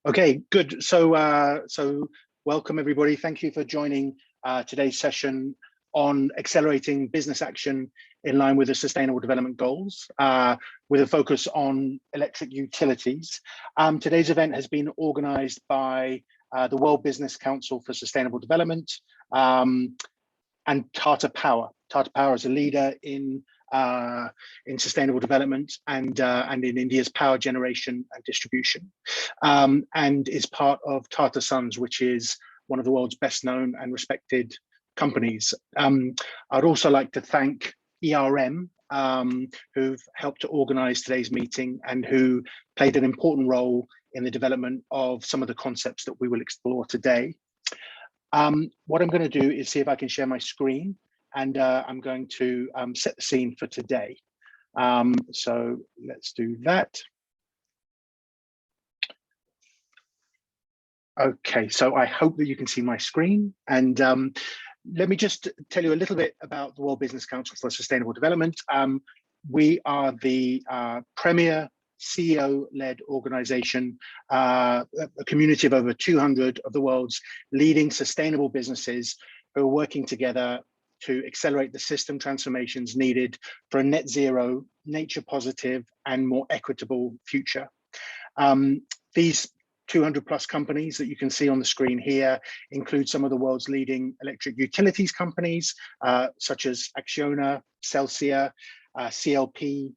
Okay, good. So welcome everybody. Thank you for joining today's session on accelerating business action in line with the Sustainable Development Goals, with a focus on electric utilities. Today's event has been organized by the World Business Council for Sustainable Development and Tata Power. Tata Power is a leader in sustainable development and in India's power generation and distribution, and is part of Tata Sons, which is one of the world's best known and respected companies. I'd also like to thank ERM, who've helped to organize today's meeting and who played an important role in the development of some of the concepts that we will explore today. What I'm going to do is see if I can share my screen, and I'm going to set the scene for today. So let's do that. Okay, so I hope that you can see my screen. And let me just tell you a little bit about the World Business Council for Sustainable Development. We are the premier CEO-led organization, a community of over 200 of the world's leading sustainable businesses who are working together to accelerate the system transformations needed for a net zero, nature positive, and more equitable future. These 200 plus companies that you can see on the screen here include some of the world's leading electric utilities companies, such as Acciona, Celsia, CLP,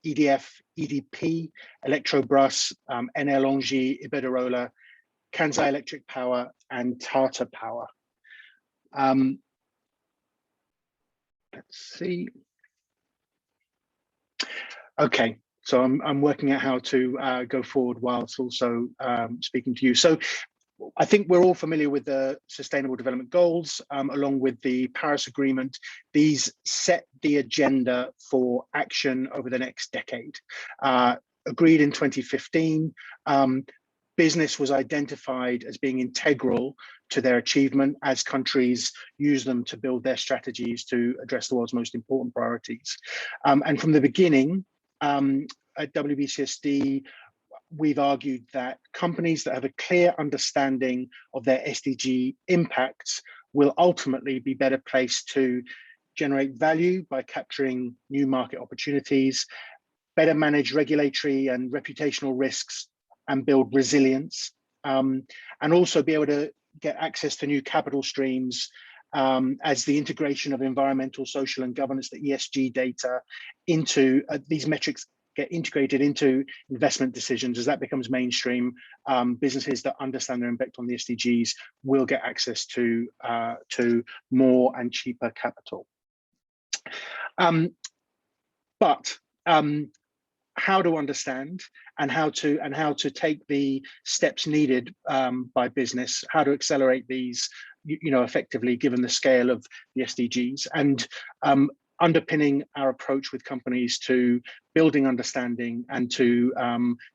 EDF, EDP, Electrobras, Enel Engie, Iberdrola, Kansai Electric Power, and Tata Power. Let's see. Okay, so I'm working out how to go forward whilst also speaking to you. So I think we're all familiar with the Sustainable Development Goals, along with the Paris Agreement. These set the agenda for action over the next decade. Agreed in 2015, business was identified as being integral to their achievement as countries use them to build their strategies to address the world's most important priorities. And from the beginning, at WBCSD, we've argued that companies that have a clear understanding of their SDG impacts will ultimately be better placed to generate value by capturing new market opportunities, better manage regulatory and reputational risks, and build resilience, and also be able to get access to new capital streams as the integration of environmental, social, and governance, the ESG data into these metrics get integrated into investment decisions. As that becomes mainstream, businesses that understand their impact on the SDGs will get access to more and cheaper capital. But how to understand and how to take the steps needed by business, how to accelerate these, effectively, given the scale of the SDGs, and underpinning our approach with companies to building understanding and to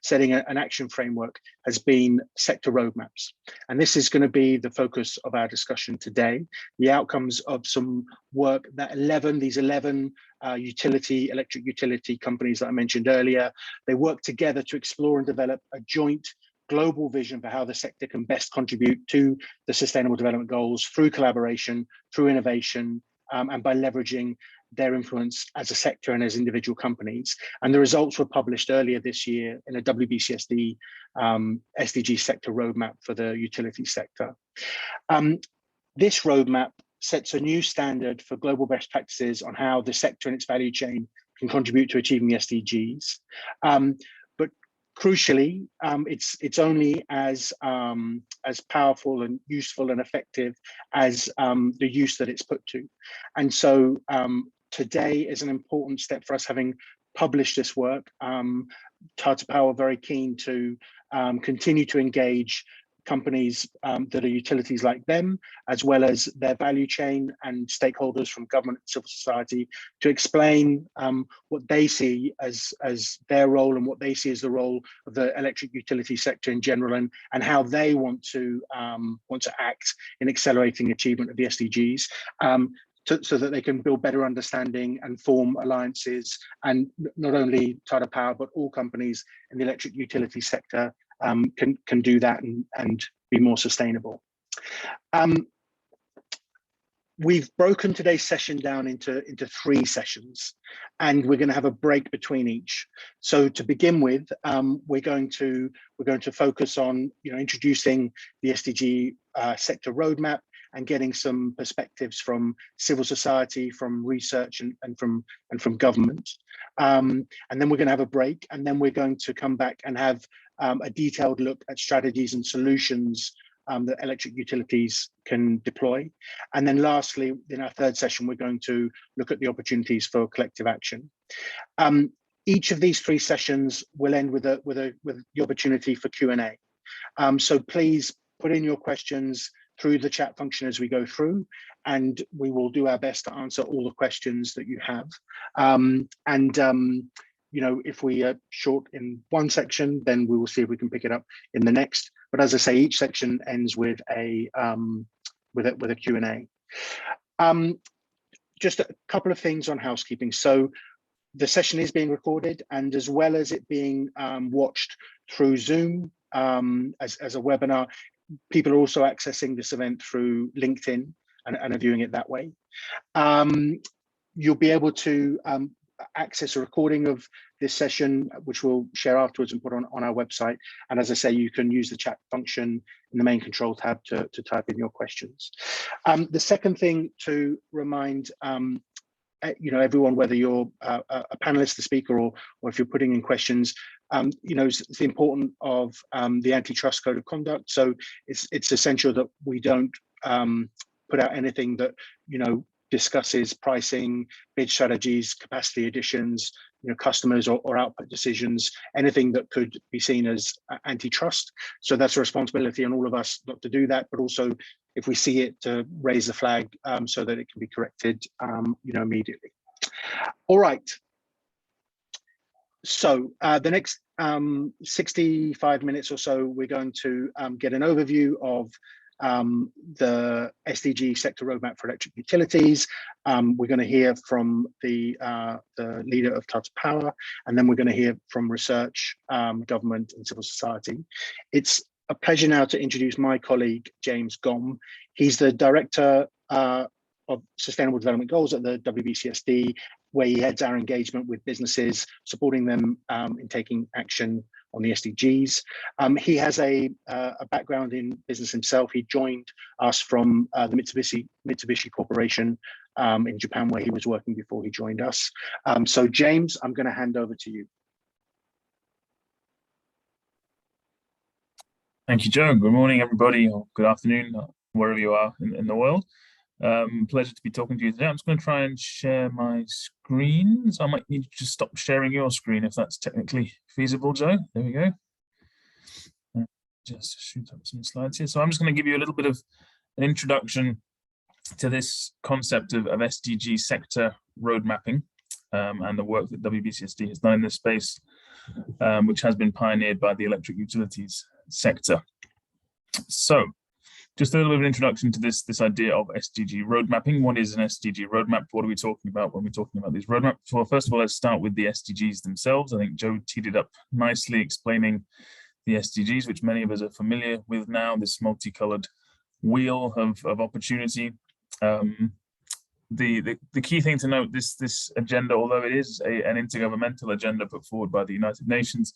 setting an action framework has been sector roadmaps. And this is going to be the focus of our discussion today. The outcomes of some work that these 11 electric utility companies that I mentioned earlier, they work together to explore and develop a joint global vision for how the sector can best contribute to the Sustainable Development Goals through collaboration, through innovation, and by leveraging their influence as a sector and as individual companies. And the results were published earlier this year in a WBCSD SDG sector roadmap for the utility sector. This roadmap sets a new standard for global best practices on how the sector and its value chain can contribute to achieving the SDGs. But crucially, it's only as powerful and useful and effective as the use that it's put to. And so today is an important step for us, having published this work. Tata Power very keen to continue to engage companies that are utilities like them, as well as their value chain and stakeholders from government and civil society, to explain what they see as their role and what they see as the role of the electric utility sector in general, and how they want to act in accelerating achievement of the SDGs. So that they can build better understanding and form alliances, and not only Tata Power, but all companies in the electric utility sector can do that and be more sustainable. We've broken today's session down into 3 sessions, and we're going to have a break between each. So to begin with, we're going to focus on introducing the SDG sector roadmap and getting some perspectives from civil society, from research, and from government. And then we're going to have a break, and then we're going to come back and have a detailed look at strategies and solutions that electric utilities can deploy. And then lastly, in our 3rd session, we're going to look at the opportunities for collective action. Each of these 3 sessions will end with the opportunity for Q&A. So please put in your questions through the chat function as we go through, and we will do our best to answer all the questions that you have. If we are short in one section, then we will see if we can pick it up in the next. But as I say, each section ends with a Q&A. Just a couple of things on housekeeping. So the session is being recorded, and as well as it being watched through Zoom as a webinar, people are also accessing this event through LinkedIn and are viewing it that way. You'll be able to access a recording of this session, which we'll share afterwards and put on our website. And as I say, you can use the chat function in the main control tab to type in your questions. The second thing to remind everyone, whether you're a panelist, the speaker, or if you're putting in questions, it's the importance of the Antitrust Code of Conduct. So it's essential that we don't put out anything that discusses pricing, bid strategies, capacity additions, customers or output decisions, anything that could be seen as antitrust. So that's a responsibility on all of us not to do that, but also if we see it, to raise the flag so that it can be corrected immediately. All right. So the next 65 minutes or so, we're going to get an overview of the SDG sector roadmap for electric utilities. We're going to hear from the leader of Tata Power, and then we're going to hear from research, government, and civil society. It's a pleasure now to introduce my colleague, James Gom. He's the Director of Sustainable Development Goals at the WBCSD, where he heads our engagement with businesses, supporting them in taking action on the SDGs. He has a background in business himself. He joined us from the Mitsubishi Corporation in Japan, where he was working before he joined us. So James, I'm going to hand over to you. Thank you, Joe. Good morning, everybody, or good afternoon, wherever you are in the world. Pleasure to be talking to you today. I'm just going to try and share my screen. So I might need to just stop sharing your screen if that's technically feasible, Joe. There we go. Just shoot up some slides here. So I'm just going to give you a little bit of an introduction to this concept of SDG sector road mapping and the work that WBCSD has done in this space, which has been pioneered by the electric utilities sector. So just a little bit of an introduction to this idea of SDG road mapping. What is an SDG roadmap? What are we talking about when we're talking about these roadmaps? Well, first of all, let's start with the SDGs themselves. I think Joe teed it up nicely, explaining the SDGs, which many of us are familiar with now, this multicolored wheel of opportunity. The key thing to note, this agenda, although it is an intergovernmental agenda put forward by the United Nations,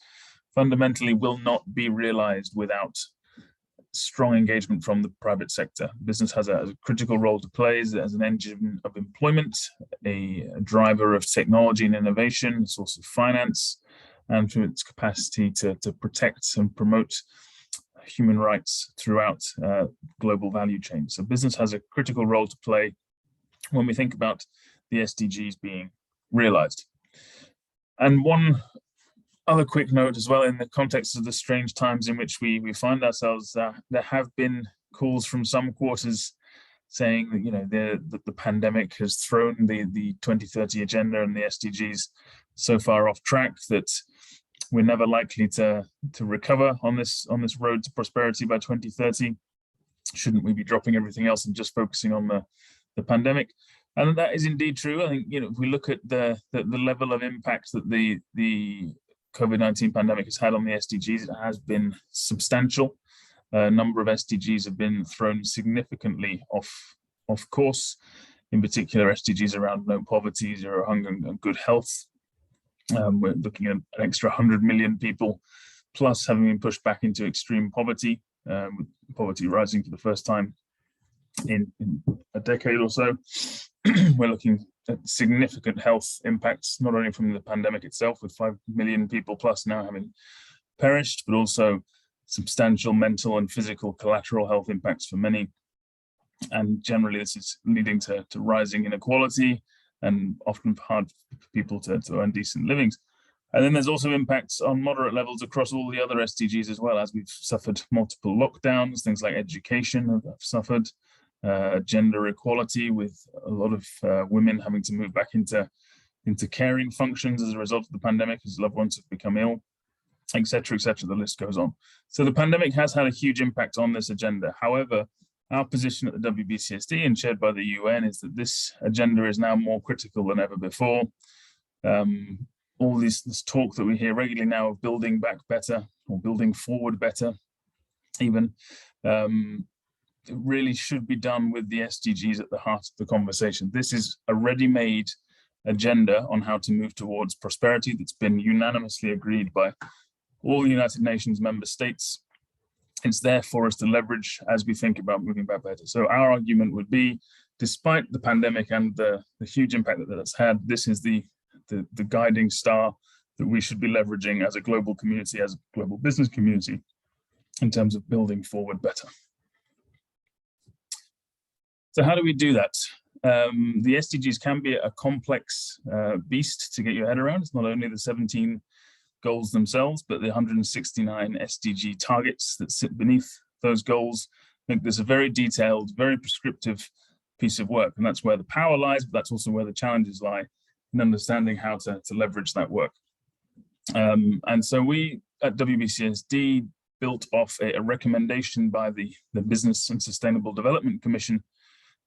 fundamentally will not be realized without strong engagement from the private sector. Business has a critical role to play as an engine of employment, a driver of technology and innovation, a source of finance, and through its capacity to protect and promote human rights throughout global value chains. So business has a critical role to play when we think about the SDGs being realized. And one other quick note as well, in the context of the strange times in which we find ourselves, there have been calls from some quarters saying that the pandemic has thrown the 2030 agenda and the SDGs so far off track that we're never likely to recover on this road to prosperity by 2030. Shouldn't we be dropping everything else and just focusing on the pandemic? And that is indeed true. I think if we look at the level of impact that the COVID-19 pandemic has had on the SDGs, it has been substantial. A number of SDGs have been thrown significantly off course, in particular SDGs around no poverty, zero hunger, and good health. We're looking at an extra 100 million people plus having been pushed back into extreme poverty, with poverty rising for the first time in a decade or so. We're looking at significant health impacts, not only from the pandemic itself, with 5 million people plus now having perished, but also substantial mental and physical collateral health impacts for many. And generally, this is leading to rising inequality and often hard for people to earn decent livings. And then there's also impacts on moderate levels across all the other SDGs as well, as we've suffered multiple lockdowns. Things like education have suffered, gender equality, with a lot of women having to move back into caring functions as a result of the pandemic as loved ones have become ill, etc., etc. The list goes on. So the pandemic has had a huge impact on this agenda. However, our position at the WBCSD and shared by the UN is that this agenda is now more critical than ever before. All this talk that we hear regularly now of building back better or building forward better, even, it really should be done with the SDGs at the heart of the conversation. This is a ready-made agenda on how to move towards prosperity that's been unanimously agreed by all the United Nations member states. It's there for us to leverage as we think about moving back better. So our argument would be, despite the pandemic and the huge impact that it's had, this is the guiding star that we should be leveraging as a global community, as a global business community, in terms of building forward better. So how do we do that? The SDGs can be a complex beast to get your head around. It's not only the 17 goals themselves, but the 169 SDG targets that sit beneath those goals make this a very detailed, very prescriptive piece of work. And that's where the power lies, but that's also where the challenges lie in understanding how to leverage that work. And so we at WBCSD built off a recommendation by the Business and Sustainable Development Commission,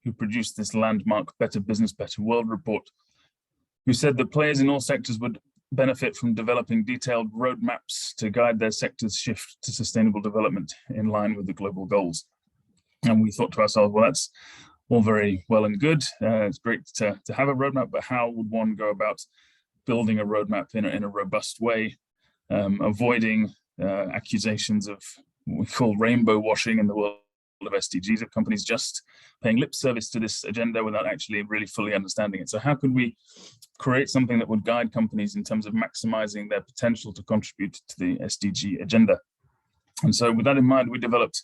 who produced this landmark Better Business, Better World report, who said that players in all sectors would benefit from developing detailed roadmaps to guide their sector's shift to sustainable development in line with the global goals. And we thought to ourselves, well, that's all very well and good. It's great to have a roadmap, but how would one go about building a roadmap in a robust way, avoiding accusations of what we call rainbow washing in the world of SDGs, of companies just paying lip service to this agenda without actually really fully understanding it. So how could we create something that would guide companies in terms of maximizing their potential to contribute to the SDG agenda? And so with that in mind, we developed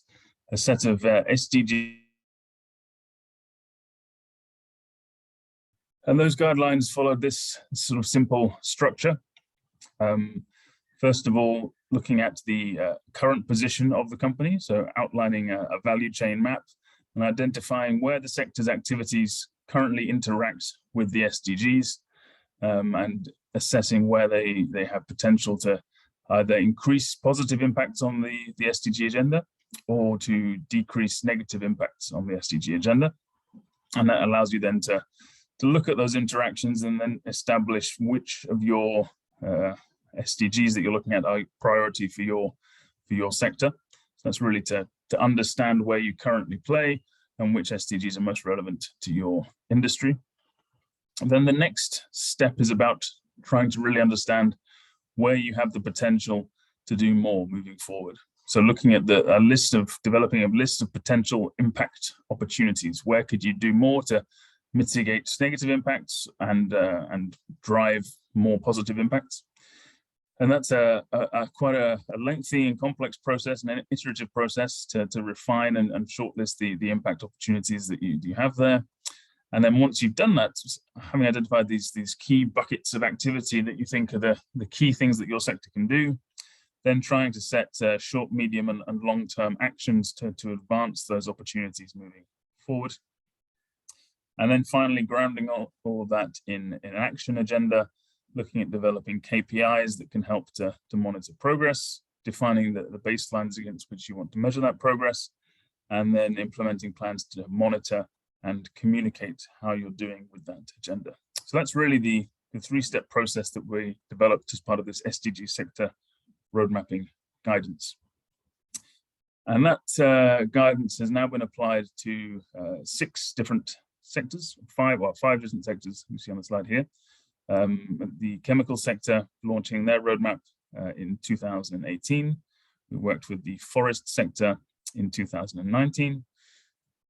a set of SDGs. And those guidelines followed this sort of simple structure. First of all, looking at the current position of the company, so outlining a value chain map and identifying where the sector's activities currently interact with the SDGs, and assessing where they have potential to either increase positive impacts on the SDG agenda or to decrease negative impacts on the SDG agenda. And that allows you then to look at those interactions and then establish which of your SDGs that you're looking at are priority for your sector. So that's really to understand where you currently play and which SDGs are most relevant to your industry. And then the next step is about trying to really understand where you have the potential to do more moving forward. So looking at developing a list of potential impact opportunities. Where could you do more to mitigate negative impacts and drive more positive impacts? And that's quite a lengthy and complex process and an iterative process to refine and shortlist the impact opportunities that you have there. And then once you've done that, having identified these key buckets of activity that you think are the key things that your sector can do, then trying to set short, medium, and long-term actions to advance those opportunities moving forward. And then finally, grounding all of that in an action agenda, looking at developing KPIs that can help to monitor progress, defining the baselines against which you want to measure that progress, and then implementing plans to monitor and communicate how you're doing with that agenda. So that's really the three-step process that we developed as part of this SDG sector road mapping guidance. And that guidance has now been applied to 6 different sectors, five different sectors you see on the slide here. The chemical sector launching their roadmap in 2018. We worked with the forest sector in 2019.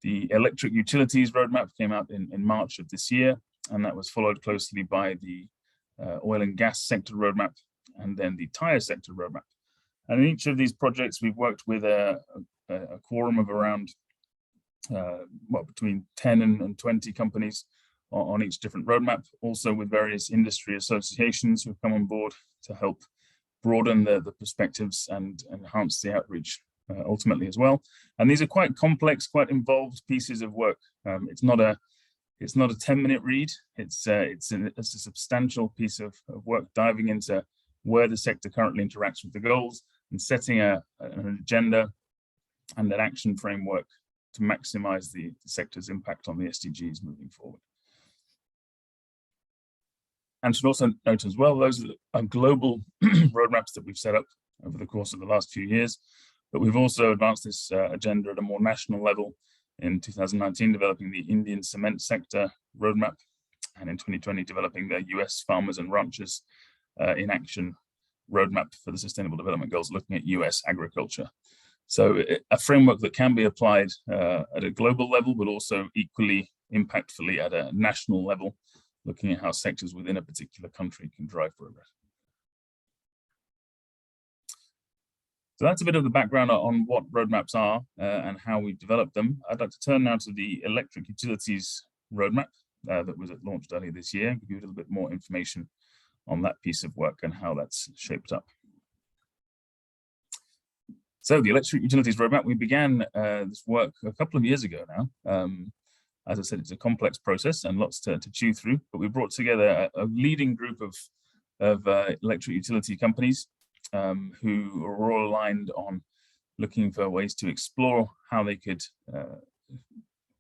The electric utilities roadmap came out in March of this year, and that was followed closely by the oil and gas sector roadmap, and then the tire sector roadmap. And in each of these projects, we've worked with a quorum of around between 10 and 20 companies on each different roadmap, also with various industry associations who've come on board to help broaden the perspectives and enhance the outreach ultimately as well. And these are quite complex, quite involved pieces of work. It's not a 10-minute read. It's a substantial piece of work diving into where the sector currently interacts with the goals and setting an agenda and an action framework to maximize the sector's impact on the SDGs moving forward. And should also note as well, those are global roadmaps that we've set up over the course of the last few years, but we've also advanced this agenda at a more national level in 2019, developing the Indian cement sector roadmap, and in 2020, developing the US farmers and ranchers in action roadmap for the Sustainable Development Goals, looking at US agriculture. So a framework that can be applied at a global level, but also equally impactfully at a national level, looking at how sectors within a particular country can drive progress. So that's a bit of the background on what roadmaps are and how we develop them. I'd like to turn now to the electric utilities roadmap that was launched earlier this year, and give you a little bit more information on that piece of work and how that's shaped up. So the electric utilities roadmap, we began this work a couple of years ago now. As I said, it's a complex process and lots to chew through, but we brought together a leading group of electric utility companies who are all aligned on looking for ways to explore how they could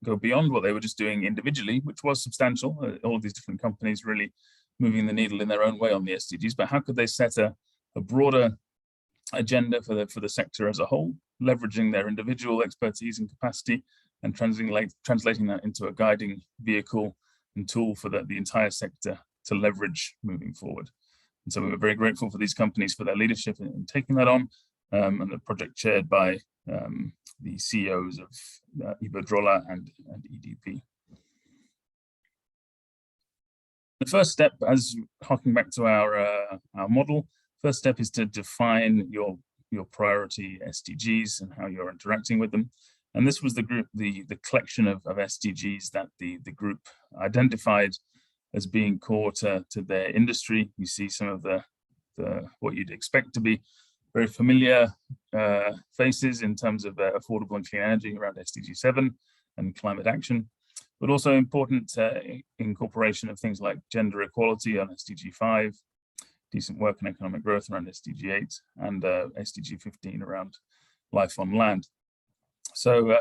go beyond what they were just doing individually, which was substantial. All of these different companies really moving the needle in their own way on the SDGs, but how could they set a broader agenda for the sector as a whole, leveraging their individual expertise and capacity and translating that into a guiding vehicle and tool for the entire sector to leverage moving forward. And so we were very grateful for these companies for their leadership in taking that on, and the project chaired by the CEOs of Iberdrola and EDP. The first step, as harking back to our model, first step is to define your priority SDGs and how you're interacting with them. And this was the group, the collection of SDGs that the group identified as being core to their industry. You see some of the what you'd expect to be very familiar faces in terms of affordable and clean energy around SDG 7 and climate action, but also important incorporation of things like gender equality on SDG 5, decent work and economic growth around SDG 8, and SDG 15 around life on land. So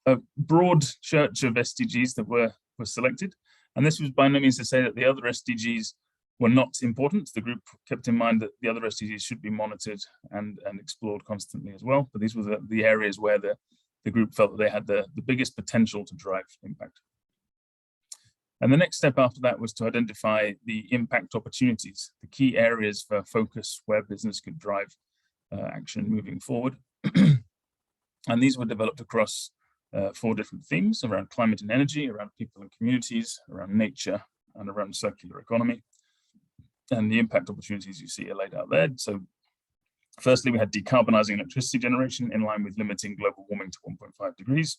a broad church of SDGs that were selected. And this was by no means to say that the other SDGs were not important. The group kept in mind that the other SDGs should be monitored and explored constantly as well. But these were the areas where the group felt that they had the biggest potential to drive impact. And the next step after that was to identify the impact opportunities, the key areas for focus where business could drive action moving forward. And these were developed across 4 different themes around climate and energy, around people and communities, around nature, and around circular economy. And the impact opportunities you see are laid out there. So firstly, we had decarbonising electricity generation in line with limiting global warming to 1.5 degrees.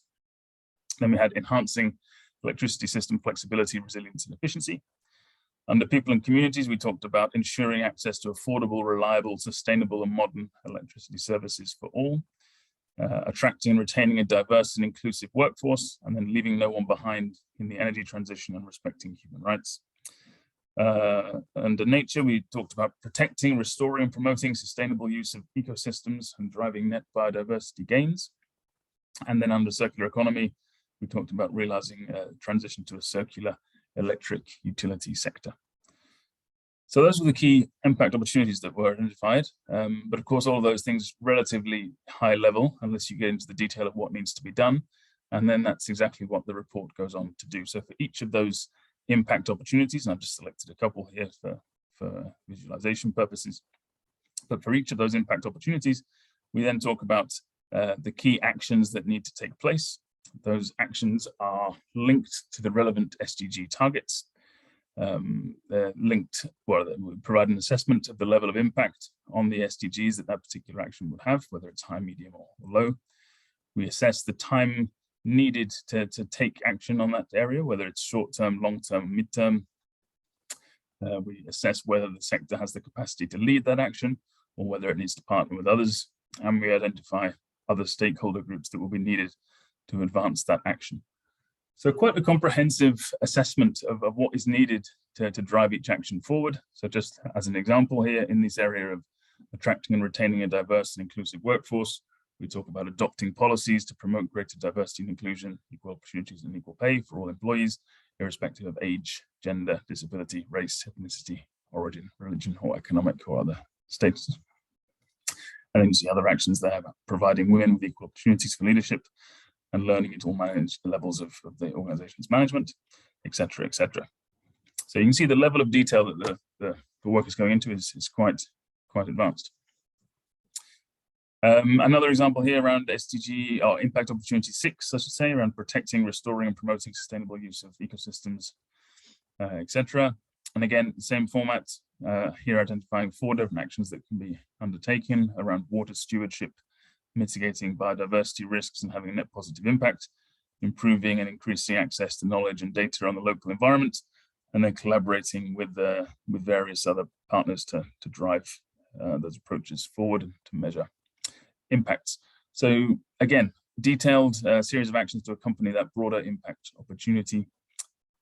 Then we had enhancing electricity system flexibility, resilience, and efficiency. Under people and communities, we talked about ensuring access to affordable, reliable, sustainable, and modern electricity services for all. Attracting and retaining a diverse and inclusive workforce, and then leaving no one behind in the energy transition and respecting human rights. Under nature, we talked about protecting, restoring, and promoting sustainable use of ecosystems and driving net biodiversity gains. And then under circular economy, we talked about realizing a transition to a circular electric utility sector. So those were the key impact opportunities that were identified. But of course, all of those things relatively high level, unless you get into the detail of what needs to be done. And then that's exactly what the report goes on to do. So for each of those impact opportunities, and I've just selected a couple here for visualization purposes, but for each of those impact opportunities, we then talk about the key actions that need to take place. Those actions are linked to the relevant SDG targets. They're linked, well, they provide an assessment of the level of impact on the SDGs that particular action would have, whether it's high, medium, or low. We assess the time needed to take action on that area, whether it's short-term, long-term, mid-term. We assess whether the sector has the capacity to lead that action or whether it needs to partner with others. And we identify other stakeholder groups that will be needed to advance that action. So quite a comprehensive assessment of what is needed to drive each action forward. So just as an example here, in this area of attracting and retaining a diverse and inclusive workforce, we talk about adopting policies to promote greater diversity and inclusion, equal opportunities and equal pay for all employees, irrespective of age, gender, disability, race, ethnicity, origin, religion, or economic or other status. And then you see other actions there about providing women with equal opportunities for leadership and learning at all levels of the organization's management, et cetera, et cetera. So you can see the level of detail that the work is going into is quite advanced. Another example here around SDG, or impact opportunity 6, I should say, around protecting, restoring, and promoting sustainable use of ecosystems, et cetera. And again, same format, here identifying 4 different actions that can be undertaken around water stewardship, mitigating biodiversity risks and having a net positive impact, improving and increasing access to knowledge and data on the local environment, and then collaborating with various other partners to drive those approaches forward and to measure impacts. So again, detailed series of actions to accompany that broader impact opportunity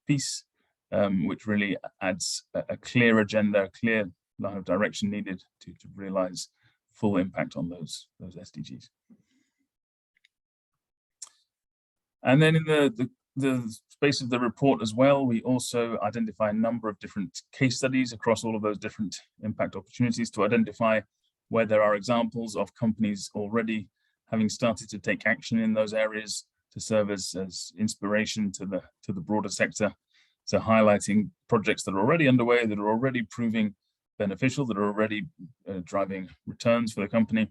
piece, which really adds a clear agenda, a clear line of direction needed to realize full impact on those SDGs. And then in the space of the report as well, we also identify a number of different case studies across all of those different impact opportunities to identify where there are examples of companies already having started to take action in those areas to serve as inspiration to the broader sector. So highlighting projects that are already underway, that are already proving beneficial, that are already driving returns for the company,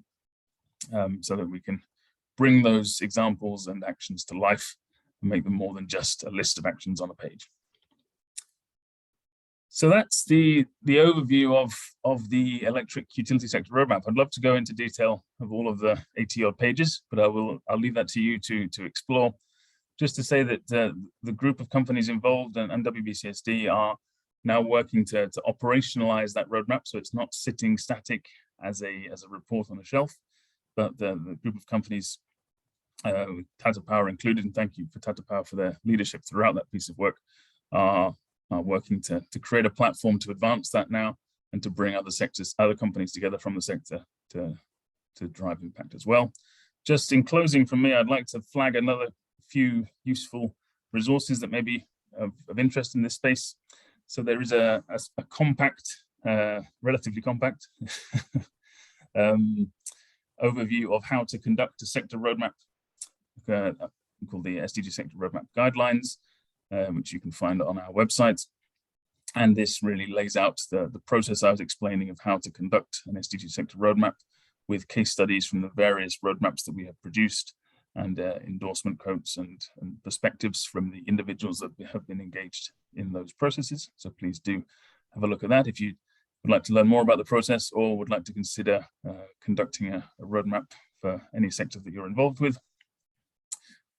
so that we can bring those examples and actions to life and make them more than just a list of actions on a page. So that's the overview of the electric utility sector roadmap. I'd love to go into detail of all of the 80-odd pages, but I'll leave that to you to explore. Just to say that the group of companies involved and WBCSD are now working to operationalize that roadmap, so it's not sitting static as a report on a shelf, but the group of companies, Tata Power included, and thank you for Tata Power for their leadership throughout that piece of work, are working to create a platform to advance that now and to bring other companies together from the sector to drive impact as well. Just in closing from me, I'd like to flag another few useful resources that may be of interest in this space. So there is a compact, relatively compact overview of how to conduct a sector roadmap called the SDG Sector Roadmap Guidelines, which you can find on our website. And this really lays out the process I was explaining of how to conduct an SDG Sector Roadmap with case studies from the various roadmaps that we have produced and endorsement quotes and perspectives from the individuals that have been engaged in those processes. So please do have a look at that if you would like to learn more about the process or would like to consider conducting a roadmap for any sector that you're involved with.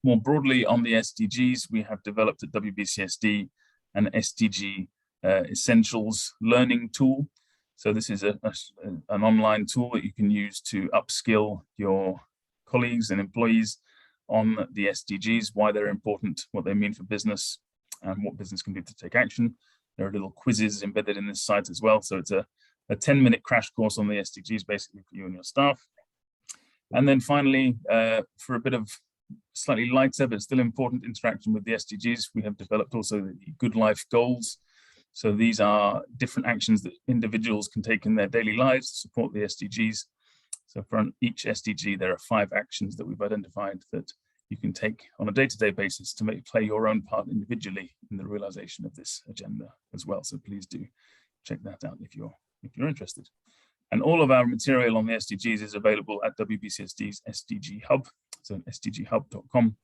More broadly on the SDGs, we have developed at WBCSD an SDG Essentials learning tool. So this is an online tool that you can use to upskill your colleagues and employees on the SDGs, why they're important, what they mean for business, and what business can do to take action. There are little quizzes embedded in this site as well. So it's a 10-minute crash course on the SDGs, basically for you and your staff. And then finally, for a bit of slightly lighter but still important interaction with the SDGs, we have developed also the Good Life Goals, So these are different actions that individuals can take in their daily lives to support the SDGs. So for each SDG, there are 5 actions that we've identified that you can take on a day-to-day basis to play your own part individually in the realization of this agenda as well. So please do check that out if you're interested. And all of our material on the SDGs is available at WBCSD's SDG Hub, so sdghub.com.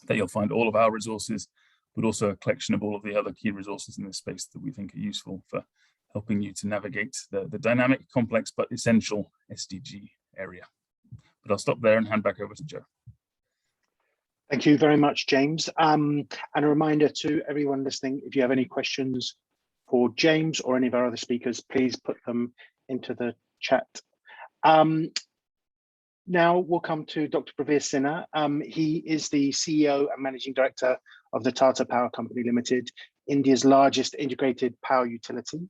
There you'll find all of our resources, but also a collection of all of the other key resources in this space that we think are useful for helping you to navigate the dynamic, complex, but essential SDG area. But I'll stop there and hand back over to Joe. Thank you very much, James. And a reminder to everyone listening, if you have any questions for James or any of our other speakers, please put them into the chat. Now we'll come to Dr. Pravir Sinha. He is the CEO and Managing Director of the Tata Power Company Limited, India's largest integrated power utility.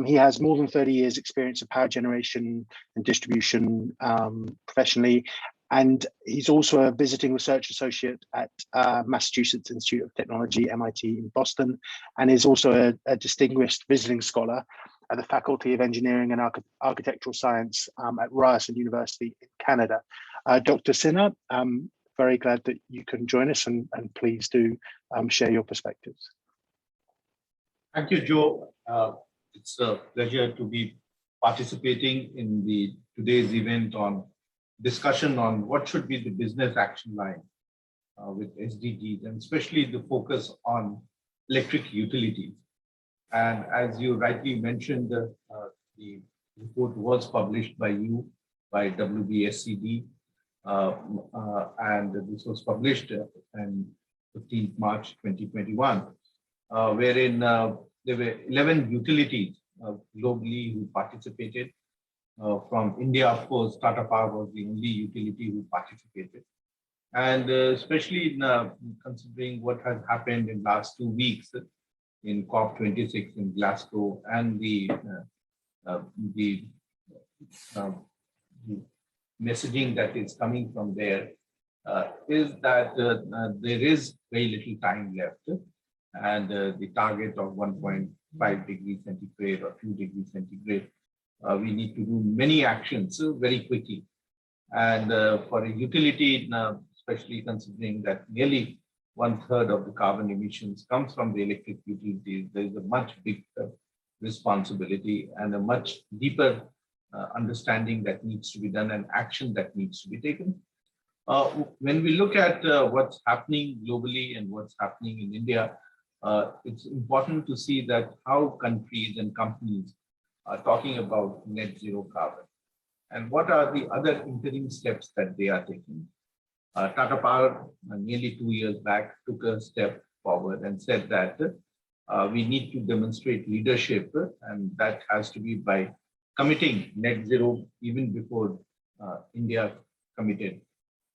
He has more than 30 years experience of power generation and distribution professionally, and he's also a visiting research associate at Massachusetts Institute of Technology, MIT in Boston, and is also a distinguished visiting scholar at the Faculty of Engineering and Architectural Science at Ryerson University in Canada. Dr. Sinha, I'm very glad that you can join us, and please do share your perspectives. Thank you, Joe. It's a pleasure to be participating in today's event on discussion on what should be the business action line with SDGs, and especially the focus on electric utilities. And as you rightly mentioned, the report was published by you, by WBSCD, and this was published on 15th March 2021, wherein there were 11 utilities globally who participated. From India, of course, Tata Power was the only utility who participated. And especially considering what has happened in the last 2 weeks in COP26 in Glasgow, and the messaging that is coming from there, is that there is very little time left, and the target of 1.5 degrees centigrade or 2 degrees centigrade, we need to do many actions very quickly. And for a utility, especially considering that nearly 1/3 of the carbon emissions comes from the electric utilities, there is a much bigger responsibility and a much deeper understanding that needs to be done and action that needs to be taken. When we look at what's happening globally and what's happening in India, it's important to see that how countries and companies are talking about net zero carbon and what are the other interim steps that they are taking. Tata Power nearly 2 years back took a step forward and said that we need to demonstrate leadership, and that has to be by committing net zero even before India committed.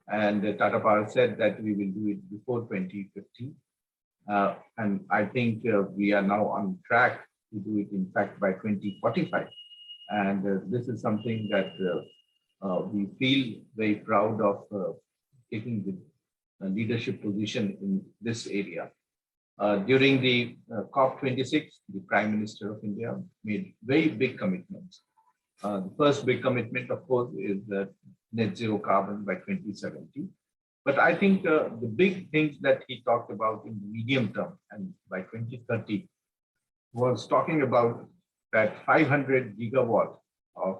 And Tata Power said that we will do it before 2050. And I think we are now on track to do it, in fact, by 2045. And this is something that we feel very proud of taking the leadership position in this area. During the COP26, the Prime Minister of India made very big commitments. The first big commitment, of course, is net zero carbon by 2070. But I think the big things that he talked about in the medium term and by 2030 was talking about that 500 gigawatt of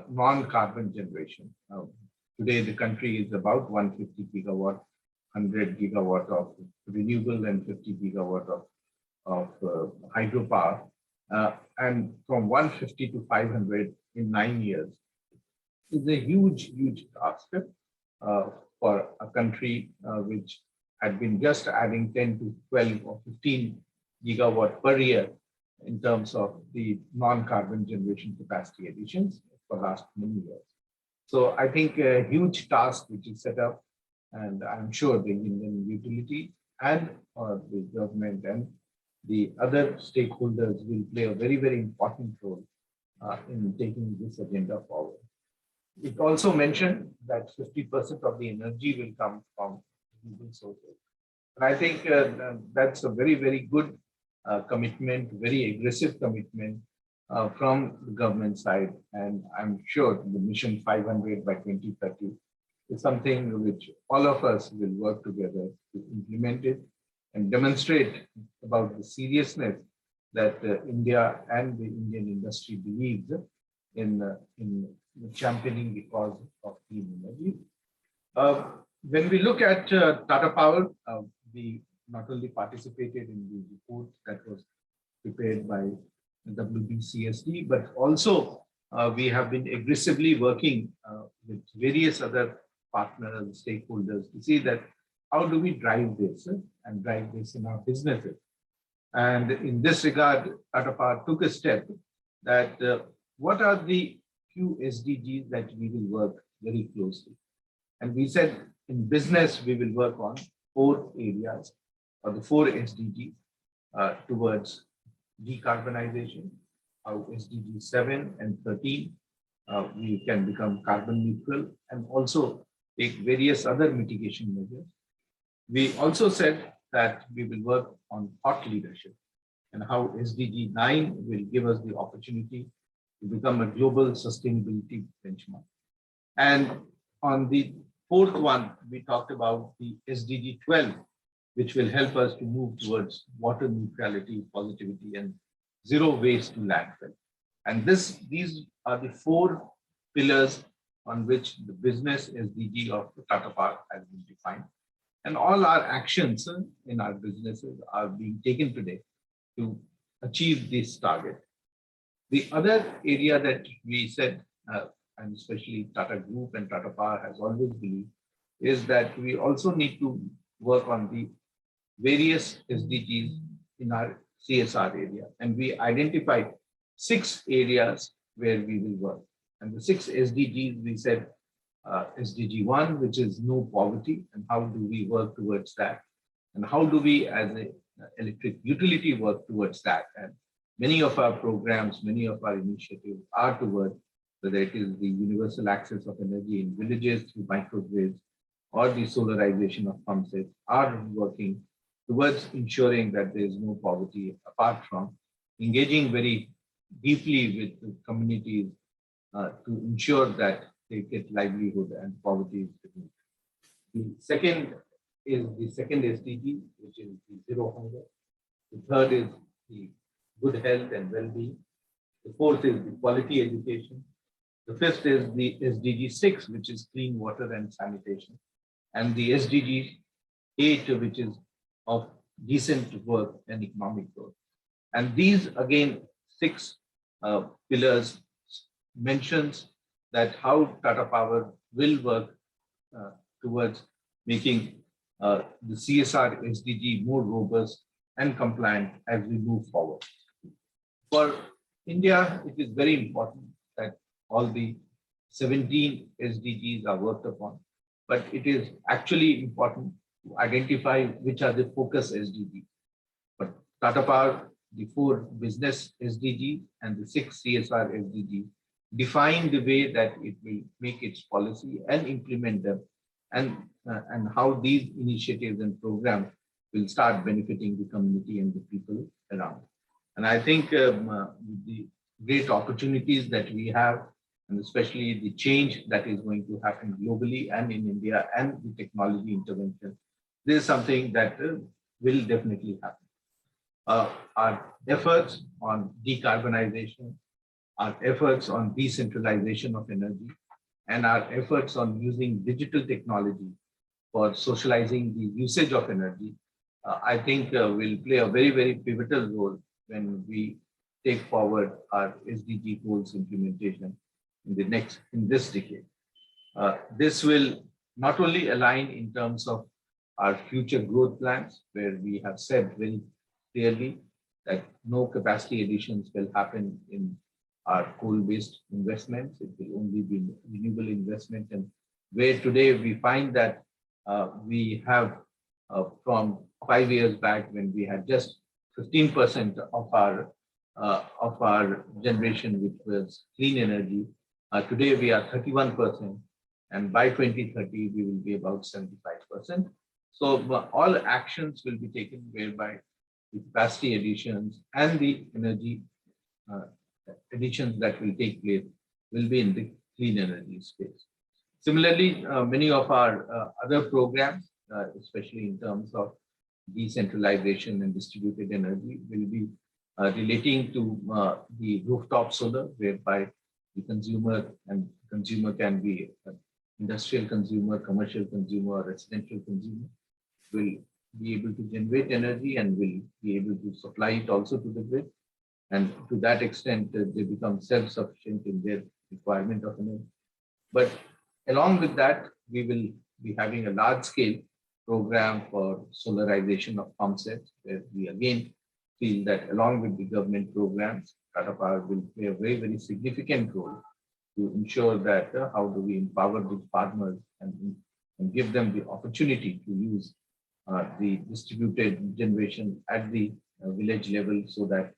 non-carbon generation. Today, the country is about 150 gigawatt, 100 gigawatt of renewable and 50 gigawatt of hydropower. And from 150 to 500 in 9 years is a huge, huge task for a country which had been just adding 10 to 12 or 15 gigawatt per year in terms of the non-carbon generation capacity additions for the last many years. So I think a huge task which is set up, and I'm sure the Indian utility and the government and the other stakeholders will play a very, very important role in taking this agenda forward. It also mentioned that 50% of the energy will come from renewable sources. And I think that's a very, very good commitment, very aggressive commitment from the government side. And I'm sure the Mission 500 by 2030 is something which all of us will work together to implement it and demonstrate about the seriousness that India and the Indian industry believes in championing the cause of clean energy. When we look at Tata Power, we not only participated in the report that was prepared by the WBCSD, but also we have been aggressively working with various other partners, stakeholders to see that how do we drive this and drive this in our businesses. And in this regard, Tata Power took a step that what are the few SDGs that we will work very closely. And we said in business, we will work on 4 areas or the 4 SDGs towards decarbonization, how SDG 7 and 13, we can become carbon neutral and also take various other mitigation measures. We also said that we will work on thought leadership and how SDG 9 will give us the opportunity to become a global sustainability benchmark. And on the 4th one, we talked about the SDG 12, which will help us to move towards water neutrality, positivity, and zero waste to landfill. And these are the 4 pillars on which the business SDG of Tata Power has been defined. And all our actions in our businesses are being taken today to achieve this target. The other area that we said, and especially Tata Group and Tata Power has always believed, is that we also need to work on the various SDGs in our CSR area. And we identified 6 areas where we will work. And the 6 SDGs, we said SDG 1, which is no poverty, and how do we work towards that? And how do we as an electric utility work towards that? And many of our programs, many of our initiatives are towards, whether it is the universal access of energy in villages through microgrids or the solarization of pump sets, are working towards ensuring that there is no poverty, apart from engaging very deeply with the communities to ensure that they get livelihood and poverty is removed. The second is the second SDG, which is the zero hunger. The third is the good health and well-being. The 4th is the quality education. The 5th is the SDG 6, which is clean water and sanitation. And the SDG 8, which is of decent work and economic growth. And these, again, 6 pillars mentions that how Tata Power will work towards making the CSR SDG more robust and compliant as we move forward. For India, it is very important that all the 17 SDGs are worked upon, but it is actually important to identify which are the focus SDGs. But Tata Power, the 4 business SDGs and the 6 CSR SDGs define the way that it will make its policy and implement them, and how these initiatives and programs will start benefiting the community and the people around. And I think with the great opportunities that we have, and especially the change that is going to happen globally and in India, and the technology intervention, this is something that will definitely happen. Our efforts on decarbonization, our efforts on decentralization of energy, and our efforts on using digital technology for socializing the usage of energy, I think will play a very, very pivotal role when we take forward our SDG goals implementation in this decade. This will not only align in terms of our future growth plans, where we have said very clearly that no capacity additions will happen in our coal-based investments. It will only be renewable investment, and where today we find that we have from 5 years back, when we had just 15% of our generation which was clean energy, today we are 31%, and by 2030 we will be about 75%. So all actions will be taken whereby the capacity additions and the energy additions that will take place will be in the clean energy space. Similarly, many of our other programs, especially in terms of decentralization and distributed energy, will be relating to the rooftop solar, whereby the consumer can be industrial consumer, commercial consumer, residential consumer, will be able to generate energy and will be able to supply it also to the grid. And to that extent, they become self-sufficient in their requirement of energy. But along with that, we will be having a large-scale program for solarization of pump sets, where we again feel that along with the government programs, Tata Power will play a very, very significant role to ensure that how do we empower the farmers and give them the opportunity to use the distributed generation at the village level, so that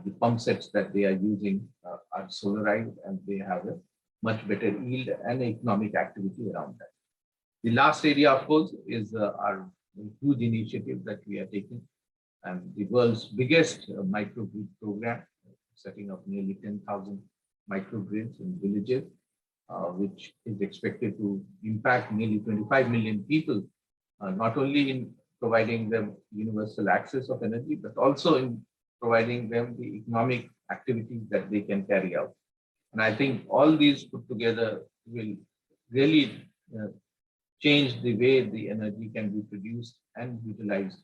the pump sets that they are using are solarized and they have a much better yield and economic activity around that. The last area, of course, is our huge initiative that we are taking, and the world's biggest microgrid program, setting up nearly 10,000 microgrids in villages, which is expected to impact nearly 25 million people, not only in providing them universal access of energy, but also in providing them the economic activities that they can carry out. And I think all these put together will really change the way the energy can be produced and utilized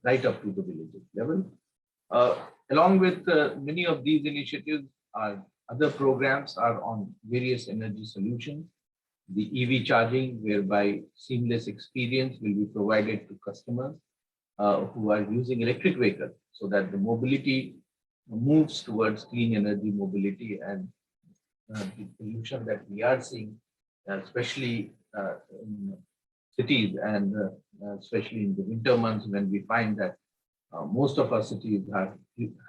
right up to the village level. Along with many of these initiatives, other programs are on various energy solutions. The EV charging, whereby seamless experience will be provided to customers who are using electric vehicles, so that the mobility moves towards clean energy mobility. And the solution that we are seeing, especially in cities and especially in the winter months, when we find that most of our cities are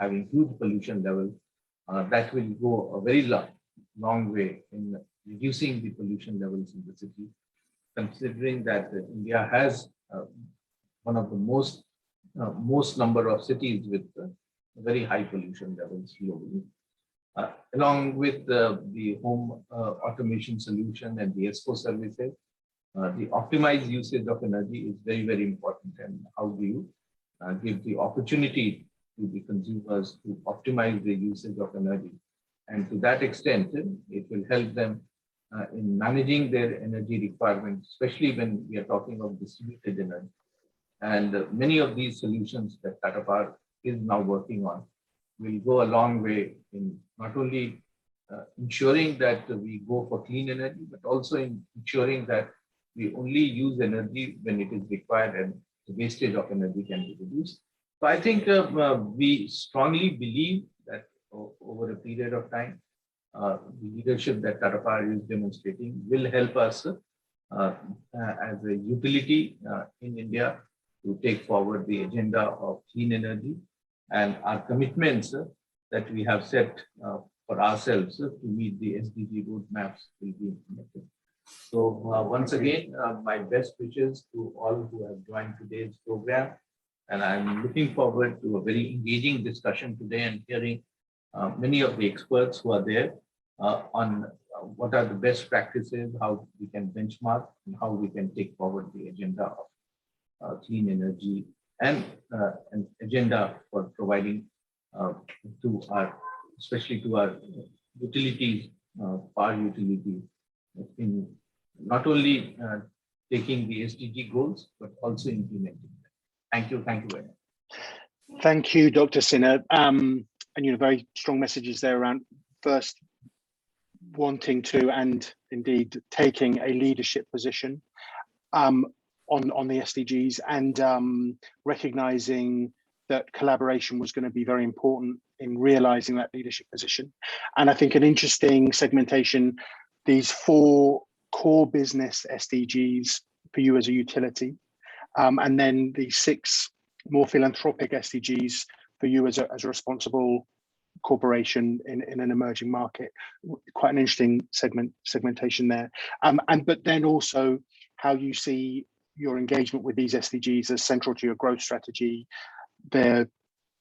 having huge pollution levels, that will go a very long way in reducing the pollution levels in the city, considering that India has one of the most number of cities with very high pollution levels globally. Along with the home automation solution and the ESCO services, the optimized usage of energy is very, very important. And how do you give the opportunity to the consumers to optimize the usage of energy? And to that extent, it will help them in managing their energy requirements, especially when we are talking of distributed energy. And many of these solutions that Tata Power is now working on will go a long way in not only ensuring that we go for clean energy, but also in ensuring that we only use energy when it is required and the wastage of energy can be reduced. So I think we strongly believe that over a period of time, the leadership that Tata Power is demonstrating will help us as a utility in India to take forward the agenda of clean energy, and our commitments that we have set for ourselves to meet the SDG roadmaps will be implemented. So once again, my best wishes to all who have joined today's program. And I'm looking forward to a very engaging discussion today and hearing many of the experts who are there on what are the best practices, how we can benchmark, and how we can take forward the agenda of clean energy and an agenda for providing to our, especially to our utilities, power utilities, in not only taking the SDG goals, but also implementing them. Thank you very much. Thank you, Dr. Sinha. And very strong messages there around first wanting to and indeed taking a leadership position on the SDGs, and recognizing that collaboration was going to be very important in realizing that leadership position. And I think an interesting segmentation, these 4 core business SDGs for you as a utility, and then the 6 more philanthropic SDGs for you as a responsible corporation in an emerging market. Quite an interesting segmentation there. But then also how you see your engagement with these SDGs as central to your growth strategy, the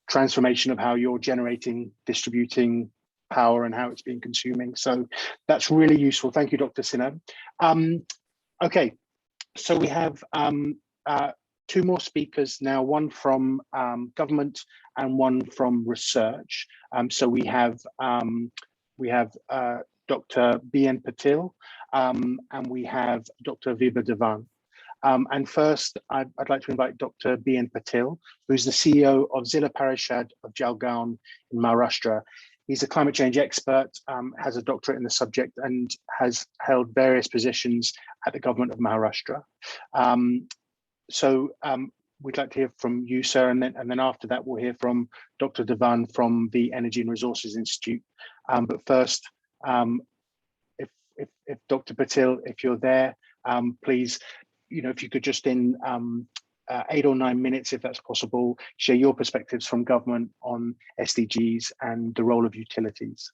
transformation of how you're generating, distributing power and how it's being consuming. So that's really useful. Thank you, Dr. Sinha. Okay, so we have two more speakers now, one from government and one from research. So we have Dr. B.N. Patil and we have Dr. Vibha Devan. And first, I'd like to invite Dr. B.N. Patil, who's the CEO of Zilla Parishad of Jalgaon in Maharashtra. He's a climate change expert, has a doctorate in the subject, and has held various positions at the government of Maharashtra. We'd like to hear from you, sir, and then after that, we'll hear from Dr. Devan from the Energy and Resources Institute. But first, if Dr. Patil, if you're there, please, if you could just in 8 or 9 minutes, if that's possible, share your perspectives from government on SDGs and the role of utilities.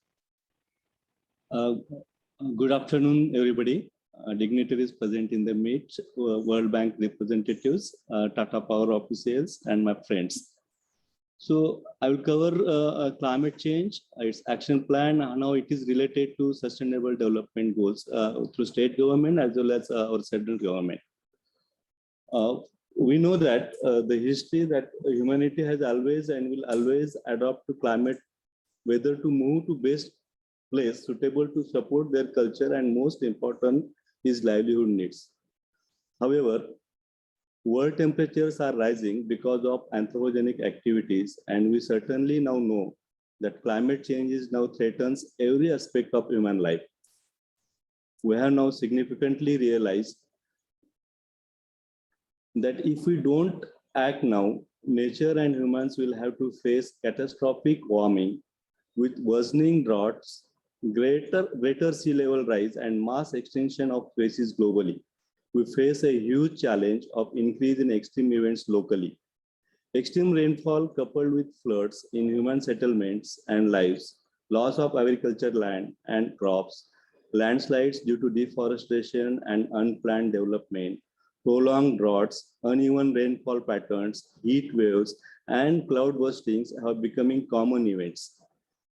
Good afternoon, everybody. Dignitaries present in the meet, World Bank representatives, Tata Power officials, and my friends. So I will cover climate change, its action plan, and how it is related to sustainable development goals through state government as well as our central government. We know that the history that humanity has always and will always adapt to climate, whether to move to best place suitable to support their culture and most important is livelihood needs. However, world temperatures are rising because of anthropogenic activities, and we certainly now know that climate change now threatens every aspect of human life. We have now significantly realized that if we don't act now, nature and humans will have to face catastrophic warming with worsening droughts, greater sea level rise, and mass extinction of species globally. We face a huge challenge of increase in extreme events locally. Extreme rainfall coupled with floods in human settlements and lives, loss of agricultural land and crops, landslides due to deforestation and unplanned development, prolonged droughts, uneven rainfall patterns, heat waves, and cloud burstings are becoming common events.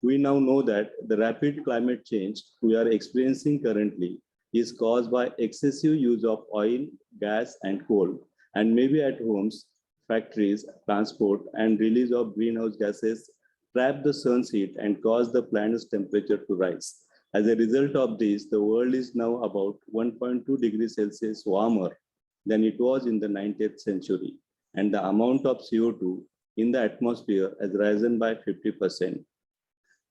We now know that the rapid climate change we are experiencing currently is caused by excessive use of oil, gas, and coal, and maybe at homes, factories, transport, and release of greenhouse gases trap the sun's heat and cause the planet's temperature to rise. As a result of this, the world is now about 1.2 degrees Celsius warmer than it was in the 19th century, and the amount of CO2 in the atmosphere has risen by 50%.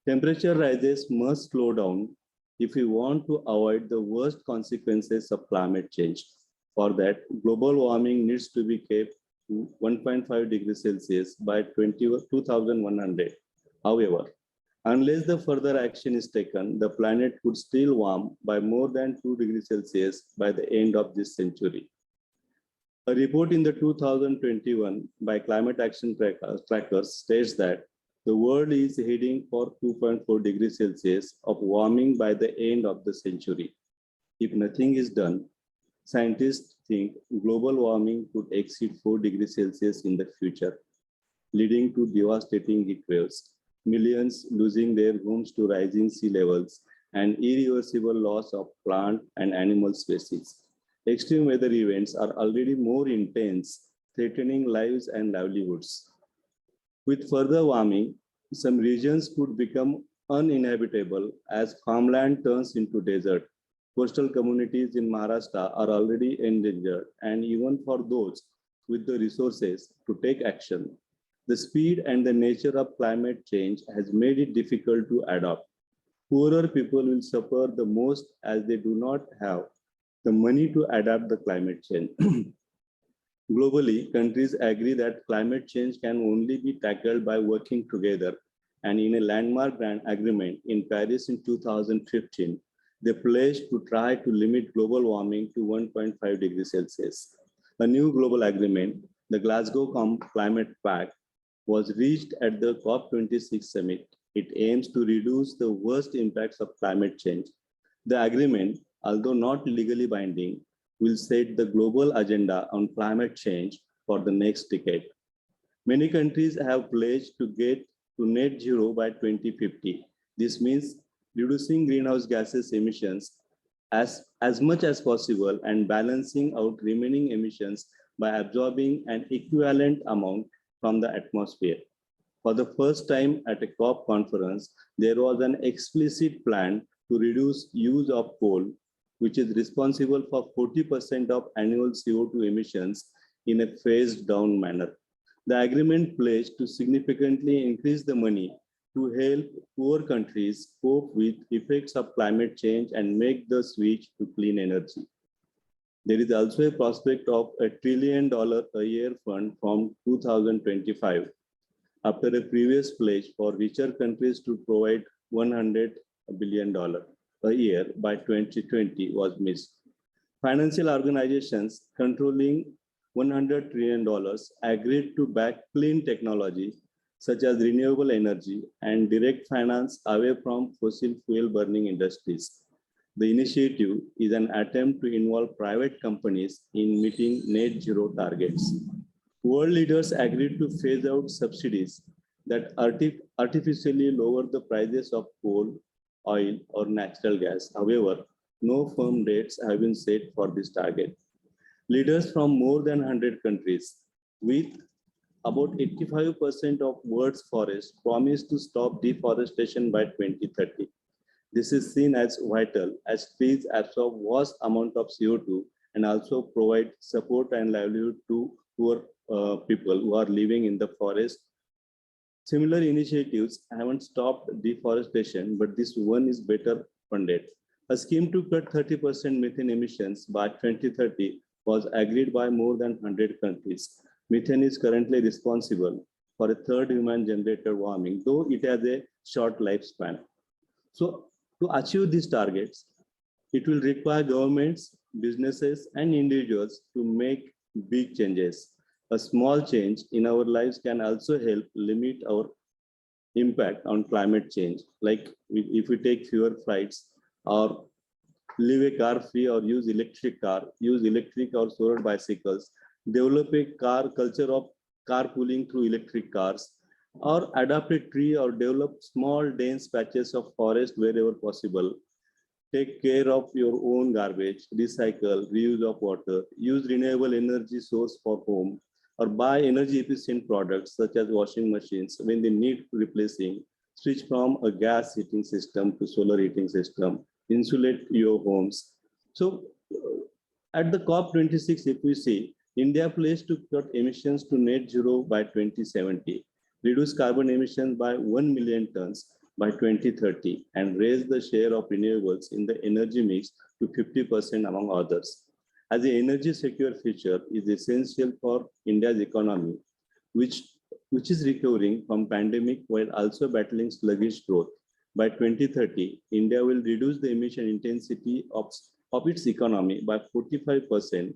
Temperature rises must slow down if we want to avoid the worst consequences of climate change. For that, global warming needs to be kept to 1.5 degrees Celsius by 2100. However, unless the further action is taken, the planet could still warm by more than 2 degrees Celsius by the end of this century. A report in the 2021 by Climate Action Trackers states that the world is heading for 2.4 degrees Celsius of warming by the end of the century. If nothing is done, scientists think global warming could exceed 4 degrees Celsius in the future, leading to devastating heat waves, millions losing their homes to rising sea levels, and irreversible loss of plant and animal species. Extreme weather events are already more intense, threatening lives and livelihoods. With further warming, some regions could become uninhabitable as farmland turns into desert. Coastal communities in Maharashtra are already endangered, and even for those with the resources to take action, the speed and the nature of climate change has made it difficult to adapt. Poorer people will suffer the most as they do not have the money to adapt the climate change. Globally, countries agree that climate change can only be tackled by working together. And in a landmark agreement in Paris in 2015, they pledged to try to limit global warming to 1.5 degrees Celsius. A new global agreement, the Glasgow Climate Pact, was reached at the COP26 summit. It aims to reduce the worst impacts of climate change. The agreement, although not legally binding, will set the global agenda on climate change for the next decade. Many countries have pledged to get to net zero by 2050. This means reducing greenhouse gases emissions as much as possible and balancing out remaining emissions by absorbing an equivalent amount from the atmosphere. For the first time at a COP conference, there was an explicit plan to reduce use of coal, which is responsible for 40% of annual CO2 emissions in a phased down manner. The agreement pledged to significantly increase the money to help poor countries cope with effects of climate change and make the switch to clean energy. There is also a prospect of $1 trillion a year fund from 2025, after a previous pledge for richer countries to provide $100 billion a year by 2020 was missed. Financial organizations controlling $100 trillion agreed to back clean technology such as renewable energy and direct finance away from fossil fuel burning industries. The initiative is an attempt to involve private companies in meeting net zero targets. World leaders agreed to phase out subsidies that artificially lower the prices of coal, oil, or natural gas. However, no firm dates have been set for this target. Leaders from more than 100 countries, with about 85% of world's forests, promise to stop deforestation by 2030. This is seen as vital as trees absorb vast amount of CO2 and also provide support and livelihood to poor people who are living in the forest. Similar initiatives haven't stopped deforestation, but this one is better funded. A scheme to cut 30% methane emissions by 2030 was agreed by more than 100 countries. Methane is currently responsible for a third human-generated warming, though it has a short lifespan. So to achieve these targets, it will require governments, businesses, and individuals to make big changes. A small change in our lives can also help limit our impact on climate change. Like if we take fewer flights or leave a car free or use electric car, use electric or solar bicycles, develop a car culture of carpooling through electric cars, or adopt a tree or develop small dense patches of forest wherever possible. Take care of your own garbage, recycle, reuse of water, use renewable energy source for home, or buy energy efficient products such as washing machines when they need replacing, switch from a gas heating system to solar heating system, insulate your homes. So at the COP26, if we see, India pledged to cut emissions to net zero by 2070, reduce carbon emissions by 1 million tons by 2030, and raise the share of renewables in the energy mix to 50% among others. As the energy secure future is essential for India's economy, which is recovering from pandemic while also battling sluggish growth. By 2030, India will reduce the emission intensity of its economy by 45%.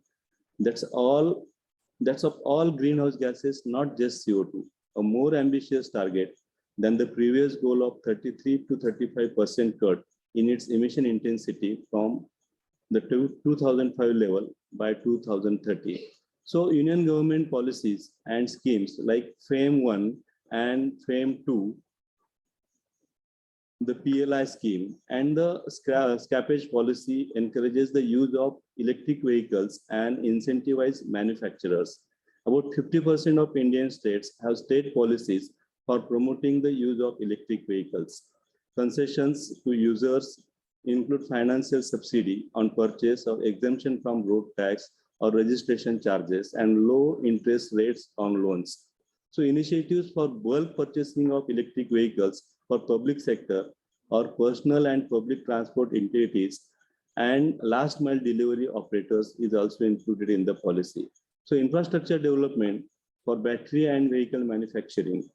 That's of all greenhouse gases, not just CO2. A more ambitious target than the previous goal of 33 to 35% cut in its emission intensity from the 2005 level by 2030. So union government policies and schemes like FAME 1 and FAME 2, the PLI scheme and the scrappage policy encourages the use of electric vehicles and incentivize manufacturers. About 50% of Indian states have state policies for promoting the use of electric vehicles. Concessions to users include financial subsidy on purchase of exemption from road tax or registration charges and low interest rates on loans. So initiatives for bulk purchasing of electric vehicles for public sector or personal and public transport entities and last mile delivery operators is also included in the policy. So infrastructure development for battery and vehicle manufacturing,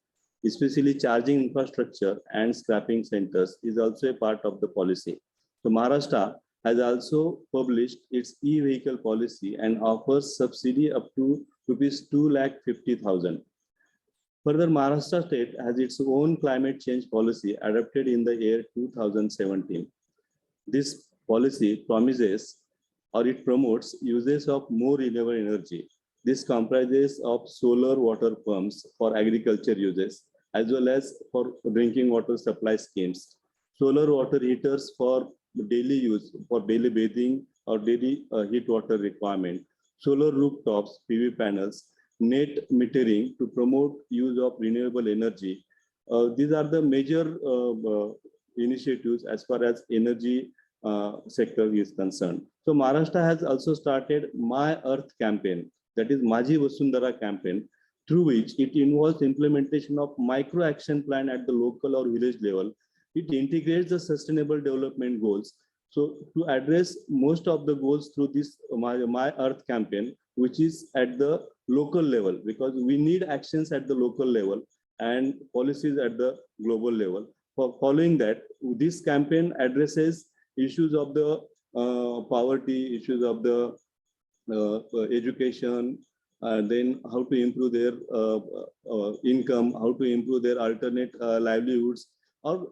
especially charging infrastructure and scrapping centers, is also a part of the policy. So Maharashtra has also published its e-vehicle policy and offers subsidy up to rupees 2,50,000. Further, Maharashtra state has its own climate change policy adopted in the year 2017. This policy promises or it promotes uses of more renewable energy. This comprises of solar water pumps for agriculture uses, as well as for drinking water supply schemes, solar water heaters for daily use, for daily bathing or daily heat water requirement, solar rooftops, PV panels, net metering to promote use of renewable energy. These are the major initiatives as far as energy sector is concerned. So Maharashtra has also started My Earth campaign, that is Maji Vasundhara campaign, through which it involves implementation of micro action plan at the local or village level. It integrates the sustainable development goals. So to address most of the goals through this My Earth campaign, which is at the local level, because we need actions at the local level and policies at the global level. For following that, this campaign addresses issues of the poverty, issues of the education, then how to improve their income, how to improve their alternate livelihoods, or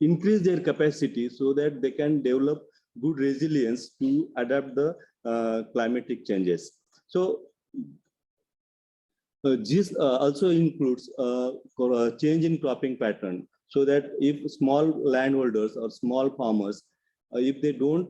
increase their capacity so that they can develop good resilience to adapt the climatic changes. So this also includes change in cropping pattern, so that if small landholders or small farmers, if they don't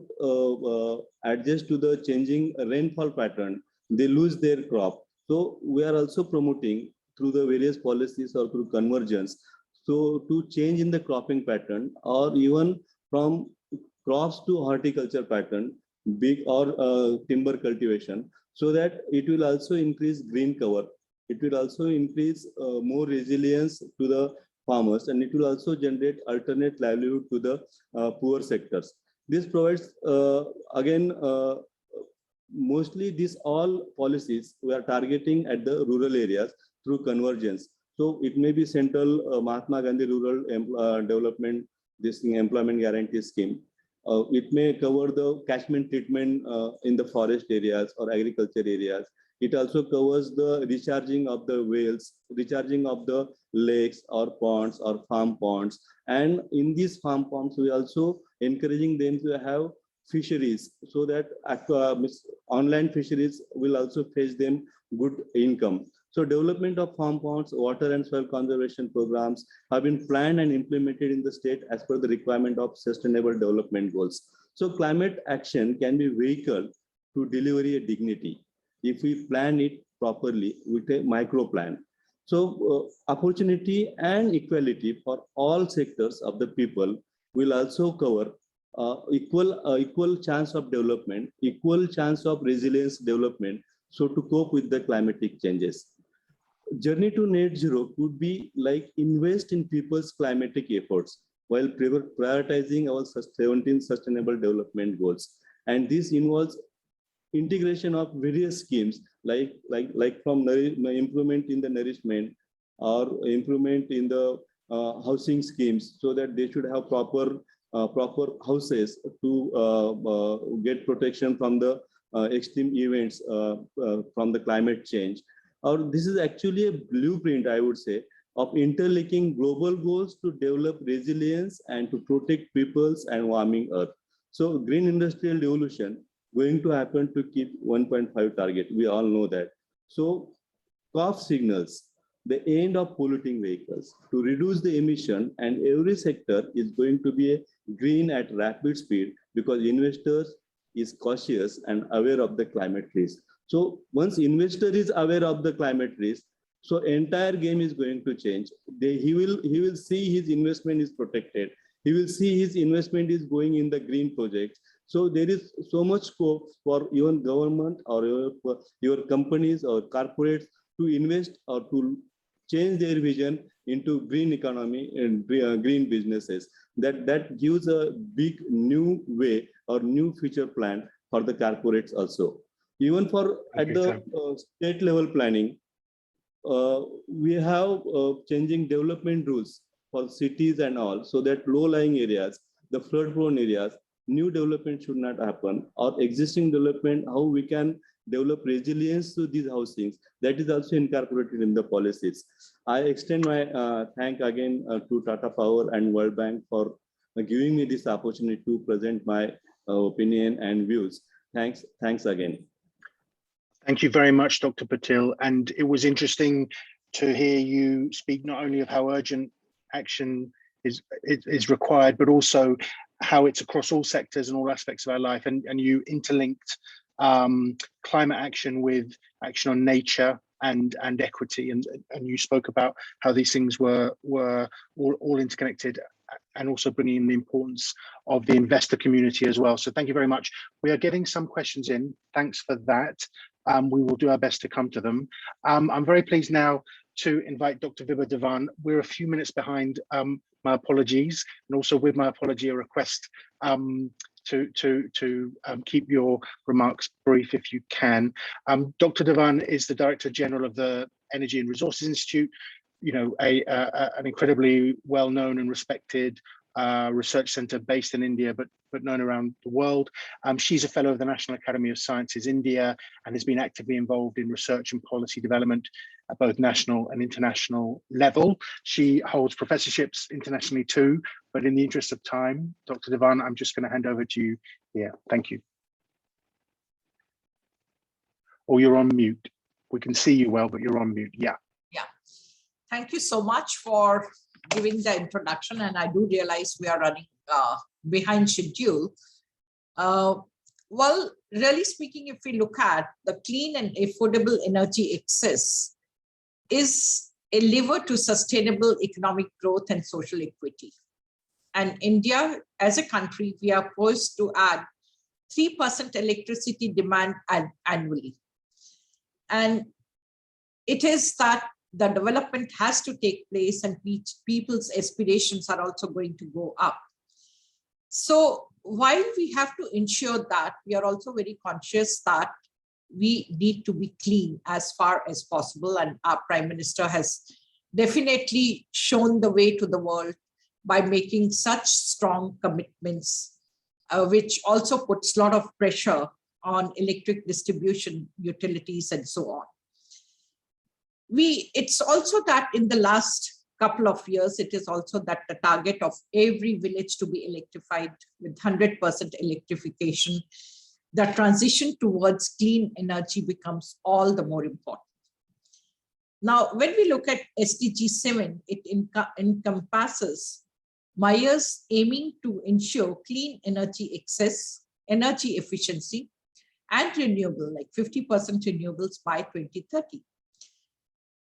adjust to the changing rainfall pattern, they lose their crop. So we are also promoting through the various policies or through convergence, so to change in the cropping pattern, or even from crops to horticulture pattern, big or timber cultivation, so that it will also increase green cover. It will also increase more resilience to the farmers, and it will also generate alternate livelihood to the poor sectors. This provides, again, mostly these all policies we are targeting at the rural areas through convergence. So it may be central Mahatma Gandhi Rural Development, this thing, Employment Guarantee Scheme. It may cover the catchment treatment in the forest areas or agriculture areas. It also covers the recharging of the wells, recharging of the lakes or ponds or farm ponds. And in these farm ponds, we also encouraging them to have fisheries, so that online fisheries will also fetch them good income. So development of farm ponds, water and soil conservation programs have been planned and implemented in the state as per the requirement of sustainable development goals. So climate action can be vehicled to deliver a dignity if we plan it properly with a micro plan. So opportunity and equality for all sectors of the people will also cover equal chance of development, equal chance of resilience development, so to cope with the climatic changes. Journey to net zero could be like invest in people's climatic efforts while prioritizing our 17 sustainable development goals. And this involves integration of various schemes like from improvement in the nourishment or improvement in the housing schemes, so that they should have proper houses to get protection from the extreme events from the climate change. Or this is actually a blueprint, I would say, of interlinking global goals to develop resilience and to protect peoples and warming earth. So green industrial revolution going to happen to keep 1.5 target. We all know that. So COF signals the end of polluting vehicles to reduce the emission, and every sector is going to be a green at rapid speed because investors is cautious and aware of the climate risk. So once investor is aware of the climate risk, so entire game is going to change. He will see his investment is protected. He will see his investment is going in the green projects. So there is so much scope for even government or your companies or corporates to invest or to change their vision into green economy and green businesses. That gives a big new way or new future plan for the corporates also. Even for at the state level planning, we have changing development rules for cities and all, so that low-lying areas, the flood-prone areas, new development should not happen, or existing development, how we can develop resilience to these housings, that is also incorporated in the policies. I extend my thank again to Tata Power and World Bank for giving me this opportunity to present my opinion and views. Thanks again. Thank you very much, Dr. Patil. And it was interesting to hear you speak not only of how urgent action is required, but also how it's across all sectors and all aspects of our life. And you interlinked climate action with action on nature and equity. And you spoke about how these things were all interconnected, and also bringing in the importance of the investor community as well. So thank you very much. We are getting some questions in. Thanks for that. We will do our best to come to them. I'm very pleased now to invite Dr. Vibha Devan. We're a few minutes behind. My apologies, and also with my apology, a request to keep your remarks brief if you can. Dr. Devan is the Director General of the Energy and Resources Institute, you know, an incredibly well-known and respected research center based in India, but known around the world. She's a fellow of the National Academy of Sciences India and has been actively involved in research and policy development at both national and international level. She holds professorships internationally too, but in the interest of time, Dr. Devan, I'm just going to hand over to you here. Thank you. Oh, you're on mute. We can see you well, but you're on mute. Yeah. Yeah. Thank you so much for giving the introduction, and I do realize we are running behind schedule. Well, really speaking, if we look at the clean and affordable energy access is a lever to sustainable economic growth and social equity. And India, as a country, we are poised to add 3% electricity demand annually. And it is that the development has to take place, and people's aspirations are also going to go up. So while we have to ensure that, we are also very conscious that we need to be clean as far as possible. And our Prime Minister has definitely shown the way to the world by making such strong commitments, which also puts a lot of pressure on electric distribution utilities and so on. It's also that in the last couple of years, it is also that the target of every village to be electrified with 100% electrification, the transition towards clean energy becomes all the more important. Now, when we look at SDG 7, it encompasses measures aiming to ensure clean energy access, energy efficiency, and renewable, like 50% renewables by 2030.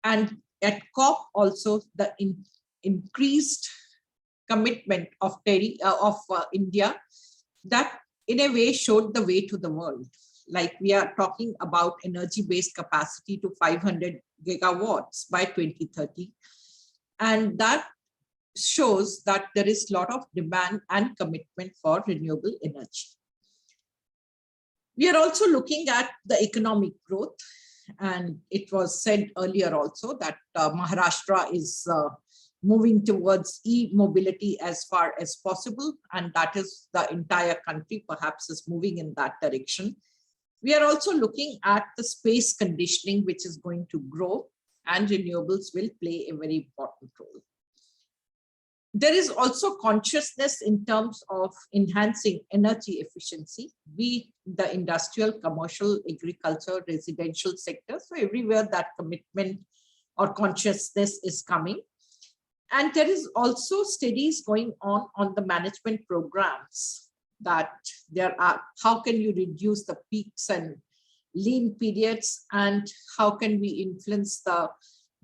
And at COP also, the increased commitment of India that in a way showed the way to the world. Like we are talking about energy-based capacity to 500 gigawatts by 2030. And that shows that there is a lot of demand and commitment for renewable energy. We are also looking at the economic growth. And it was said earlier also that Maharashtra is moving towards e-mobility as far as possible. And that is the entire country perhaps is moving in that direction. We are also looking at the space conditioning, which is going to grow, and renewables will play a very important role. There is also consciousness in terms of enhancing energy efficiency, be the industrial, commercial, agriculture, residential sector. So everywhere that commitment or consciousness is coming. And there is also studies going on the management programs that there are, how can you reduce the peaks and lean periods, and how can we influence the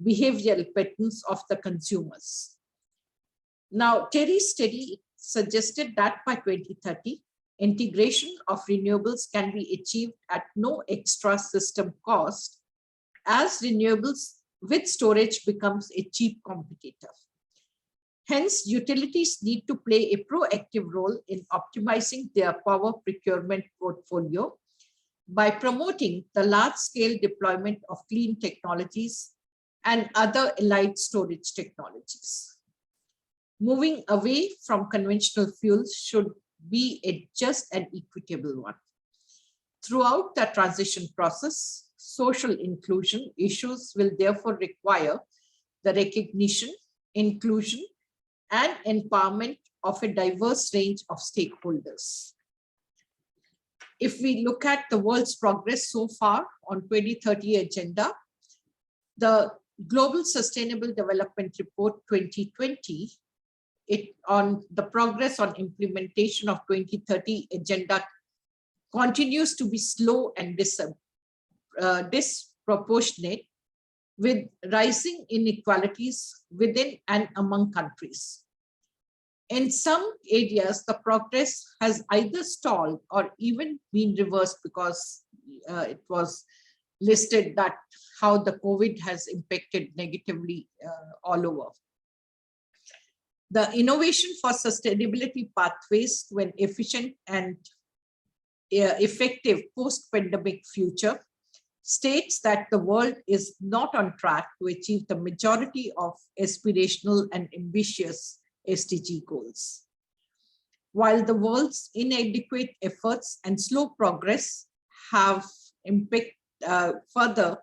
behavioral patterns of the consumers. Now, Terry's study suggested that by 2030, integration of renewables can be achieved at no extra system cost as renewables with storage becomes a cheap competitor. Hence, utilities need to play a proactive role in optimizing their power procurement portfolio by promoting the large-scale deployment of clean technologies and other allied storage technologies. Moving away from conventional fuels should be a just and equitable one. Throughout the transition process, social inclusion issues will therefore require the recognition, inclusion, and empowerment of a diverse range of stakeholders. If we look at the world's progress so far on 2030 agenda, the Global Sustainable Development Report 2020, on the progress on implementation of 2030 agenda continues to be slow and disproportionate, with rising inequalities within and among countries. In some areas, the progress has either stalled or even been reversed, because it was listed that how the COVID has impacted negatively all over. The innovation for sustainability pathways to an efficient and effective post-pandemic future states that the world is not on track to achieve the majority of aspirational and ambitious SDG goals. While the world's inadequate efforts and slow progress have further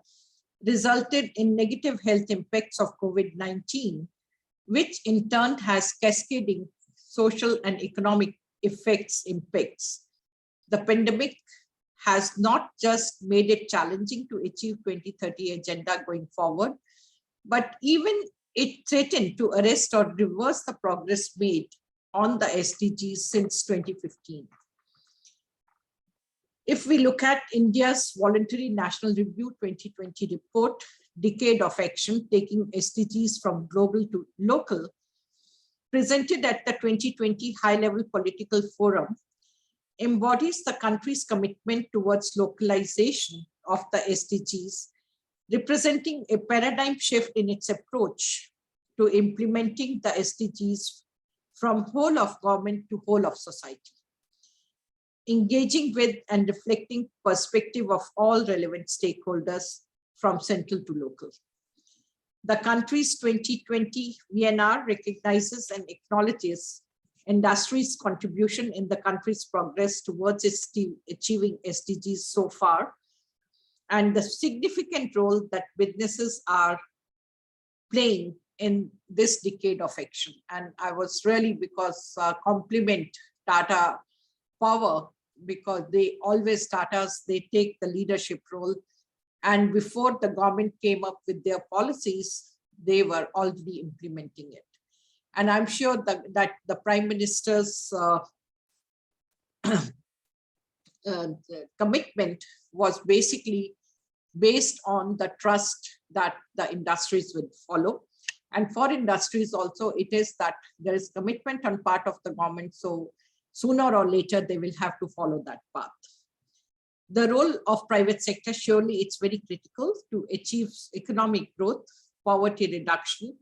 resulted in negative health impacts of COVID-19, which in turn has cascading social and economic impacts. The pandemic has not just made it challenging to achieve 2030 agenda going forward, but even it threatened to arrest or reverse the progress made on the SDGs since 2015. If we look at India's Voluntary National Review 2020 report, Decade of Action, taking SDGs from global to local, presented at the 2020 High-Level Political Forum, embodies the country's commitment towards localization of the SDGs, representing a paradigm shift in its approach to implementing the SDGs from whole of government to whole of society, engaging with and reflecting perspective of all relevant stakeholders from central to local. The country's 2020 VNR recognizes and acknowledges industry's contribution in the country's progress towards achieving SDGs so far, and the significant role that businesses are playing in this decade of action. And I was really, because compliment Tata Power, because they always, Tatas, they take the leadership role. And before the government came up with their policies, they were already implementing it. And I'm sure that the Prime Minister's commitment was basically based on the trust that the industries would follow. And for industries also, it is that there is commitment on part of the government. So sooner or later, they will have to follow that path. The role of private sector, surely it's very critical to achieve economic growth, poverty reduction,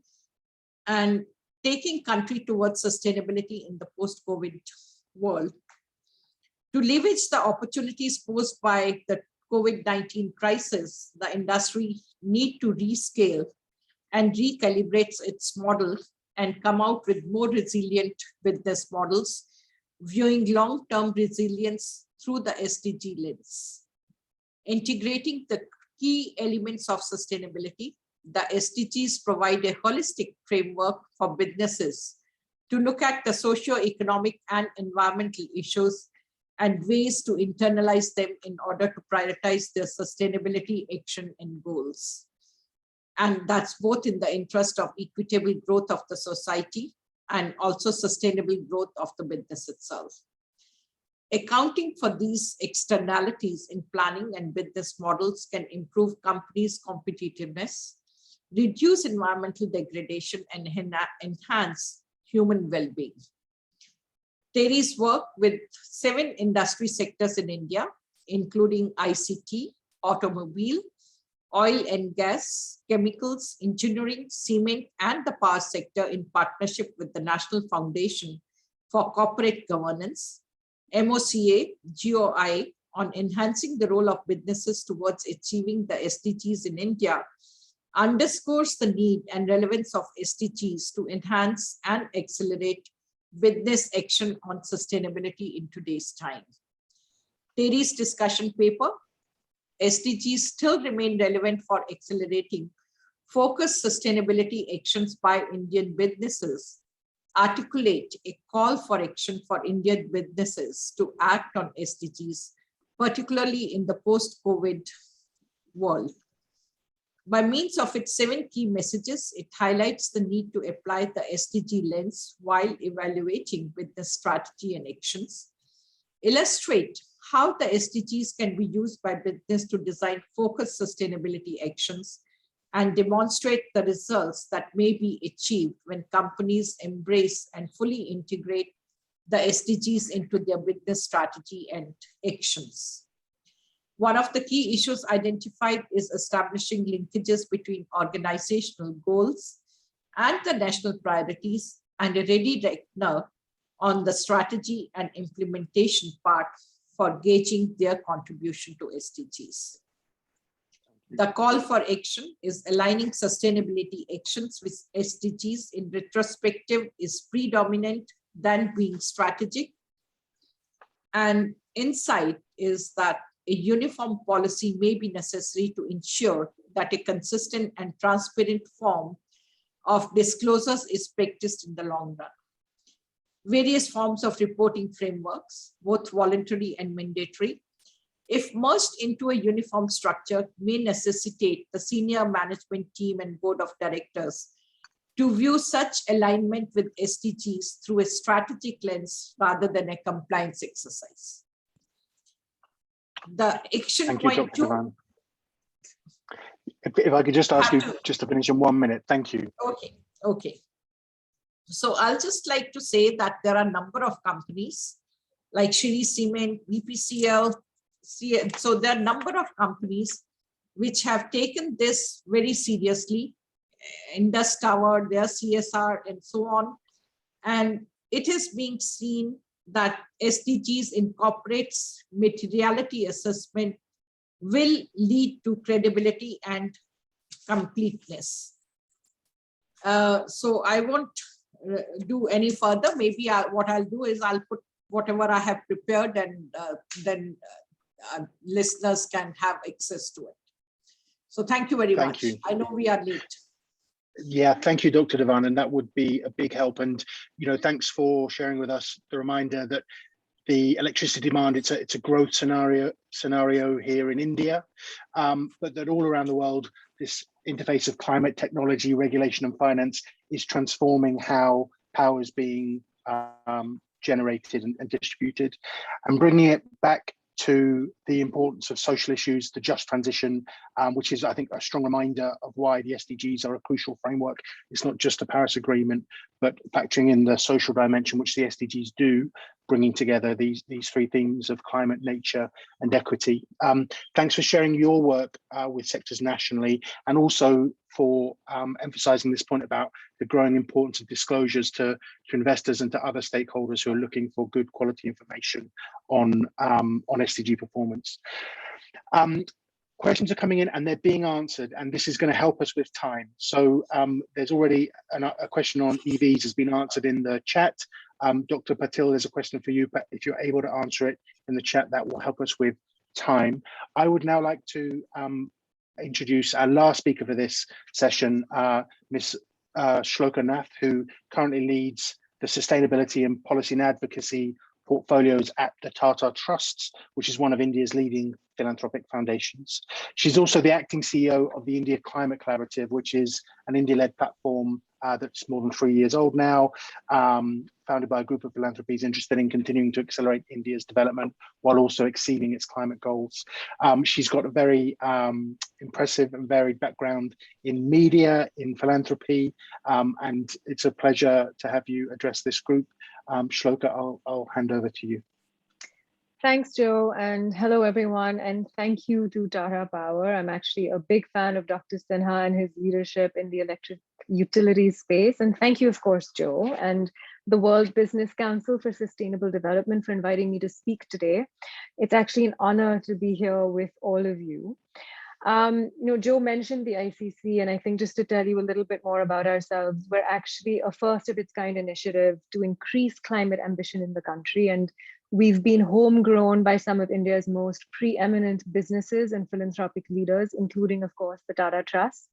and taking country towards sustainability in the post-COVID world. To leverage the opportunities posed by the COVID-19 crisis, the industry need to rescale and recalibrate its model and come out with more resilient business models, viewing long-term resilience through the SDG lens. Integrating the key elements of sustainability, the SDGs provide a holistic framework for businesses to look at the socio-economic and environmental issues and ways to internalize them in order to prioritize their sustainability action and goals. And that's both in the interest of equitable growth of the society and also sustainable growth of the business itself. Accounting for these externalities in planning and business models can improve companies' competitiveness, reduce environmental degradation, and enhance human well-being. TERI's work with 7 industry sectors in India, including ICT, automobile, oil and gas, chemicals, engineering, cement, and the power sector in partnership with the National Foundation for Corporate Governance, MOCA, GOI, on enhancing the role of businesses towards achieving the SDGs in India, underscores the need and relevance of SDGs to enhance and accelerate business action on sustainability in today's time. TERI's discussion paper, SDGs still remain relevant for accelerating focused sustainability actions by Indian businesses, articulate a call for action for Indian businesses to act on SDGs particularly in the post-COVID world. By means of its 7 key messages, it highlights the need to apply the SDG lens while evaluating business strategy and actions, illustrate how the SDGs can be used by business to design focused sustainability actions, and demonstrate the results that may be achieved when companies embrace and fully integrate the SDGs into their business strategy and actions. One of the key issues identified is establishing linkages between organizational goals and the national priorities, and a ready reckoner on the strategy and implementation part for gauging their contribution to SDGs. The call for action is aligning sustainability actions with SDGs in retrospective is predominant than being strategic. And insight is that a uniform policy may be necessary to ensure that a consistent and transparent form of disclosures is practiced in the long run. Various forms of reporting frameworks, both voluntary and mandatory, if merged into a uniform structure, may necessitate the senior management team and board of directors to view such alignment with SDGs through a strategic lens rather than a compliance exercise. The action point 2. If I could just ask you just to finish in 1 minute, thank you. Okay. So I'll just like to say that there are a number of companies like Shri Cement, BPCL, so there are a number of companies which have taken this very seriously, Indus Tower, their CSR and so on. And it is being seen that SDGs incorporates materiality assessment will lead to credibility and completeness. So I won't do any further. Maybe what I'll do is I'll put whatever I have prepared, and then listeners can have access to it. So thank you very much. You. I know we are late. Yeah, thank you, Dr. Devan, and that would be a big help. And thanks for sharing with us the reminder that the electricity demand, it's a growth scenario here in India, but that all around the world, this interface of climate, technology, regulation, and finance is transforming how power is being generated and distributed, and bringing it back to the importance of social issues, the just transition, which is, I think, a strong reminder of why the SDGs are a crucial framework. It's not just the Paris Agreement, but factoring in the social dimension, which the SDGs do, bringing together these 3 themes of climate, nature, and equity. Thanks for sharing your work with sectors nationally, and also for emphasizing this point about the growing importance of disclosures to investors and to other stakeholders who are looking for good quality information on SDG performance. Questions are coming in and they're being answered, and this is going to help us with time. So there's already a question on EVs has been answered in the chat. Dr. Patil, there's a question for you, but if you're able to answer it in the chat, that will help us with time. I would now like to introduce our last speaker for this session, Ms. Shloka Nath, who currently leads the Sustainability and Policy and Advocacy portfolios at the Tata Trusts, which is one of India's leading philanthropic foundations. She's also the acting CEO of the India Climate Collaborative, which is an India-led platform that's more than 3 years old now, founded by a group of philanthropies interested in continuing to accelerate India's development while also exceeding its climate goals. She's got a very impressive and varied background in media, in philanthropy, and it's a pleasure to have you address this group. Shloka, I'll hand over to you. Thanks, Joe, and hello, everyone, and thank you to Tata Power. I'm actually a big fan of Dr. Sinha and his leadership in the electric utilities space. And thank you, of course, Joe, and the World Business Council for Sustainable Development for inviting me to speak today. It's actually an honor to be here with all of you. Joe mentioned the ICC, and I think just to tell you a little bit more about ourselves, we're actually a first of its kind initiative to increase climate ambition in the country. And we've been homegrown by some of India's most preeminent businesses and philanthropic leaders, including, of course, the Tata Trust.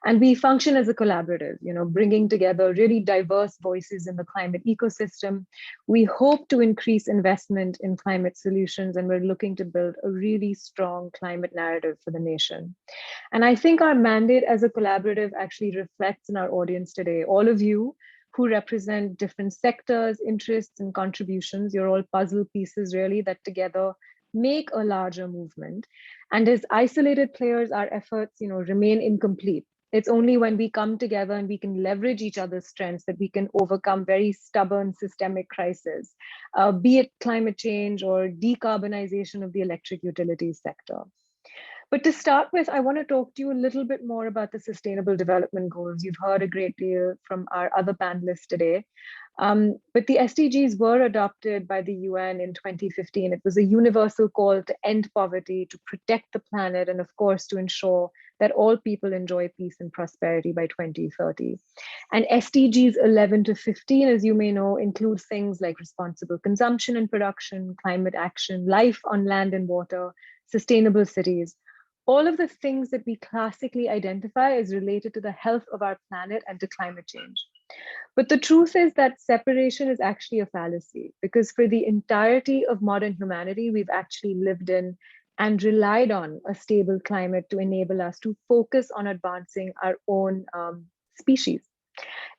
And we function as a collaborative, bringing together really diverse voices in the climate ecosystem. We hope to increase investment in climate solutions, and we're looking to build a really strong climate narrative for the nation. And I think our mandate as a collaborative actually reflects in our audience today. All of you who represent different sectors, interests, and contributions, you're all puzzle pieces really that together make a larger movement. And as isolated players, our efforts, remain incomplete. It's only when we come together and we can leverage each other's strengths that we can overcome very stubborn systemic crises, be it climate change or decarbonization of the electric utilities sector. But to start with, I want to talk to you a little bit more about the Sustainable Development Goals. You've heard a great deal from our other panelists today. But the SDGs were adopted by the UN in 2015. It was a universal call to end poverty, to protect the planet, and of course, to ensure that all people enjoy peace and prosperity by 2030. And SDGs 11 to 15, as you may know, include things like responsible consumption and production, climate action, life on land and water, sustainable cities, all of the things that we classically identify as related to the health of our planet and to climate change. But the truth is that separation is actually a fallacy, because for the entirety of modern humanity, we've actually lived in and relied on a stable climate to enable us to focus on advancing our own species.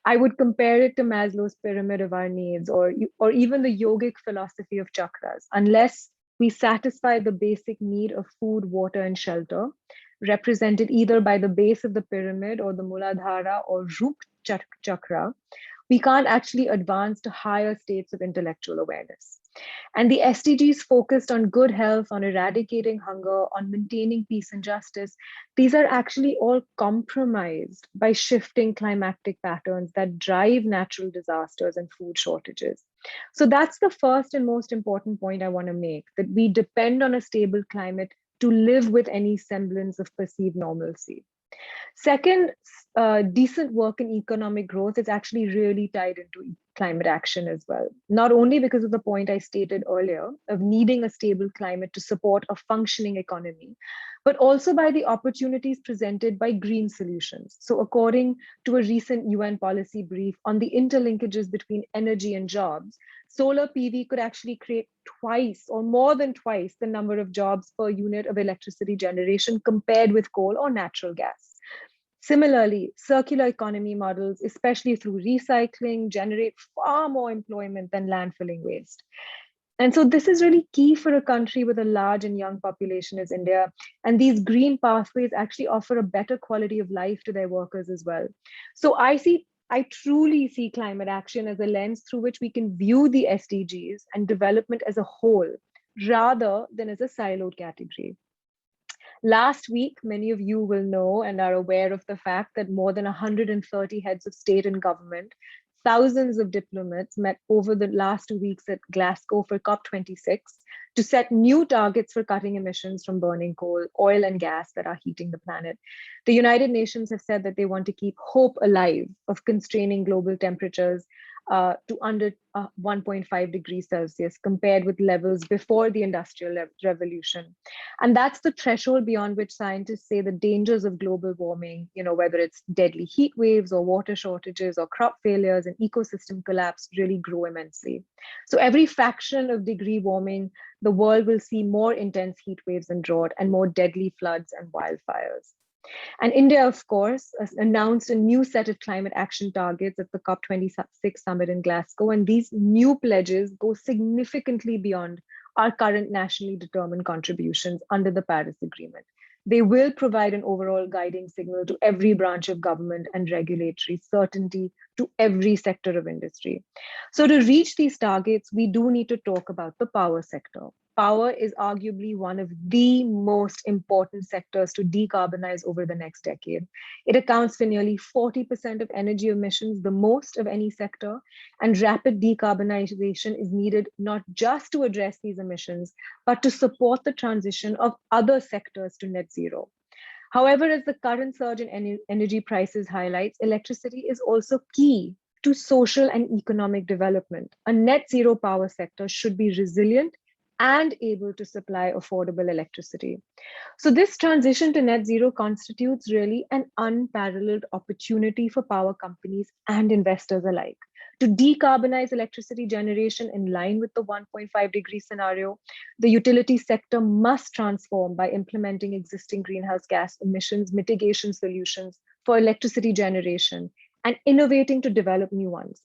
I would compare it to Maslow's pyramid of our needs, or even the yogic philosophy of chakras. Unless we satisfy the basic need of food, water, and shelter, represented either by the base of the pyramid or the Muladhara or Root chakra, we can't actually advance to higher states of intellectual awareness. And the SDGs focused on good health, on eradicating hunger, on maintaining peace and justice. These are actually all compromised by shifting climatic patterns that drive natural disasters and food shortages. So that's the first and most important point I want to make, that we depend on a stable climate to live with any semblance of perceived normalcy. Second, decent work and economic growth is actually really tied into climate action as well. Not only because of the point I stated earlier of needing a stable climate to support a functioning economy, but also by the opportunities presented by green solutions. So according to a recent UN policy brief on the interlinkages between energy and jobs, solar PV could actually create twice or more than twice the number of jobs per unit of electricity generation compared with coal or natural gas. Similarly, circular economy models, especially through recycling, generate far more employment than landfilling waste. And so this is really key for a country with a large and young population as India. And these green pathways actually offer a better quality of life to their workers as well. So I truly see climate action as a lens through which we can view the SDGs and development as a whole, rather than as a siloed category. Last week, many of you will know and are aware of the fact that more than 130 heads of state and government, thousands of diplomats met over the last 2 weeks at Glasgow for COP26 to set new targets for cutting emissions from burning coal, oil, and gas that are heating the planet. The United Nations have said that they want to keep hope alive of constraining global temperatures to under 1.5 degrees Celsius compared with levels before the Industrial Revolution. And that's the threshold beyond which scientists say the dangers of global warming, whether it's deadly heat waves or water shortages or crop failures and ecosystem collapse, really grow immensely. So every fraction of degree warming, the world will see more intense heat waves and drought and more deadly floods and wildfires. And India, of course, announced a new set of climate action targets at the COP26 summit in Glasgow. And these new pledges go significantly beyond our current nationally determined contributions under the Paris Agreement. They will provide an overall guiding signal to every branch of government and regulatory certainty to every sector of industry. So to reach these targets, we do need to talk about the power sector. Power is arguably one of the most important sectors to decarbonize over the next decade. It accounts for nearly 40% of energy emissions, the most of any sector, and rapid decarbonization is needed not just to address these emissions, but to support the transition of other sectors to net zero. However, as the current surge in energy prices highlights, electricity is also key to social and economic development. A net zero power sector should be resilient and able to supply affordable electricity. So this transition to net zero constitutes really an unparalleled opportunity for power companies and investors alike. To decarbonize electricity generation in line with the 1.5 degree scenario, the utility sector must transform by implementing existing greenhouse gas emissions mitigation solutions for electricity generation and innovating to develop new ones.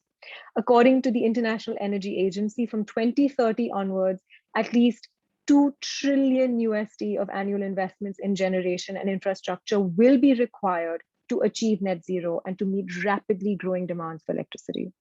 According to the International Energy Agency, from 2030 onwards, at least $2 trillion USD of annual investments in generation and infrastructure will be required to achieve net zero and to meet rapidly growing demands for electricity.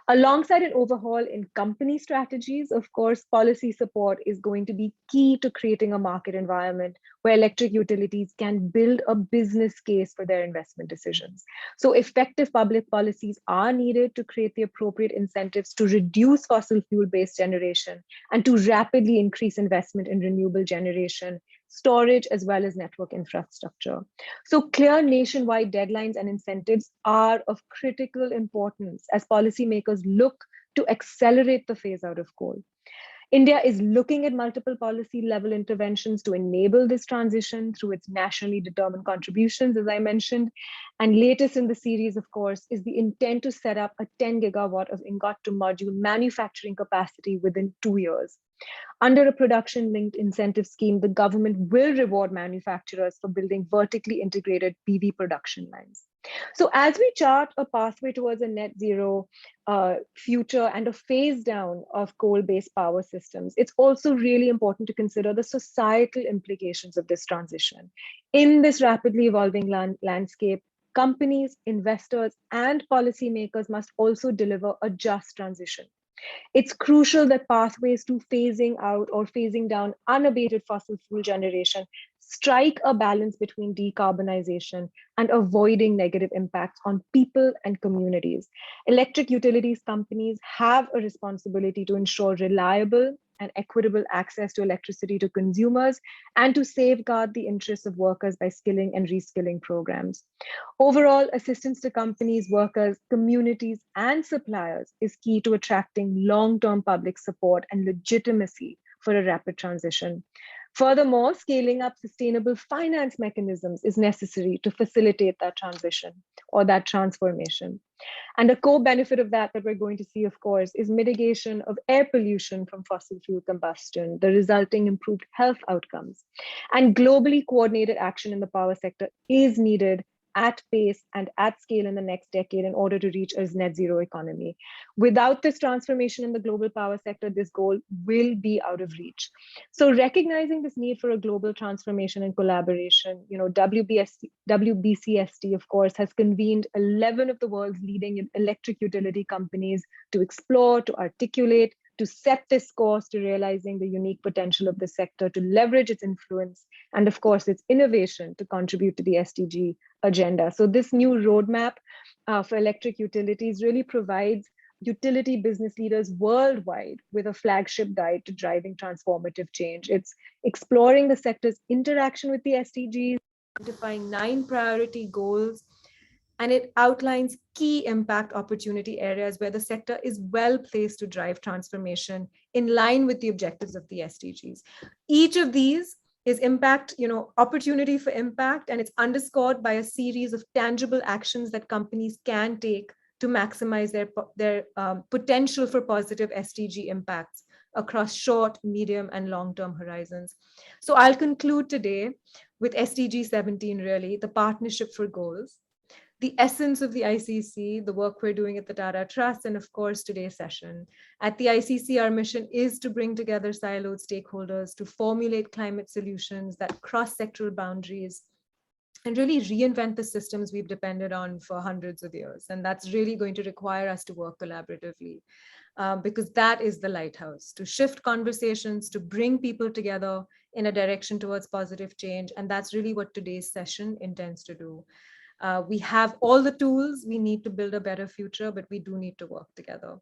Alongside an overhaul in company strategies, of course, policy support is going to be key to creating a market environment where electric utilities can build a business case for their investment decisions. So effective public policies are needed to create the appropriate incentives to reduce fossil fuel-based generation and to rapidly increase investment in renewable generation, storage, as well as network infrastructure. So clear nationwide deadlines and incentives are of critical importance as policymakers look to accelerate the phase out of coal. India is looking at multiple policy level interventions to enable this transition through its nationally determined contributions, as I mentioned. And latest in the series, of course, is the intent to set up a 10 gigawatt of ingot to module manufacturing capacity within 2 years. Under a production-linked incentive scheme, the government will reward manufacturers for building vertically integrated PV production lines. So as we chart a pathway towards a net zero future and a phase down of coal-based power systems, it's also really important to consider the societal implications of this transition. In this rapidly evolving landscape, companies, investors, and policymakers must also deliver a just transition. It's crucial that pathways to phasing out or phasing down unabated fossil fuel generation strike a balance between decarbonization and avoiding negative impacts on people and communities. Electric utilities companies have a responsibility to ensure reliable and equitable access to electricity to consumers and to safeguard the interests of workers by skilling and reskilling programs. Overall, assistance to companies, workers, communities, and suppliers is key to attracting long-term public support and legitimacy for a rapid transition. Furthermore, scaling up sustainable finance mechanisms is necessary to facilitate that transition or that transformation. And a co-benefit of that we're going to see, of course, is mitigation of air pollution from fossil fuel combustion, the resulting improved health outcomes. And globally coordinated action in the power sector is needed at pace and at scale in the next decade in order to reach a net zero economy. Without this transformation in the global power sector, this goal will be out of reach. So recognizing this need for a global transformation and collaboration, WBCSD, of course, has convened 11 of the world's leading electric utility companies to explore, to articulate, to set this course to realizing the unique potential of the sector, to leverage its influence, and of course, its innovation to contribute to the SDG agenda. So this new roadmap for electric utilities really provides utility business leaders worldwide with a flagship guide to driving transformative change. It's exploring the sector's interaction with the SDGs, identifying 9 priority goals, and it outlines key impact opportunity areas where the sector is well placed to drive transformation in line with the objectives of the SDGs. Each of these is impact, opportunity for impact, and it's underscored by a series of tangible actions that companies can take to maximize their potential for positive SDG impacts across short, medium, and long-term horizons. So I'll conclude today with SDG 17, really, the partnership for goals, the essence of the ICC, the work we're doing at the Tata Trust, and of course, today's session. At the ICC, our mission is to bring together siloed stakeholders to formulate climate solutions that cross sectoral boundaries and really reinvent the systems we've depended on for hundreds of years. And that's really going to require us to work collaboratively because that is the lighthouse, to shift conversations, to bring people together in a direction towards positive change. And that's really what today's session intends to do. We have all the tools we need to build a better future, but we do need to work together.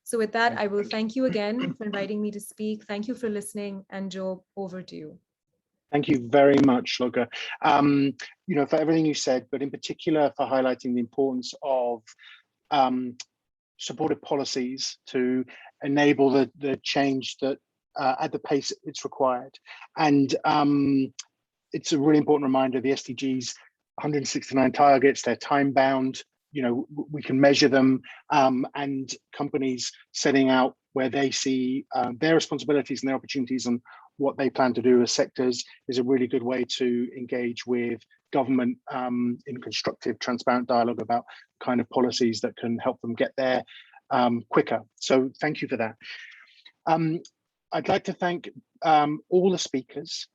So with that, I will thank you again for inviting me to speak. Thank you for listening. And Joe, over to you. Thank you very much, Shloka, for everything you said, but in particular for highlighting the importance of supportive policies to enable the change that at the pace it's required. And it's a really important reminder, the SDGs, 169 targets, they're time bound, you know, we can measure them, and companies setting out where they see their responsibilities and their opportunities and what they plan to do as sectors is a really good way to engage with government in constructive, transparent dialogue about kind of policies that can help them get there quicker. So thank you for that. I'd like to thank all the speakers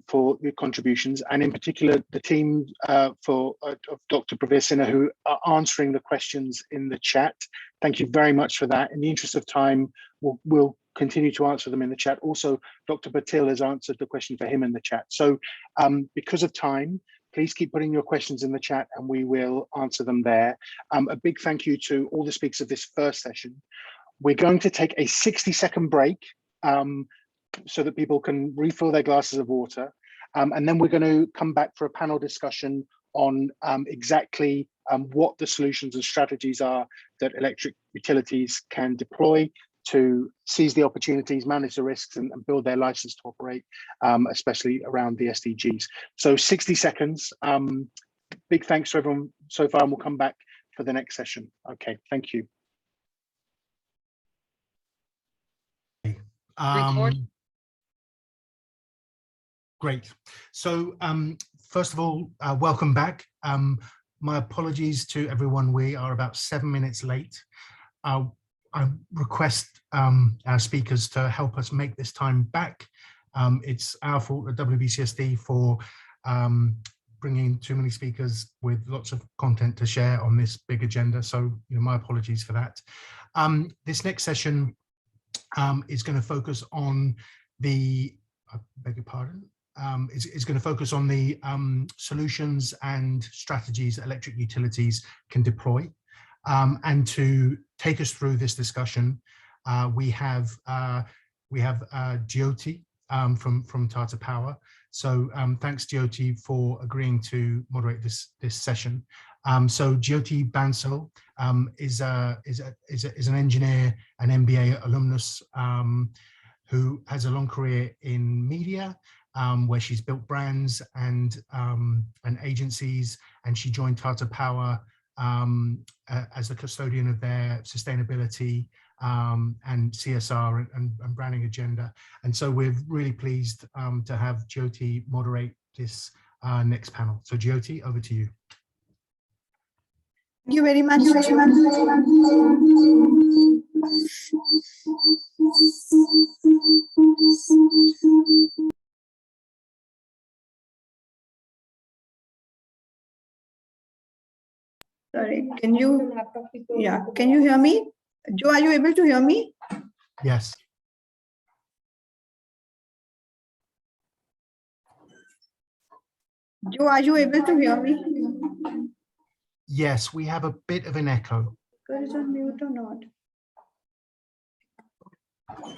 for your contributions, and in particular the team of Dr. Pravir Sinha, who are answering the questions in the chat. Thank you very much for that. In the interest of time, we'll continue to answer them in the chat. Also, Dr. Patil has answered the question for him in the chat. So because of time, please keep putting your questions in the chat and we will answer them there. A big thank you to all the speakers of this first session. We're going to take a 60-second break so that people can refill their glasses of water. And then we're going to come back for a panel discussion on exactly what the solutions and strategies are that electric utilities can deploy to seize the opportunities, manage the risks, and build their license to operate, especially around the SDGs. So 60 seconds. Big thanks to everyone so far, and we'll come back for the next session. Okay, thank you. Great. So first of all, welcome back. My apologies to everyone. We are about 7 minutes late. I request our speakers to help us make this time back. It's our fault at WBCSD for bringing too many speakers with lots of content to share on this big agenda. So, my apologies for that. This next session is going to focus on the, I beg your pardon, is going to focus on the solutions and strategies that electric utilities can deploy. And to take us through this discussion, we have Jyoti from Tata Power. So thanks, Jyoti, for agreeing to moderate this session. So Jyoti Bansal is an engineer, an MBA alumnus who has a long career in media, where she's built brands and agencies, and she joined Tata Power as the custodian of their sustainability and CSR and branding agenda. And so we're really pleased to have Jyoti moderate this next panel. So Jyoti, over to you. Thank you very much. Sorry, can you hear me? Joe, are you able to hear me? Yes. Joe, are you able to hear me? Yes, we have a bit of an echo. Is it on mute or not?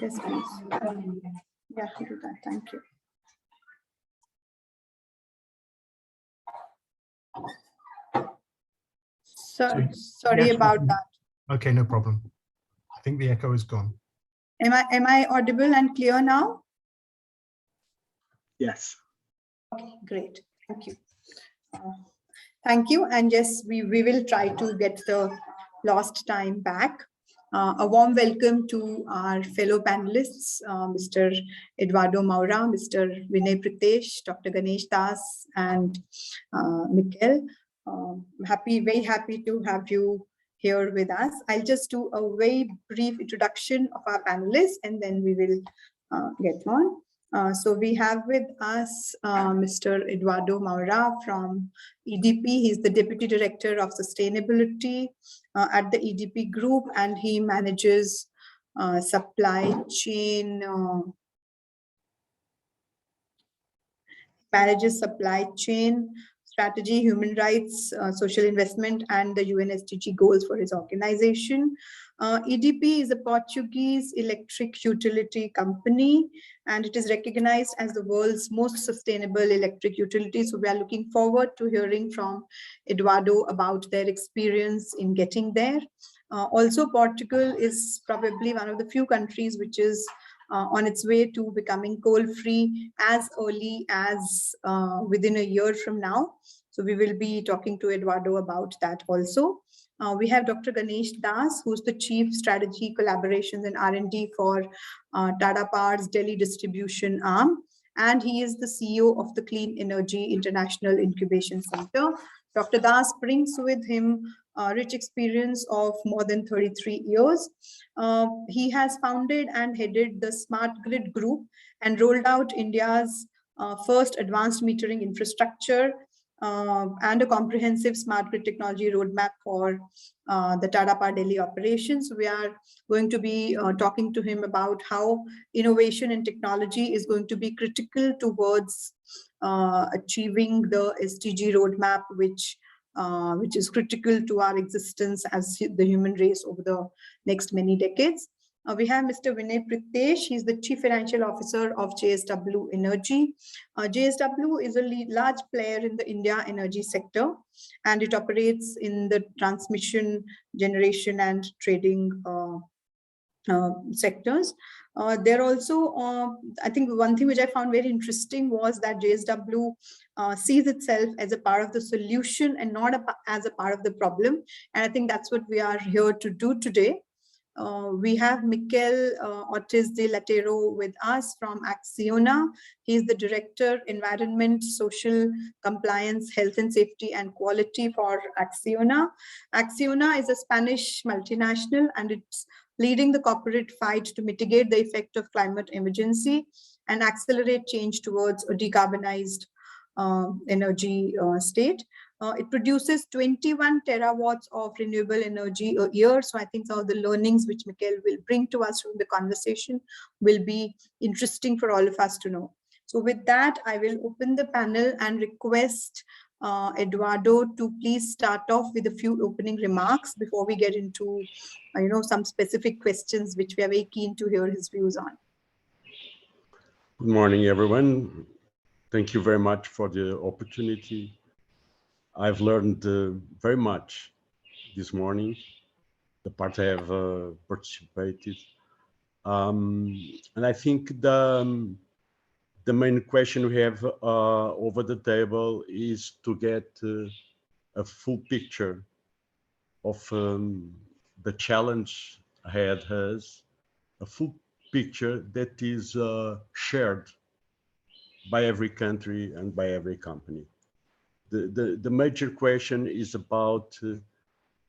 Yes, please. Yeah, do that. Thank you. Sorry about that. Okay, no problem. I think the echo is gone. Am I audible and clear now? Yes. Okay, great. Thank you. Thank you. And yes, we will try to get the lost time back. A warm welcome to our fellow panelists, Mr. Eduardo Maura, Mr. Vinay Pritesh, Dr. Ganesh Das, and Mikkel. Very happy to have you here with us. I'll just do a very brief introduction of our panelists and then we will get on. So we have with us Mr. Eduardo Maura from EDP. He's the Deputy Director of Sustainability at the EDP Group, and he manages supply chain, strategy, human rights, social investment, and the UN SDG goals for his organization. EDP is a Portuguese electric utility company, and it is recognized as the world's most sustainable electric utility. So we are looking forward to hearing from Eduardo about their experience in getting there. Also, Portugal is probably one of the few countries which is on its way to becoming coal-free as early as within a year from now. So we will be talking to Eduardo about that also. We have Dr. Ganesh Das, who's the Chief Strategy, Collaborations and R&D for Tata Power's Delhi distribution arm. And he is the CEO of the Clean Energy International Incubation Center. Dr. Das brings with him a rich experience of more than 33 years. He has founded and headed the Smart Grid Group and rolled out India's first advanced metering infrastructure and a comprehensive smart grid technology roadmap for the Tata Power Delhi operations. We are going to be talking to him about how innovation and technology is going to be critical towards achieving the SDG roadmap, which is critical to our existence as the human race over the next many decades. We have Mr. Vinay Pritesh. He's the Chief Financial Officer of JSW Energy. JSW is a large player in the India energy sector, and it operates in the transmission, generation, and trading sectors. There also, I think one thing which I found very interesting was that JSW sees itself as a part of the solution and not as a part of the problem. And I think that's what we are here to do today. We have Mikel Ortiz de Latero with us from Acciona. He's the Director, Environment, Social Compliance, Health and Safety and Quality for Acciona. Acciona is a Spanish multinational, and it's leading the corporate fight to mitigate the effect of climate emergency and accelerate change towards a decarbonized energy state. It produces 21 terawatts of renewable energy a year. So I think some of the learnings which Mikel will bring to us from the conversation will be interesting for all of us to know. So with that, I will open the panel and request Eduardo to please start off with a few opening remarks before we get into some specific questions which we are very keen to hear his views on. Good morning, everyone. Thank you very much for the opportunity. I've learned very much this morning, the part I have participated. And I think the main question we have over the table is to get a full picture of the challenge ahead has, a full picture that is shared by every country and by every company. The major question is about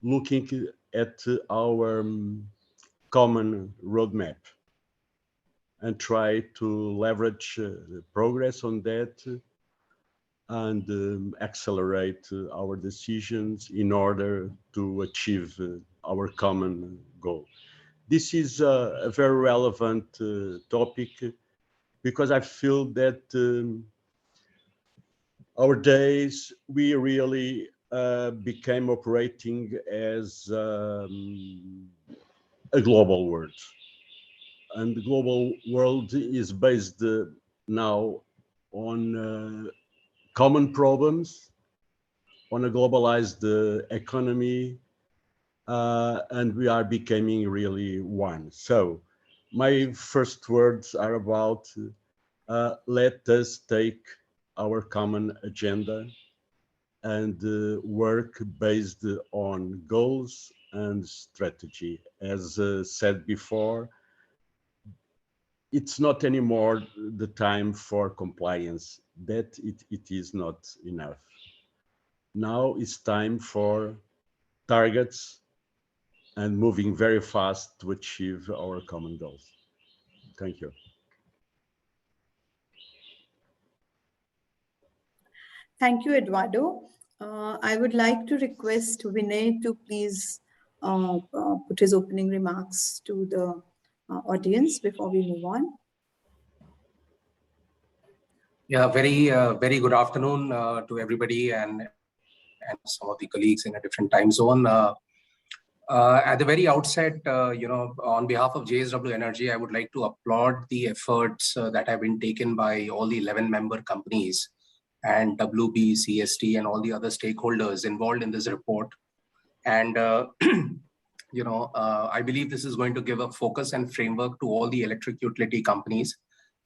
looking at our common roadmap and try to leverage progress on that and accelerate our decisions in order to achieve our common goal. This is a very relevant topic because I feel that our days, we really became operating as a global world. And the global world is based now on common problems, on a globalized economy, and we are becoming really one. So my first words are about let us take our common agenda and work based on goals and strategy. As said before, it's not anymore the time for compliance. That it is not enough. Now it's time for targets and moving very fast to achieve our common goals. Thank you. Thank you, Eduardo. I would like to request Vinay to please put his opening remarks to the audience before we move on. Yeah, very good afternoon to everybody and some of the colleagues in a different time zone. At the very outset, on behalf of JSW Energy, I would like to applaud the efforts that have been taken by all the 11 member companies and WB, CST, and all the other stakeholders involved in this report. And I believe this is going to give a focus and framework to all the electric utility companies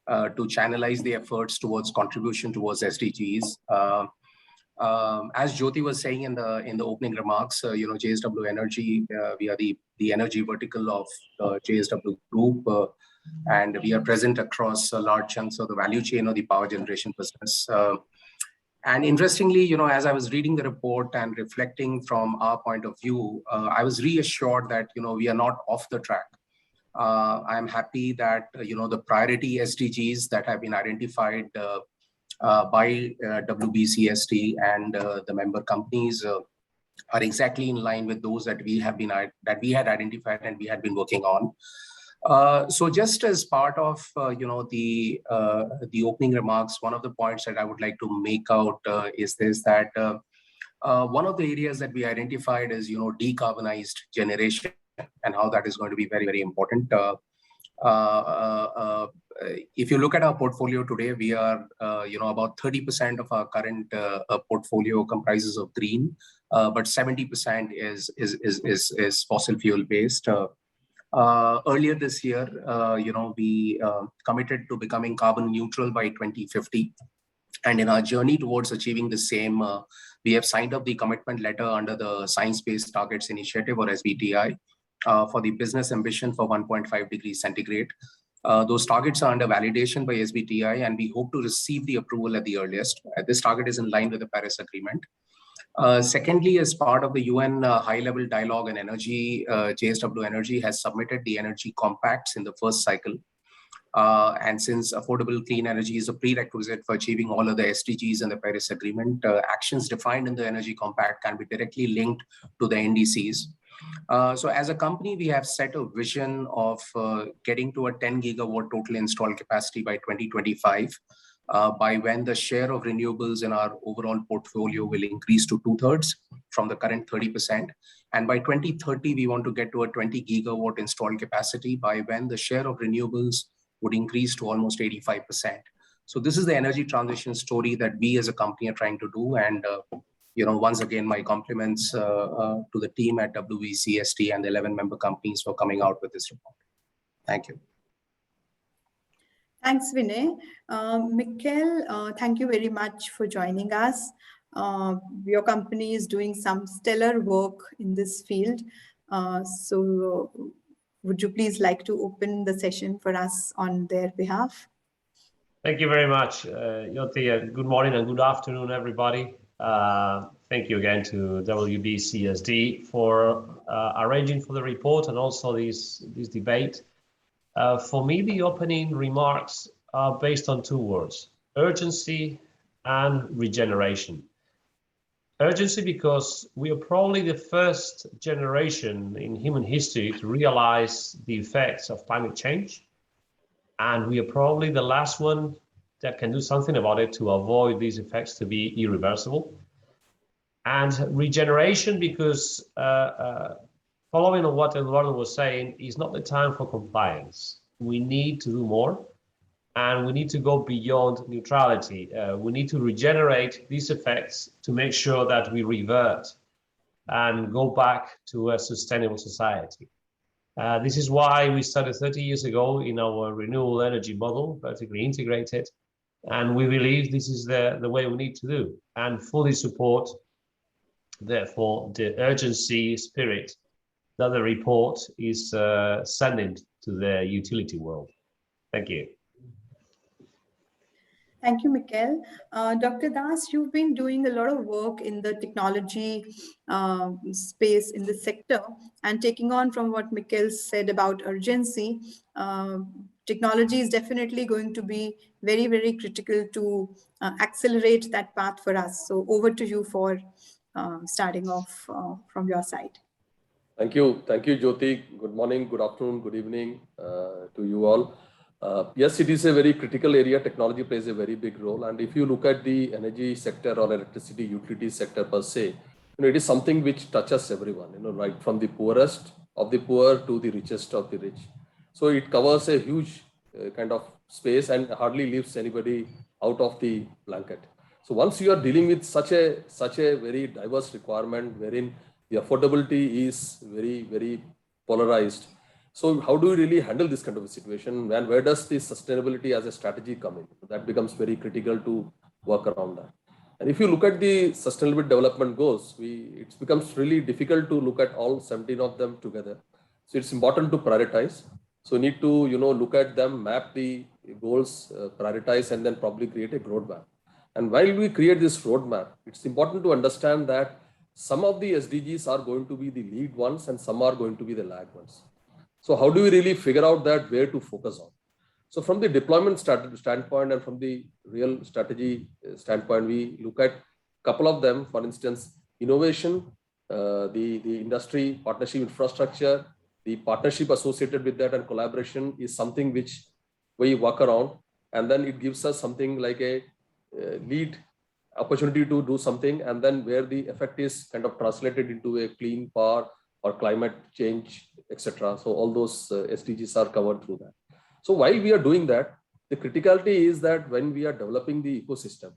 to channelize the efforts towards contribution towards SDGs. As Jyoti was saying in the opening remarks, JSW Energy, we are the energy vertical of the JSW Group, and we are present across large chunks of the value chain of the power generation business. And interestingly, as I was reading the report and reflecting from our point of view, I was reassured that we are not off the track. I'm happy that the priority SDGs that have been identified by WBCSD and the member companies are exactly in line with those that we had identified and we had been working on. So just as part of the opening remarks, one of the points that I would like to make out is this, that one of the areas that we identified is decarbonized generation and how that is going to be very, very important. If you look at our portfolio today, we are about 30% of our current portfolio comprises of green, but 70% is fossil fuel based. Earlier this year, we committed to becoming carbon neutral by 2050. And in our journey towards achieving the same, we have signed up the commitment letter under the Science Based Targets Initiative, or SBTI, for the business ambition for 1.5 degrees centigrade. Those targets are under validation by SBTI, and we hope to receive the approval at the earliest. This target is in line with the Paris Agreement. Secondly, as part of the UN high-level dialogue on energy, JSW Energy has submitted the energy compacts in the first cycle. And since affordable clean energy is a prerequisite for achieving all of the SDGs and the Paris Agreement, actions defined in the energy compact can be directly linked to the NDCs. So as a company, we have set a vision of getting to a 10 gigawatt total installed capacity by 2025, by when the share of renewables in our overall portfolio will increase to 2/3 from the current 30%. And by 2030, we want to get to a 20 gigawatt installed capacity, by when the share of renewables would increase to almost 85%. So this is the energy transition story that we as a company are trying to do. And once again, my compliments to the team at WBCSD and the 11 member companies for coming out with this report. Thank you. Thanks, Vinay. Mikkel, thank you very much for joining us. Your company is doing some stellar work in this field. So would you please like to open the session for us on their behalf? Thank you very much, Jyoti. Good morning and good afternoon, everybody. Thank you again to WBCSD for arranging for the report and also this debate. For me, the opening remarks are based on two words: urgency and regeneration. Urgency because we are probably the first generation in human history to realize the effects of climate change. And we are probably the last one that can do something about it to avoid these effects to be irreversible. And regeneration because following on what Eduardo was saying, is not the time for compliance. We need to do more, and we need to go beyond neutrality. We need to regenerate these effects to make sure that we revert and go back to a sustainable society. This is why we started 30 years ago in our renewable energy model, vertically integrated, and we believe this is the way we need to do, and fully support, therefore, the urgency spirit that the report is sending to the utility world. Thank you. Thank you, Mikkel. Dr. Das, you've been doing a lot of work in the technology space in the sector, and taking on from what Mikkel said about urgency, technology is definitely going to be very, very critical to accelerate that path for us. So over to you for starting off from your side. Thank you, Jyoti. Good morning, good afternoon, good evening to you all. Yes, it is a very critical area. Technology plays a very big role. And if you look at the energy sector or electricity utility sector per se, it is something which touches everyone, right from the poorest of the poor to the richest of the rich. So it covers a huge kind of space and hardly leaves anybody out of the blanket. So once you are dealing with such a very diverse requirement, wherein The affordability is very, very polarized. So how do we really handle this kind of a situation? And where does the sustainability as a strategy come in? That becomes very critical to work around that. And if you look at the sustainable development goals, it becomes really difficult to look at all 17 of them together. So it's important to prioritize. So we need to, look at them, map the goals, prioritize, and then probably create a roadmap. And while we create this roadmap, it's important to understand that some of the SDGs are going to be the lead ones and some are going to be the lag ones. So how do we really figure out that where to focus on? So from the deployment standpoint and from the real strategy standpoint, we look at a couple of them. For instance, innovation, the industry partnership infrastructure, the partnership associated with that and collaboration is something which we work around. And then it gives us something like a lead opportunity to do something, and then where the effect is kind of translated into a clean power or climate change, etc. So all those SDGs are covered through that. So while we are doing that, the criticality is that when we are developing the ecosystem,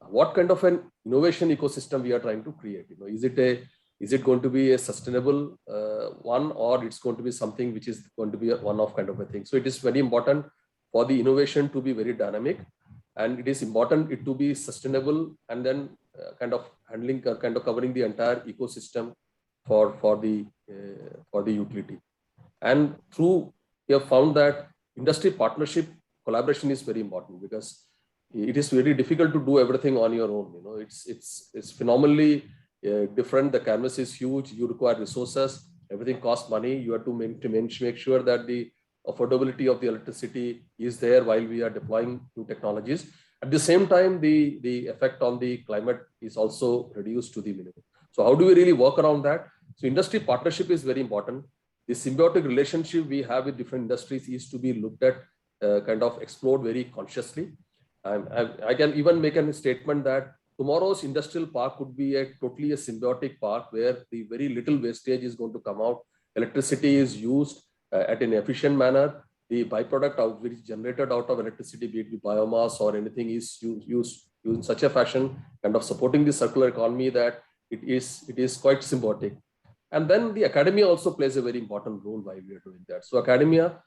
what kind of an innovation ecosystem we are trying to create? Is it going to be a sustainable one, or it's going to be something which is going to be a one-off kind of a thing? So it is very important for the innovation to be very dynamic, and it is important it to be sustainable, and then kind of covering the entire ecosystem for the utility. And through, we have found that industry partnership collaboration is very important, because it is very difficult to do everything on your own. It's phenomenally different. The canvas is huge. You require resources. Everything costs money. You have to make sure that the affordability of the electricity is there while we are deploying new technologies. At the same time, the effect on the climate is also reduced to the minimum. So how do we really work around that? So industry partnership is very important. The symbiotic relationship we have with different industries is to be looked at, kind of explored very consciously. I can even make a statement that tomorrow's industrial park could be totally a symbiotic park where the very little wastage is going to come out. Electricity is used at an efficient manner. The byproduct which is generated out of electricity, be it biomass or anything, is used in such a fashion, kind of supporting the circular economy, that it is quite symbiotic. And then the academia also plays a very important role while we are doing that. So academia,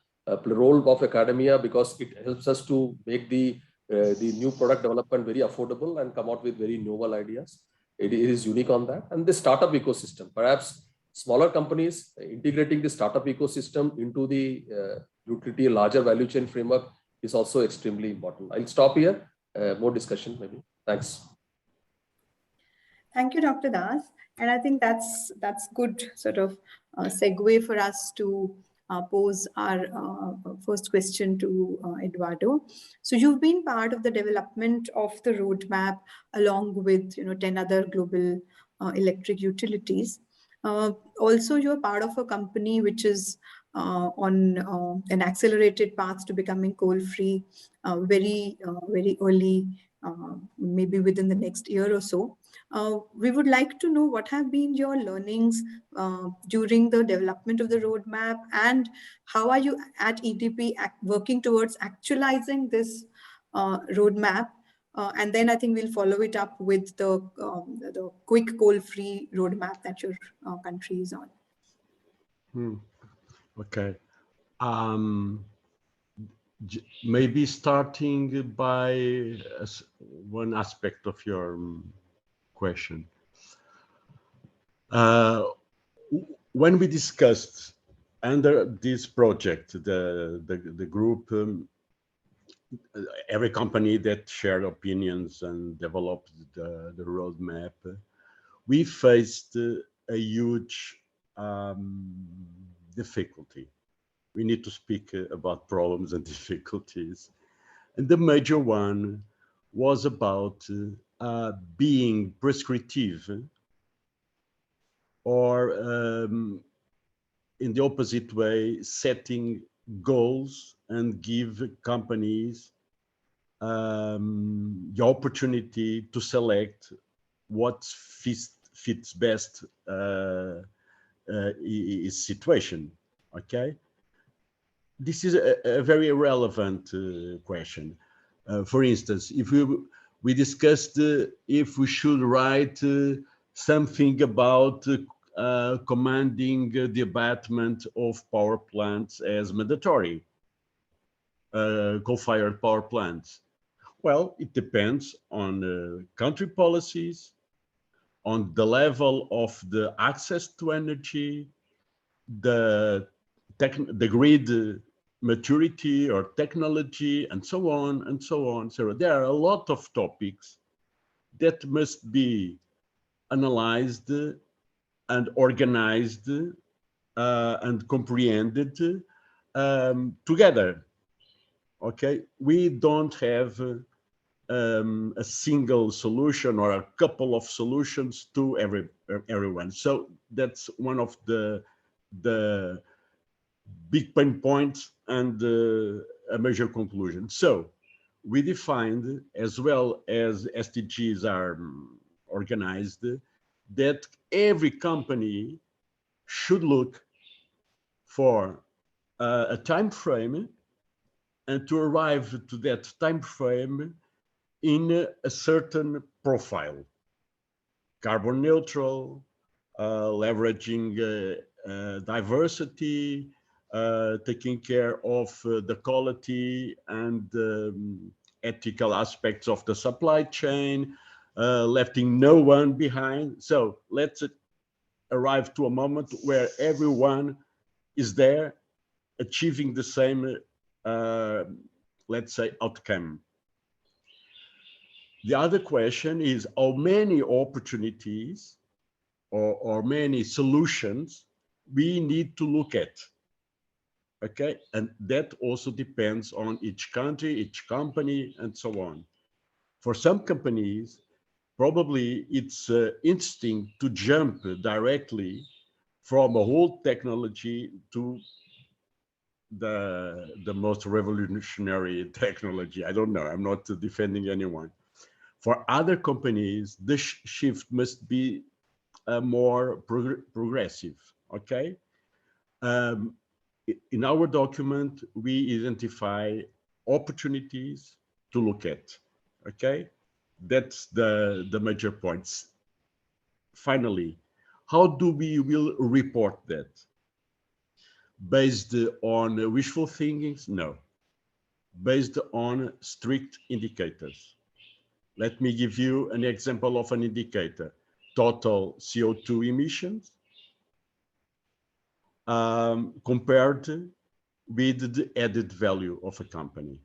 role of academia, because it helps us to make the new product development very affordable and come out with very novel ideas. It is unique on that. And the startup ecosystem, perhaps smaller companies integrating the startup ecosystem into the utility larger value chain framework is also extremely important. I'll stop here. More discussion maybe. Thanks. Thank you, Dr. Das. And I think that's good sort of segue for us to pose our first question to Eduardo. So you've been part of the development of the roadmap along with 10 other global electric utilities. Also, you're part of a company which is on an accelerated path to becoming coal-free very early, maybe within the next year or so. We would like to know what have been your learnings during the development of the roadmap, and how are you at EDP working towards actualizing this roadmap? And then I think we'll follow it up with the quick coal-free roadmap that your country is on. Okay. Maybe starting by one aspect of your question. When we discussed under this project, the group, every company that shared opinions and developed the roadmap, we faced a huge difficulty. We need to speak about problems and difficulties. And the major one was about being prescriptive, or in the opposite way, setting goals and give companies the opportunity to select what fits best is situation. Okay, this is a very relevant question. For instance, if we discussed if we should write something about commanding the abatement of power plants as mandatory, coal-fired power plants? Well, it depends on country policies, on the level of the access to energy, the grid maturity or technology, and so on and so on. So there are a lot of topics that must be analyzed and organized and comprehended together. Okay, we don't have a single solution or a couple of solutions to everyone. So that's one of the big pain points and a major conclusion. So we defined, as well as SDGs are organized, that every company should look for a time frame and to arrive to that time frame in a certain profile, carbon neutral, leveraging diversity, taking care of the quality and ethical aspects of the supply chain, letting no one behind. So let's arrive to a moment where everyone is there achieving the same, let's say, outcome. The other question is how many opportunities or many solutions we need to look at. Okay, and that also depends on each country, each company, and so on. For some companies, probably it's interesting to jump directly from a whole technology to the most revolutionary technology. I don't know, I'm not defending anyone. For other companies, this shift must be more progressive, okay? In our document, we identify opportunities to look at, okay? That's the major points. Finally, how do we will report that? Based on wishful thinking? No. Based on strict indicators. Let me give you an example of an indicator. Total CO2 emissions compared with the added value of a company.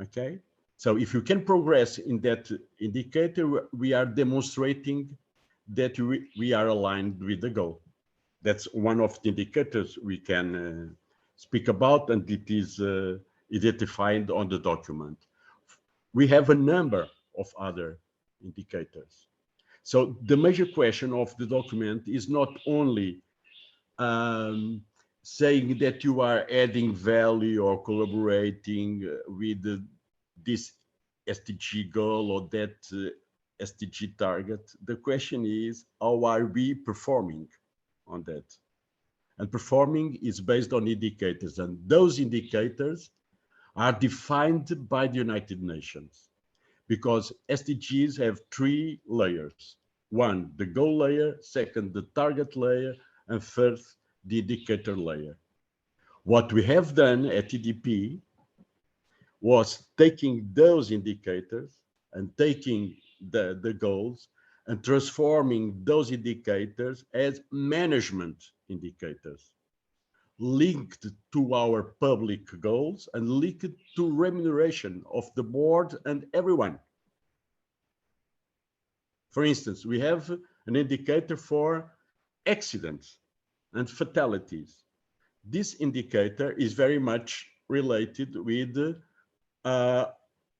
Okay, so if you can progress in that indicator, we are demonstrating that we are aligned with the goal. That's one of the indicators we can speak about, and it is identified on the document. We have a number of other indicators. So the major question of the document is not only saying that you are adding value or collaborating with this SDG goal or that SDG target. The question is, how are we performing on that? And performing is based on indicators, and those indicators are defined by the United Nations, because SDGs have 3 layers. 1, the goal layer, 2nd, the target layer, and 3rd, the indicator layer. What we have done at EDP was taking those indicators and taking the goals and transforming those indicators as management indicators, linked to our public goals and linked to remuneration of the board and everyone. For instance, we have an indicator for accidents and fatalities. This indicator is very much related with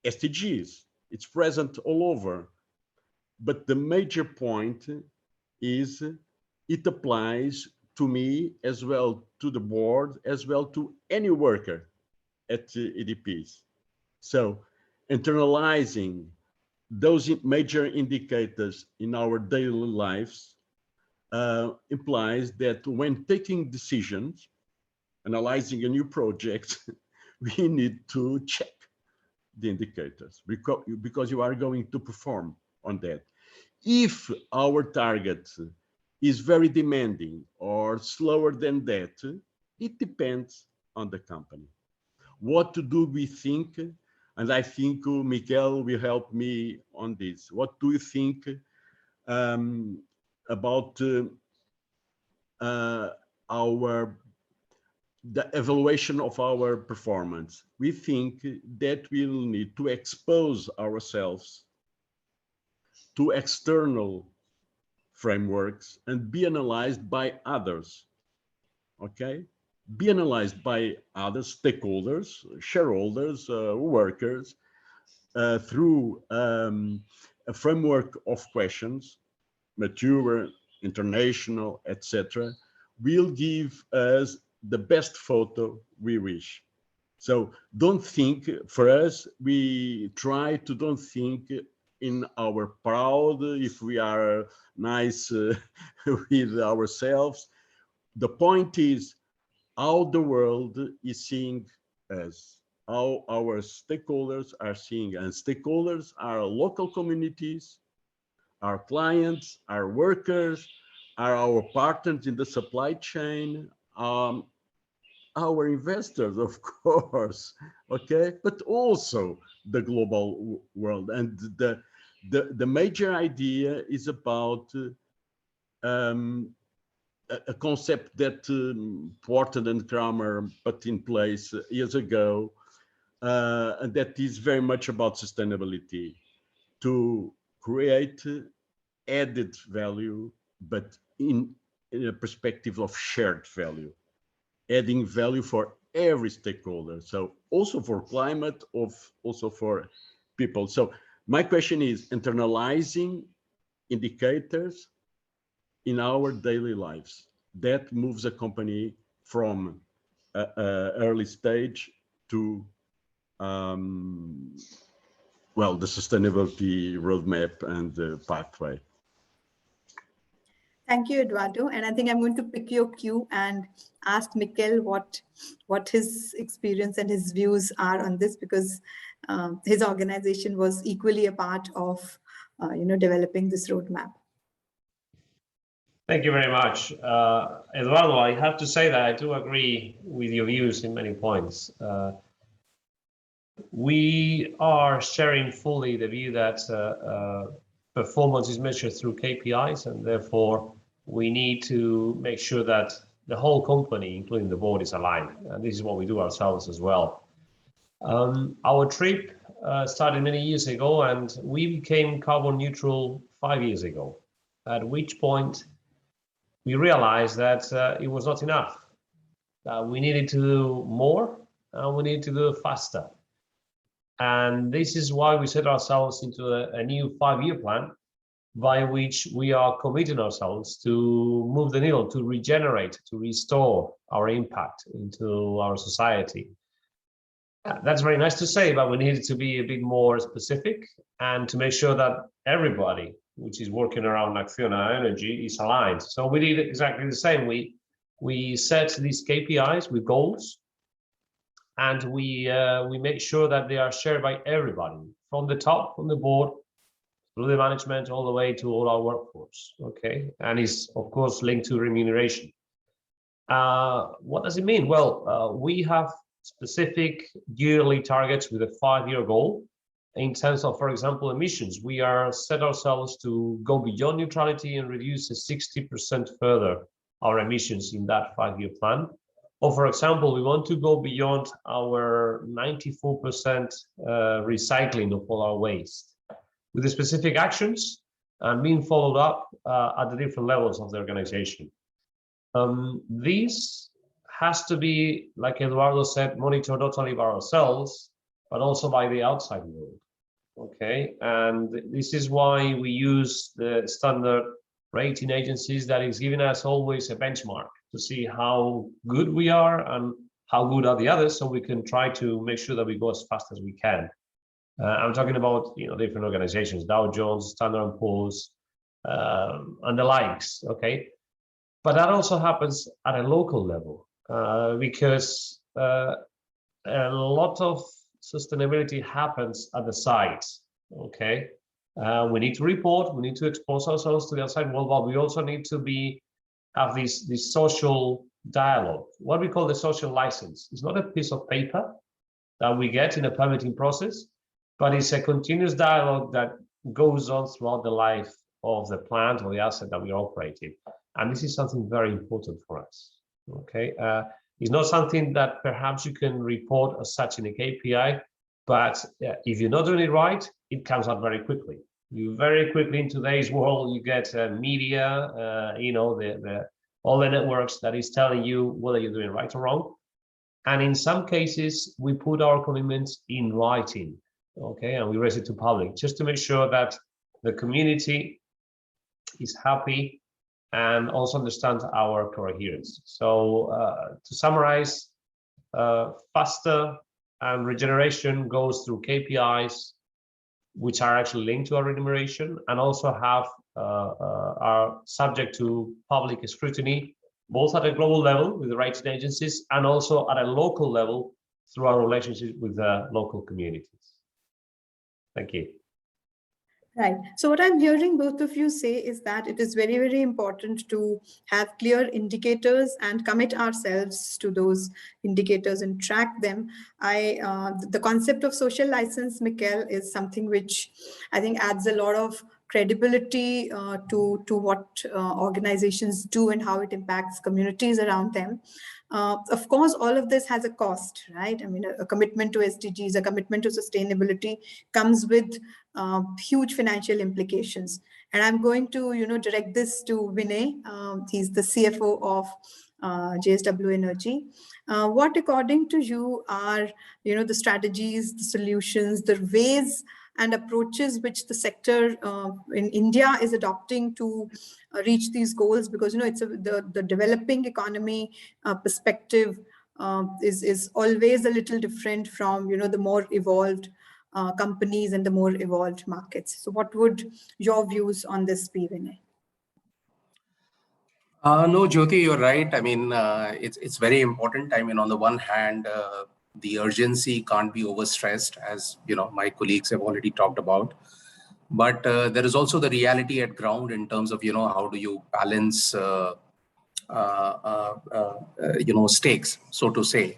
SDGs. It's present all over. But the major point is it applies to me as well, to the board, as well to any worker at EDPs. So internalizing those major indicators in our daily lives implies that when taking decisions, analyzing a new project, we need to check the indicators because you are going to perform on that. If our target is very demanding or slower than that, it depends on the company. What do we think? And I think Miguel will help me on this. What do you think about the evaluation of our performance? We think that we'll need to expose ourselves to external frameworks and be analyzed by others, okay? Be analyzed by other stakeholders, shareholders, workers, through a framework of questions, mature, international, etc., will give us the best photo we wish. So don't think, for us, we try to don't think in our proud, if we are nice with ourselves. The point is how the world is seeing us, how our stakeholders are seeing, and stakeholders are local communities, our clients, our workers, are our partners in the supply chain, our investors, of course, okay, but also the global world. And the major idea is about a concept that Porter and Kramer put in place years ago, and that is very much about sustainability, to create added value, but in a perspective of shared value, adding value for every stakeholder. So also for climate, also for people. So my question is internalizing indicators in our daily lives. That moves a company from early stage to, well, the sustainability roadmap and the pathway. Thank you, Eduardo. And I think I'm going to pick your cue and ask Mikel what his experience and his views are on this, because his organization was equally a part of developing this roadmap. Thank you very much. Eduardo, I have to say that I do agree with your views in many points. We are sharing fully the view that performance is measured through KPIs, and therefore we need to make sure that the whole company, including the board, is aligned. And this is what we do ourselves as well. Our trip started many years ago, and we became carbon neutral 5 years ago, at which point we realized that it was not enough. We needed to do more, and we needed to do it faster. And this is why we set ourselves into a new 5-year plan, by which we are committing ourselves to move the needle, to regenerate, to restore our impact into our society. That's very nice to say, but we needed to be a bit more specific and to make sure that everybody which is working around Acciona Energy is aligned. So we did exactly the same. We set these KPIs with goals, and we make sure that they are shared by everybody, from the top, from the board, through the management, all the way to all our workforce, okay? And is, of course, linked to remuneration. What does it mean? Well, we have specific yearly targets with a 5-year goal. In terms of, for example, emissions, we are set ourselves to go beyond neutrality and reduce 60% further our emissions in that 5-year plan. Or, for example, we want to go beyond our 94% recycling of all our waste, with the specific actions and being followed up at the different levels of the organization. This has to be, like Eduardo said, monitored not only by ourselves, but also by the outside world, okay? And this is why we use the standard rating agencies that is giving us always a benchmark to see how good we are and how good are the others, so we can try to make sure that we go as fast as we can. I'm talking about different organizations, Dow Jones, Standard & Poor's, and the likes, okay? But that also happens at a local level, because a lot of sustainability happens at the site, okay? We need to report, we need to expose ourselves to the outside world, but we also need to have this social dialogue, what we call the social license. It's not a piece of paper that we get in a permitting process, but it's a continuous dialogue that goes on throughout the life of the plant or the asset that we are operating. And this is something very important for us, okay? It's not something that perhaps you can report as such in a KPI, but if you're not doing it right, it comes out very quickly. You very quickly, in today's world, you get media, you know, all the networks that is telling you whether you're doing right or wrong. And in some cases, we put our commitments in writing, okay, and we raise it to public, just to make sure that the community is happy and also understands our coherence. So to summarize, faster and regeneration goes through KPIs, which are actually linked to our remuneration, and also are subject to public scrutiny, both at a global level with the rating agencies and also at a local level through our relationship with the local communities. Thank you. Right. So what I'm hearing both of you say is that it is very, very important to have clear indicators and commit ourselves to those indicators and track them. The concept of social license, Mikel, is something which I think adds a lot of credibility to what organizations do and how it impacts communities around them. Of course, all of this has a cost, right? I mean, a commitment to SDGs, a commitment to sustainability comes with huge financial implications. And I'm going to, direct this to Vinay. He's the CFO of JSW Energy. What, according to you, are, the strategies, the solutions, the ways and approaches which the sector in India is adopting to reach these goals? Because it's the developing economy perspective is always a little different from the more evolved companies and the more evolved markets. So what would your views on this be, Vinay? No, Jyoti, you're right. I mean, it's very important. I mean, on the one hand, the urgency can't be overstressed, as my colleagues have already talked about. But there is also the reality at ground in terms of how do you balance stakes, so to say.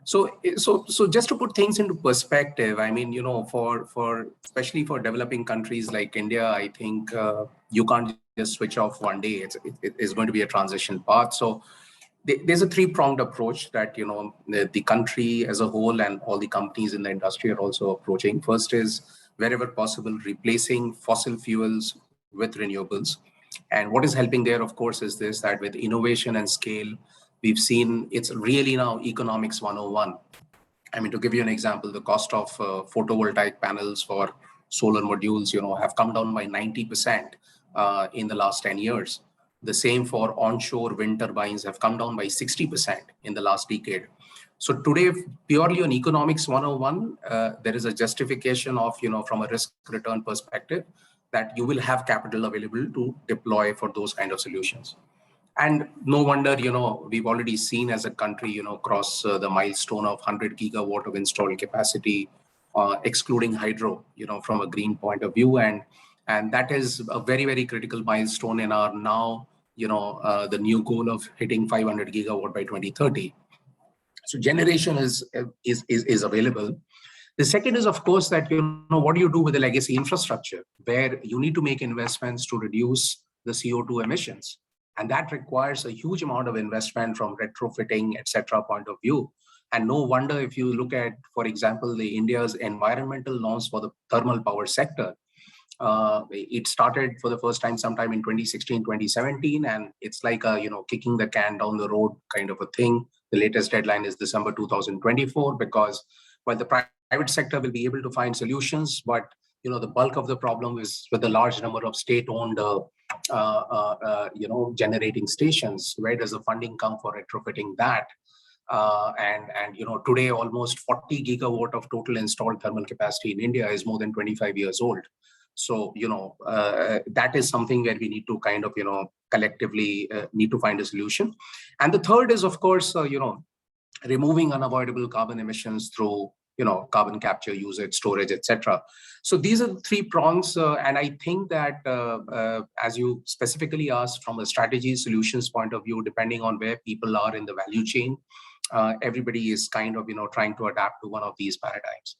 So just to put things into perspective, I mean, especially for developing countries like India, I think you can't just switch off one day. It's going to be a transition path. So there's a three-pronged approach that the country as a whole and all the companies in the industry are also approaching. First is, wherever possible, replacing fossil fuels with renewables. And what is helping there, of course, is this, that with innovation and scale, we've seen it's really now economics 101. I mean, to give you an example, the cost of photovoltaic panels for solar modules, have come down by 90% in the last 10 years. The same for onshore wind turbines have come down by 60% in the last decade. So today, purely on economics 101, there is a justification of, from a risk return perspective, that you will have capital available to deploy for those kind of solutions. And no wonder, we've already seen as a country, cross the milestone of 100 gigawatt of installed capacity, excluding hydro, from a green point of view. And that is a very, very critical milestone in our now, the new goal of hitting 500 gigawatt by 2030. So generation is available. The second is, of course, that, what do you do with the legacy infrastructure, where you need to make investments to reduce the CO2 emissions. And that requires a huge amount of investment from retrofitting, etc. point of view. And no wonder if you look at, for example, the India's environmental norms for the thermal power sector, it started for the first time sometime in 2016, 2017, and it's like a, kicking the can down the road kind of a thing. The latest deadline is December 2024, because while the private sector will be able to find solutions, but the bulk of the problem is with the large number of state-owned generating stations. Where does the funding come for retrofitting that? And today almost 40 gigawatt of total installed thermal capacity in India is more than 25 years old. So that is something where we need to kind of collectively need to find a solution. And the third is, of course, removing unavoidable carbon emissions through carbon capture, usage, storage, etc. So these are the three prongs. And I think that as you specifically asked from a strategy solutions point of view, depending on where people are in the value chain, everybody is kind of, trying to adapt to one of these paradigms.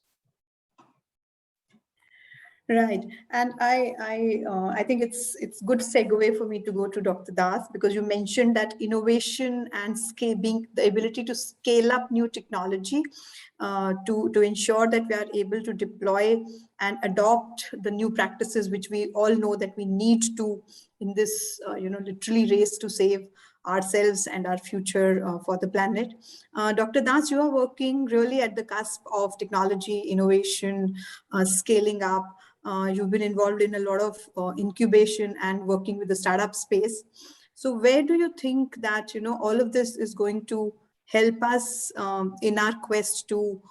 Right, and I think it's good segue for me to go to Dr. Das, because you mentioned that innovation and the ability to scale up new technology to ensure that we are able to deploy and adopt the new practices, which we all know that we need to in this literally race to save ourselves and our future for the planet. Dr. Das, you are working really at the cusp of technology, innovation, scaling up. You've been involved in a lot of incubation and working with the startup space. So where do you think that, all of this is going to help us in our quest to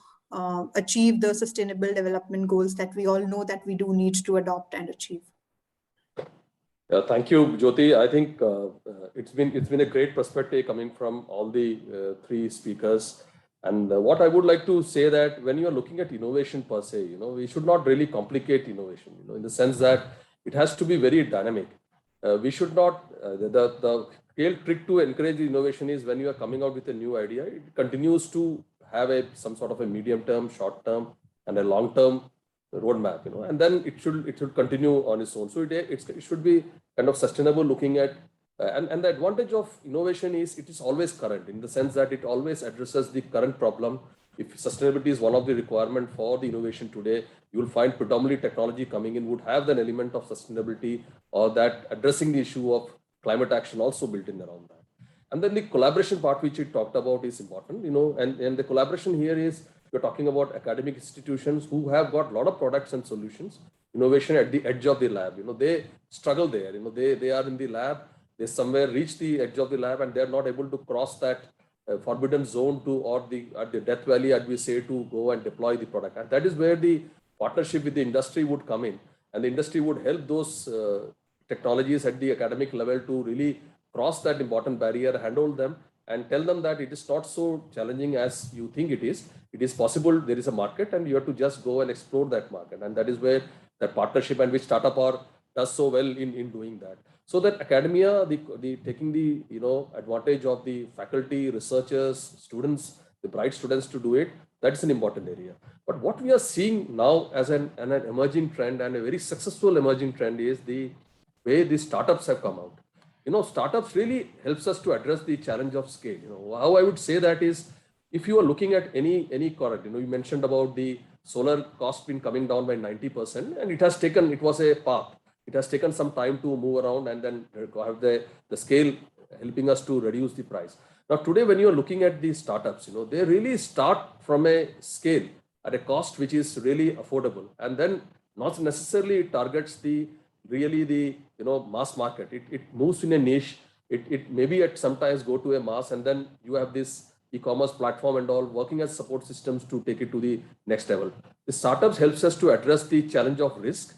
achieve the sustainable development goals that we all know that we do need to adopt and achieve? Thank you, Jyoti. I think it's been a great perspective coming from all the three speakers. And what I would like to say that when you are looking at innovation per se, we should not really complicate innovation, in the sense that it has to be very dynamic. We should not, the real trick to encourage innovation is when you are coming out with a new idea, it continues to have some sort of a medium term, short term, and a long term roadmap, and then it should continue on its own. So it should be kind of sustainable, looking at and the advantage of innovation is it is always current, in the sense that it always addresses the current problem. If sustainability is one of the requirements for the innovation today, you will find predominantly technology coming in would have an element of sustainability, or that addressing the issue of climate action also built in around that. And then the collaboration part, which we talked about, is important, and the collaboration here is we're talking about academic institutions who have got a lot of products and solutions, innovation at the edge of the lab. They struggle there. They are in the lab. They somewhere reach the edge of the lab, and they're not able to cross that forbidden zone at the death valley, as we say, to go and deploy the product. And that is where the partnership with the industry would come in, and the industry would help those technologies at the academic level to really cross that important barrier, handle them, and tell them that it is not so challenging as you think it is. It is possible. There is a market, and you have to just go and explore that market. And that is where that partnership, and which Tata Power does so well in doing that. So that academia, taking the advantage of the faculty, researchers, students, the bright students to do it, that's an important area. But what we are seeing now as an emerging trend, and a very successful emerging trend, is the way the startups have come out. Startups really helps us to address the challenge of scale. How I would say that is, if you are looking at any product, you mentioned about the solar cost been coming down by 90%, and it was a path. It has taken some time to move around and then have the scale helping us to reduce the price. Now, today, when you're looking at these startups, they really start from a scale at a cost which is really affordable, and then not necessarily targets the mass market. It moves in a niche. It maybe at sometimes go to a mass, and then you have this e-commerce platform and all working as support systems to take it to the next level. The startups helps us to address the challenge of risk,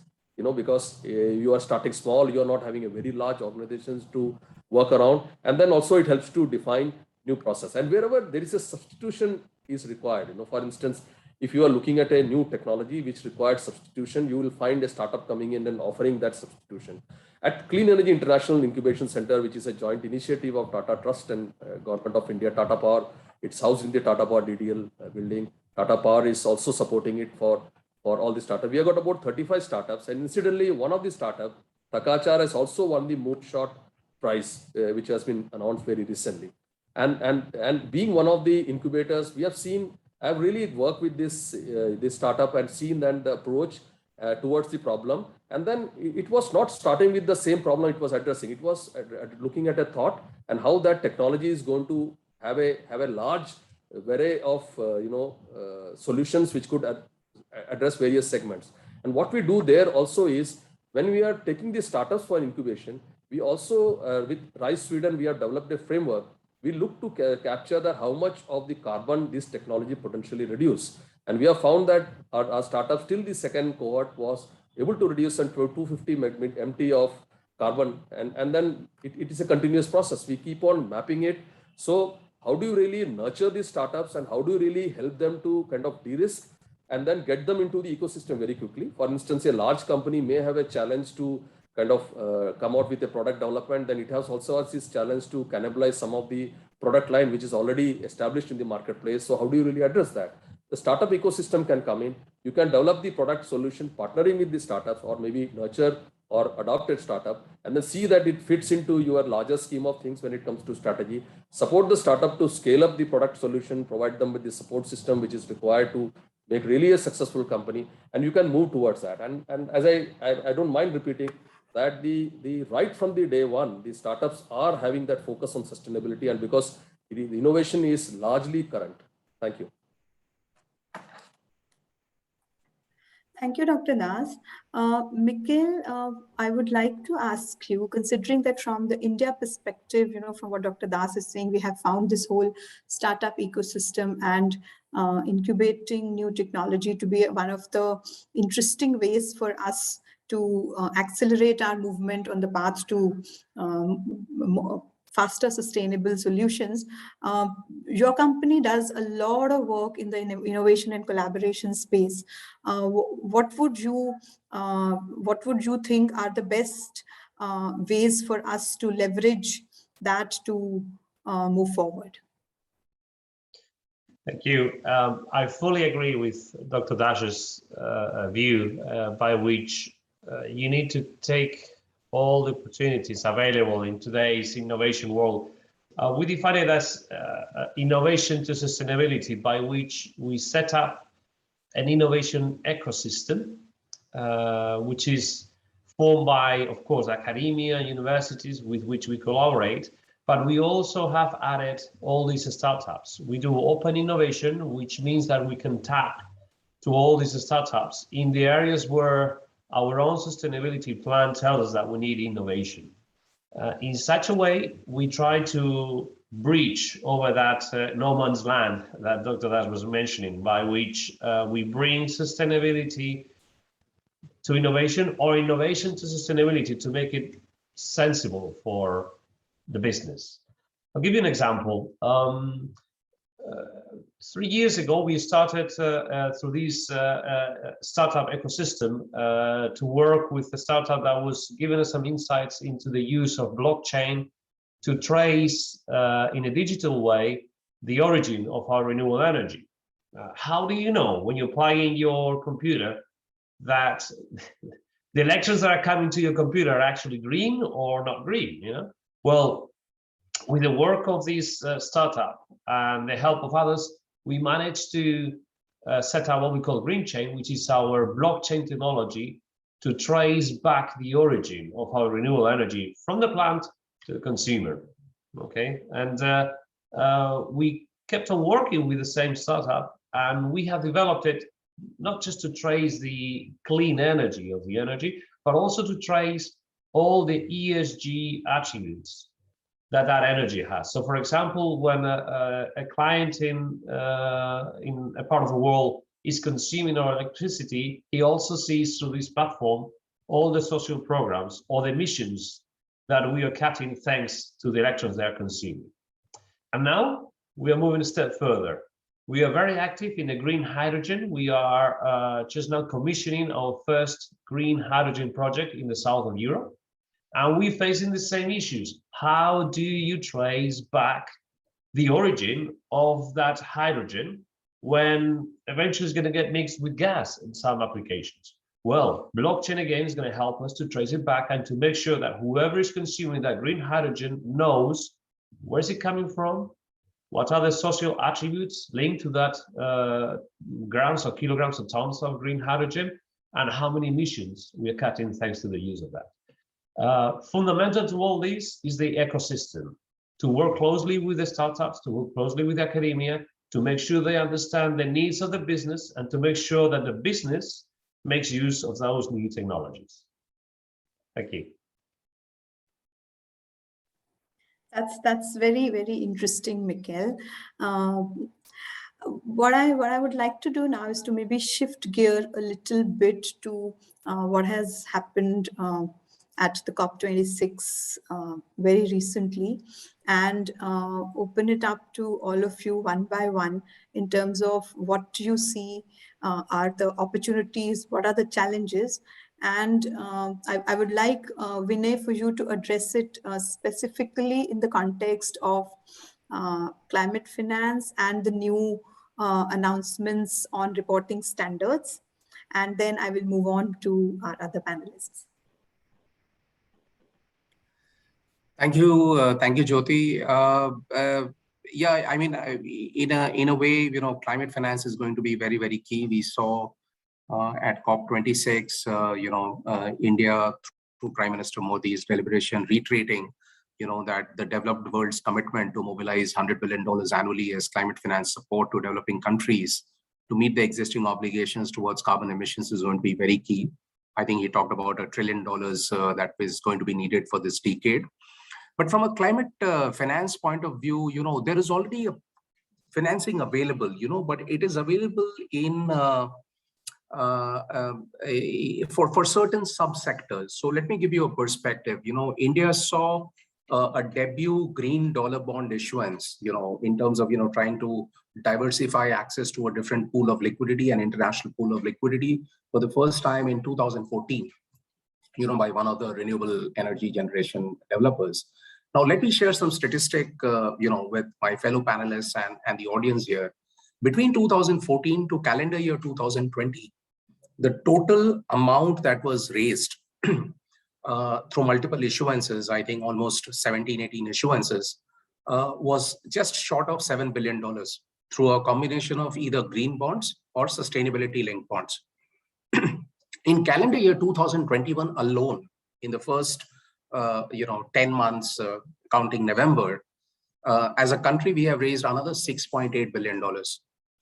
because you are starting small, you are not having a very large organizations to work around. And then also it helps to define new process. And wherever there is a substitution is required, for instance, if you are looking at a new technology which requires substitution, you will find a startup coming in and offering that substitution. At Clean Energy International Incubation Center, which is a joint initiative of Tata Trust and Government of India, Tata Power, it's housed in the Tata Power DDL building. Tata Power is also supporting it for all the startups. We have got about 35 startups, and incidentally, one of the startups, Takachar, has also won the Moonshot Prize, which has been announced very recently. And being one of the incubators, we have seen, I've really worked with this startup and seen then the approach towards the problem. And then it was not starting with the same problem it was addressing. It was looking at a thought and how that technology is going to have a large array of solutions which could address various segments. And what we do there also is, when we are taking the startups for incubation, we also, with Rise Sweden, we have developed a framework. We look to capture that how much of the carbon this technology potentially reduce. And we have found that our startups till the second cohort was able to reduce until 250 MT of carbon. And then it is a continuous process. We keep on mapping it. So how do you really nurture these startups, and how do you really help them to kind of de-risk and then get them into the ecosystem very quickly. For instance, a large company may have a challenge to kind of come out with a product development, then it has also this challenge to cannibalize some of the product line which is already established in the marketplace. So how do you really address that? The startup ecosystem can come in. You can develop the product solution partnering with the startups, or maybe nurture or adopt a startup, and then see that it fits into your larger scheme of things when it comes to strategy. Support the startup to scale up the product solution, provide them with the support system which is required to make really a successful company, and you can move towards that. And as I don't mind repeating that the right from the day one, the startups are having that focus on sustainability, and because the innovation is largely current. Thank you. Thank you, Dr. Das. Mikhail, I would like to ask you, considering that from the India perspective, from what Dr. Das is saying, we have found this whole startup ecosystem and incubating new technology to be one of the interesting ways for us to accelerate our movement on the path to faster sustainable solutions. Your company does a lot of work in the innovation and collaboration space. What would you think are the best ways for us to leverage that to move forward? Thank you. I fully agree with Dr. Das's view by which you need to take all the opportunities available in today's innovation world. We define it as innovation to sustainability, by which we set up an innovation ecosystem, which is formed by, of course, academia, universities with which we collaborate, but we also have added all these startups. We do open innovation, which means that we can tap to all these startups in the areas where our own sustainability plan tells us that we need innovation. In such a way, we try to breach over that no man's land that Dr. Das was mentioning, by which we bring sustainability to innovation, or innovation to sustainability, to make it sensible for the business. I'll give you an example. 3 years ago, we started through this startup ecosystem to work with a startup that was giving us some insights into the use of blockchain to trace in a digital way the origin of our renewable energy. How do you know when you're playing your computer that the electrons that are coming to your computer are actually green or not green? Well, with the work of this startup and the help of others, we managed to set up what we call Green Chain, which is our blockchain technology to trace back the origin of our renewable energy from the plant to the consumer. Okay, and we kept on working with the same startup, and we have developed it not just to trace the clean energy of the energy, but also to trace all the ESG attributes that energy has. So, for example, when a client in a part of the world is consuming our electricity, he also sees through this platform all the social programs or the emissions that we are cutting thanks to the electrons they are consuming. And now we are moving a step further. We are very active in the green hydrogen. We are just now commissioning our first green hydrogen project in the south of Europe. And we're facing the same issues. How do you trace back the origin of that hydrogen when eventually it's going to get mixed with gas in some applications? Well, blockchain again is going to help us to trace it back and to make sure that whoever is consuming that green hydrogen knows where is it coming from, what are the social attributes linked to that grams or kilograms or tons of green hydrogen, and how many emissions we are cutting thanks to the use of that. Fundamental to all this is the ecosystem, to work closely with the startups, to work closely with academia, to make sure they understand the needs of the business, and to make sure that the business makes use of those new technologies. Thank you. That's very, very interesting, Mikhail. What I would like to do now is to maybe shift gear a little bit to what has happened at the COP26 very recently, and open it up to all of you one by one in terms of what you see are the opportunities, what are the challenges? And I would like, Vinay, for you to address it specifically in the context of climate finance and the new announcements on reporting standards. And then I will move on to our other panelists. Thank you, Jyoti. Yeah, I mean, in a way, climate finance is going to be very, very key. We saw at COP26, India through Prime Minister Modi's deliberation reiterating, that the developed world's commitment to mobilize $100 billion annually as climate finance support to developing countries to meet the existing obligations towards carbon emissions is going to be very key. I think he talked about $1 trillion that is going to be needed for this decade. But from a climate finance point of view, there is already a financing available, but it is available in for certain subsectors. So let me give you a perspective. India saw a debut green dollar bond issuance, in terms of, trying to diversify access to a different pool of liquidity and international pool of liquidity for the first time in 2014, by one of the renewable energy generation developers. Now, let me share some statistic, with my fellow panelists and the audience here. Between 2014 to calendar year 2020, the total amount that was raised through multiple issuances, I think almost 17, 18 issuances, was just short of $7 billion through a combination of either green bonds or sustainability-linked bonds. In calendar year 2021 alone, in the first 10 months, counting November, as a country, we have raised another $6.8 billion.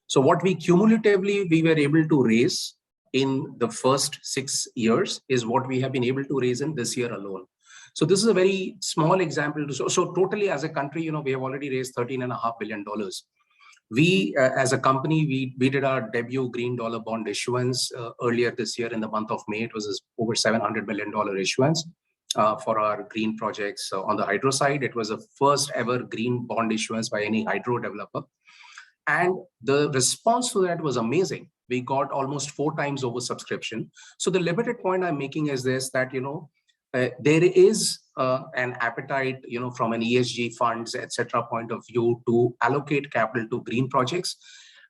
So what we cumulatively we were able to raise in the first 6 years is what we have been able to raise in this year alone. So this is a very small example. So totally as a country, we have already raised $13.5 billion. We, as a company, we did our debut green dollar bond issuance earlier this year in the month of May. It was over $700 million issuance for our green projects on the hydro side. It was a first ever green bond issuance by any hydro developer. And the response to that was amazing. We got almost 4 times oversubscription. So the limited point I'm making is this, that, there is an appetite, from an ESG funds, etc. point of view to allocate capital to green projects.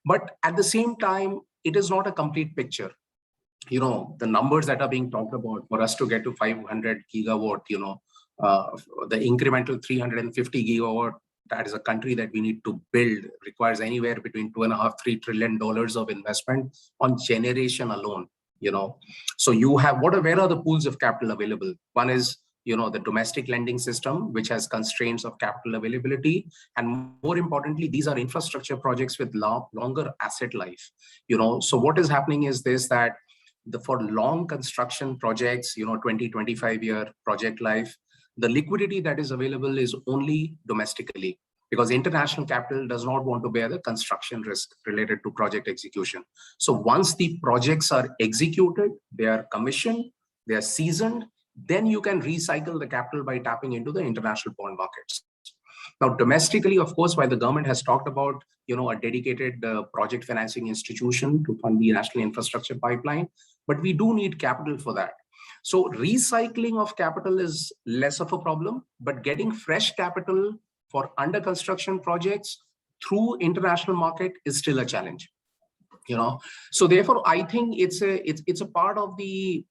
But at the same time, it is not a complete picture. The numbers that are being talked about for us to get to 500 gigawatt, the incremental 350 gigawatt, that is a country that we need to build, requires anywhere between $2.5–3 trillion of investment on generation alone. So you have, where are the pools of capital available? One is, the domestic lending system, which has constraints of capital availability. And more importantly, these are infrastructure projects with longer asset life. So what is happening is this, that for long construction projects, 20–25 year project life, the liquidity that is available is only domestically, because international capital does not want to bear the construction risk related to project execution. So once the projects are executed, they are commissioned, they are seasoned, then you can recycle the capital by tapping into the international bond markets. Now, domestically, of course, while the government has talked about, a dedicated project financing institution to fund the national infrastructure pipeline, but we do need capital for that. So recycling of capital is less of a problem, but getting fresh capital for under construction projects through international market is still a challenge. So therefore, I think it's a part of the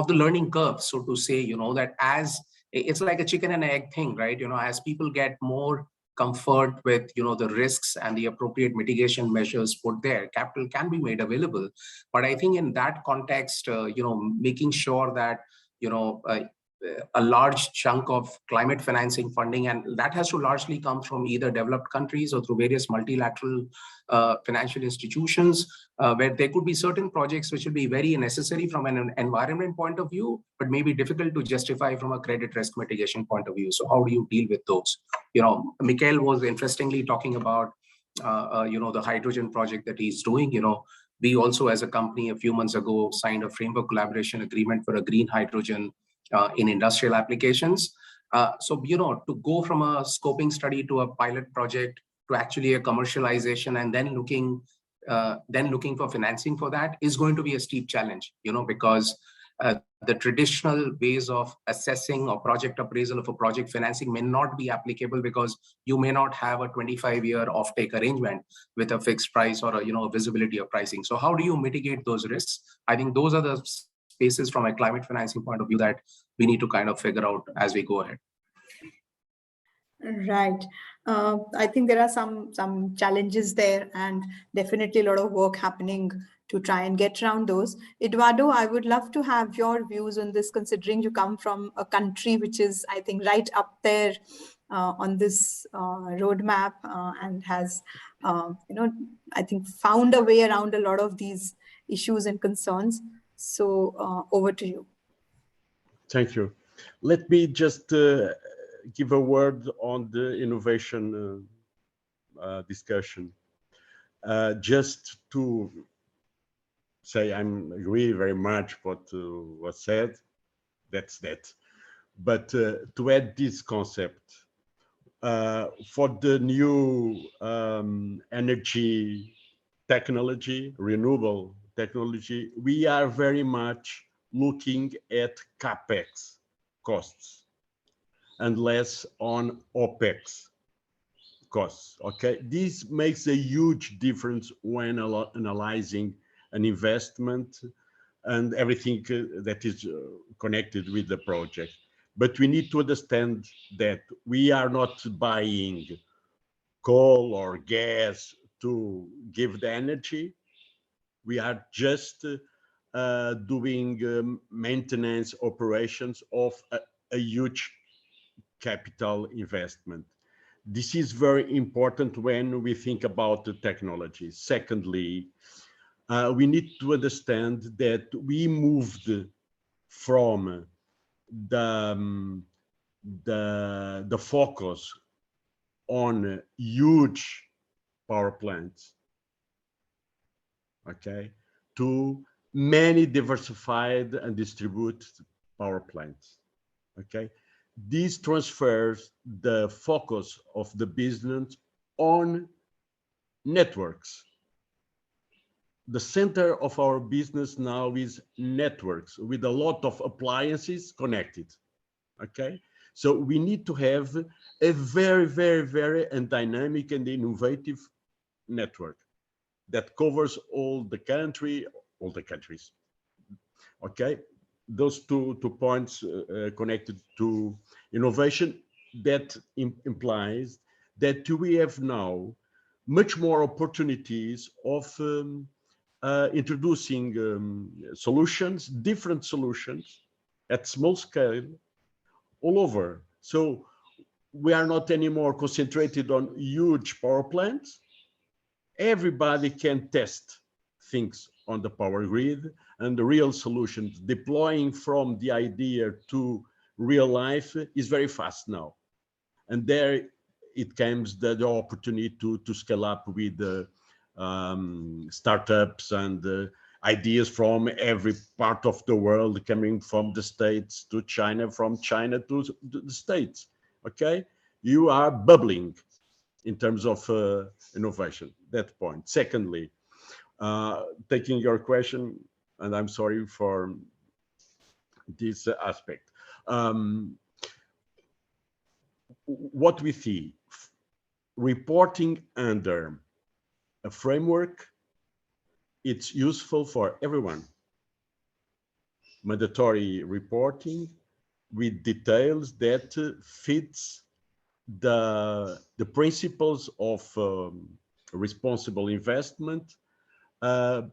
learning curve, so to say. That as it's like a chicken and egg thing, right? As people get more comfort with the risks and the appropriate mitigation measures put there, capital can be made available. But I think in that context, making sure that a large chunk of climate financing funding, and that has to largely come from either developed countries or through various multilateral financial institutions, where there could be certain projects which will be very necessary from an environment point of view, but maybe difficult to justify from a credit risk mitigation point of view. So how do you deal with those? Mikhail was interestingly talking about the hydrogen project that he's doing. We also, as a company, a few months ago signed a framework collaboration agreement for a green hydrogen in industrial applications. So, to go from a scoping study to a pilot project to actually a commercialization and then looking then looking for financing for that is going to be a steep challenge, because the traditional ways of assessing or project appraisal of a project financing may not be applicable, because you may not have a 25-year offtake arrangement with a fixed price or a visibility of pricing. So how do you mitigate those risks? I think those are the spaces from a climate financing point of view that we need to kind of figure out as we go ahead. Right. I think there are some challenges there, and definitely a lot of work happening to try and get around those. Eduardo, I would love to have your views on this, considering you come from a country which is, I think, right up there on this roadmap and has, I think, found a way around a lot of these issues and concerns. So over to you. Thank you. Let me just give a word on the innovation discussion. Just to say, I agree very much what was said. That's that. But to add this concept, for the new energy technology, renewable technology, we are very much looking at CapEx costs and less on OpEx costs, okay? This makes a huge difference when analyzing an investment and everything that is connected with the project. But we need to understand that we are not buying coal or gas to give the energy. We are just doing maintenance operations of a huge capital investment. This is very important when we think about the technology. Secondly, we need to understand that we moved from the focus on huge power plants, okay, to many diversified and distributed power plants, okay? This transfers the focus of the business on networks. The center of our business now is networks with a lot of appliances connected, okay? So we need to have a very, very, very dynamic and innovative network that covers all the countries, okay? Those two points connected to innovation, that implies that we have now much more opportunities of introducing solutions, different solutions at small scale all over. So we are not anymore concentrated on huge power plants. Everybody can test things on the power grid, and the real solutions deploying from the idea to real life is very fast now. And there it comes the opportunity to scale up with the startups and ideas from every part of the world, coming from the States to China, from China to the States, okay? You are bubbling in terms of innovation, that point. Secondly, taking your question, and I'm sorry for this aspect. What we see, reporting under a framework, it's useful for everyone. Mandatory reporting with details that fits the principles of responsible investment and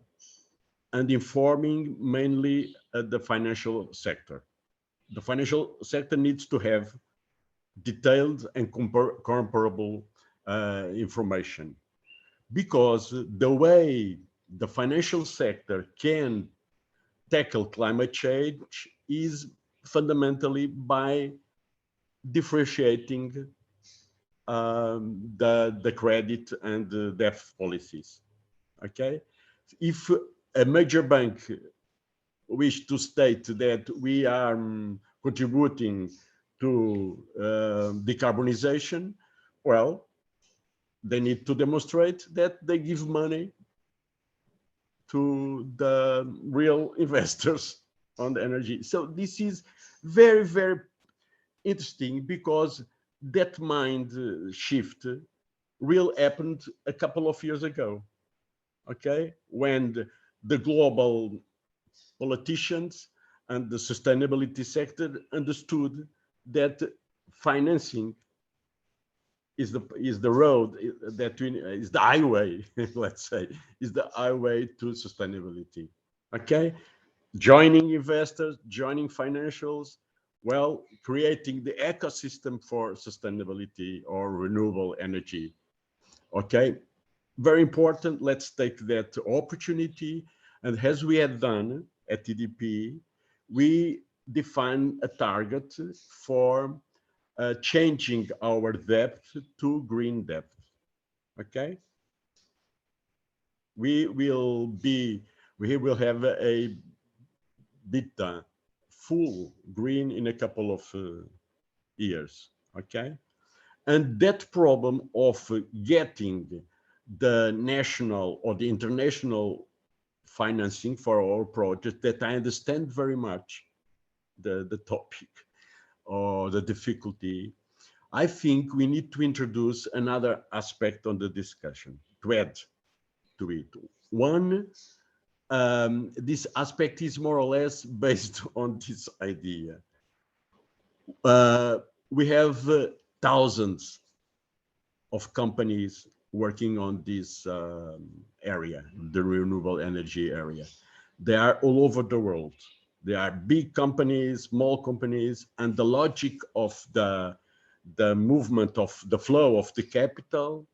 informing mainly the financial sector. The financial sector needs to have detailed and comparable information, because the way the financial sector can tackle climate change is fundamentally by differentiating the credit and the debt policies, okay? If a major bank wish to state that we are contributing to decarbonization, well, they need to demonstrate that they give money to the real investors on the energy. So this is very, very interesting, because that mind shift really happened a couple of years ago, okay? When the global politicians and the sustainability sector understood that financing is the road that is the highway, let's say, is the highway to sustainability, okay? Joining investors, joining financials, well, creating the ecosystem for sustainability or renewable energy, okay? Very important. Let's take that opportunity. And as we had done at TDP, we define a target for changing our debt to green debt, okay? We will have a beta full green in a couple of years, okay? And that problem of getting the national or the international financing for our project, that I understand very much the topic or the difficulty, I think we need to introduce another aspect on the discussion to add to it. One, this aspect is more or less based on this idea. We have thousands of companies working on this area, the renewable energy area. They are all over the world. There are big companies, small companies, and the logic of the movement of the flow of the capital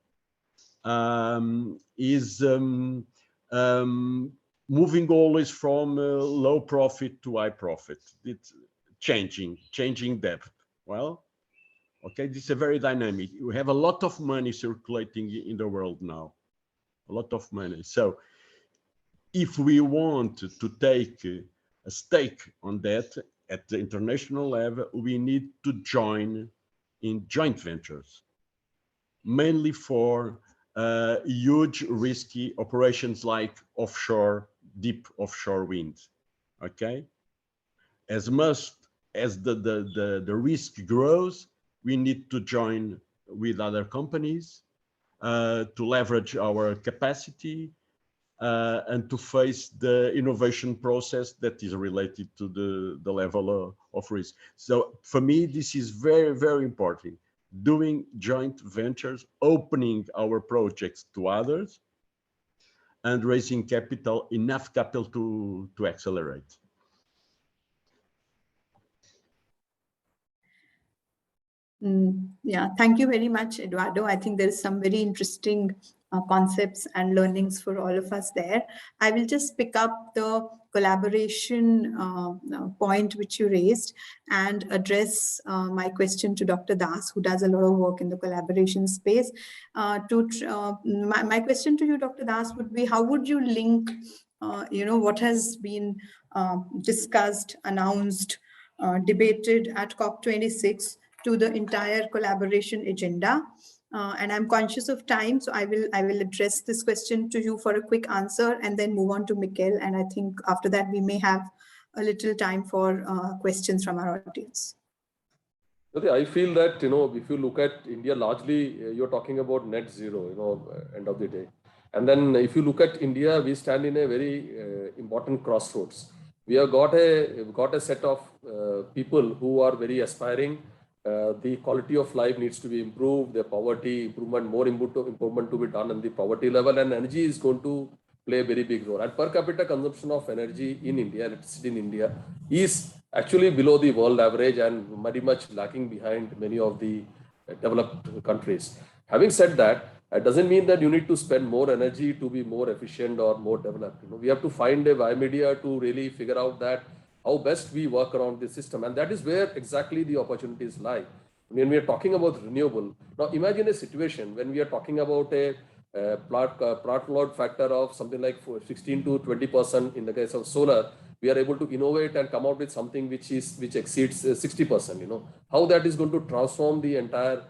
is moving always from low profit to high profit. It's changing depth. Well, okay, this is a very dynamic. We have a lot of money circulating in the world now, a lot of money. So if we want to take a stake on that at the international level, we need to join in joint ventures, mainly for huge risky operations like offshore, deep offshore wind, okay? As much as the risk grows, we need to join with other companies to leverage our capacity and to face the innovation process that is related to the level of risk. So for me, this is very, very important. Doing joint ventures, opening our projects to others, and raising capital, enough capital to accelerate. Yeah, thank you very much, Eduardo. I think there is some very interesting concepts and learnings for all of us there. I will just pick up the collaboration point which you raised and address my question to Dr. Das, who does a lot of work in the collaboration space. My question to you, Dr. Das, would be, how would you link what has been discussed, announced, debated at COP26 to the entire collaboration agenda? And I'm conscious of time, so I will address this question to you for a quick answer and then move on to Mikkel. And I think after that, we may have a little time for questions from our audience. I feel that, if you look at India, largely you're talking about net zero, end of the day. And then if you look at India, we stand in a very important crossroads. We have got a set of people who are very aspiring. The quality of life needs to be improved, the poverty improvement, more improvement to be done on the poverty level, and energy is going to play a very big role. And per capita consumption of energy in India, electricity in India, is actually below the world average and very much lagging behind many of the developed countries. Having said that, it doesn't mean that you need to spend more energy to be more efficient or more developed. We have to find a bimedia to really figure out that how best we work around the system. And that is where exactly the opportunities lie. When we are talking about renewable, now imagine a situation when we are talking about a plot load factor of something like 16 to 20% in the case of solar, we are able to innovate and come out with something which exceeds 60%. How that is going to transform the entire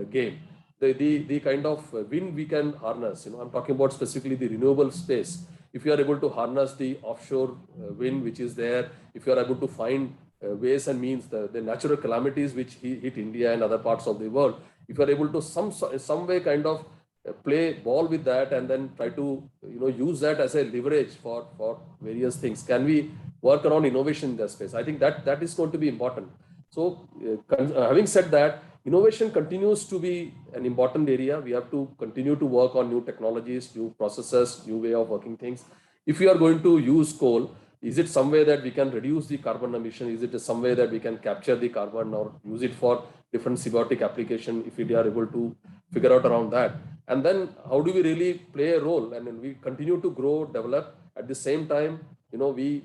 game. The kind of wind we can harness, I'm talking about specifically the renewable space. if you are able to harness the offshore wind which is there, if you are able to find ways and means, the natural calamities which hit India and other parts of the world, if you are able to some way kind of play ball with that and then try to use that as a leverage for various things. Can we work around innovation in that space? I think that is going to be important. So having said that, innovation continues to be an important area. We have to continue to work on new technologies, new processes, new way of working things. If we are going to use coal, is it some way that we can reduce the carbon emission? Is it some way that we can capture the carbon or use it for different symbiotic application if we are able to figure out around that? And then how do we really play a role? And then we continue to grow, develop. At the same time, we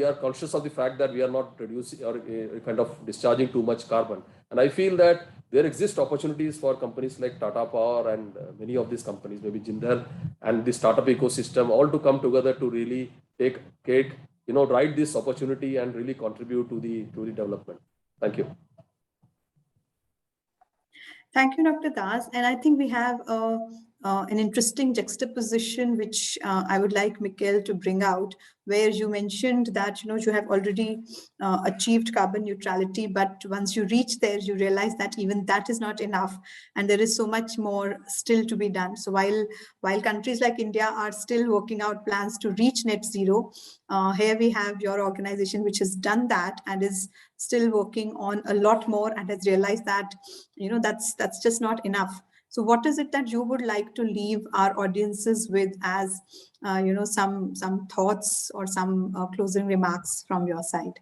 are conscious of the fact that we are not reducing or kind of discharging too much carbon. And I feel that there exist opportunities for companies like Tata Power and many of these companies, maybe Jindal and the startup ecosystem, all to come together to really ride this opportunity and really contribute to the development. Thank you. Thank you, Dr. Das. And I think we have an interesting juxtaposition, which I would like Mikhail to bring out, where you mentioned that you have already achieved carbon neutrality, but once you reach there, you realize that even that is not enough, and there is so much more still to be done. So while countries like India are still working out plans to reach net zero, here we have your organization which has done that and is still working on a lot more and has realized that that's just not enough. So what is it that you would like to leave our audiences with as, some thoughts or some closing remarks from your side?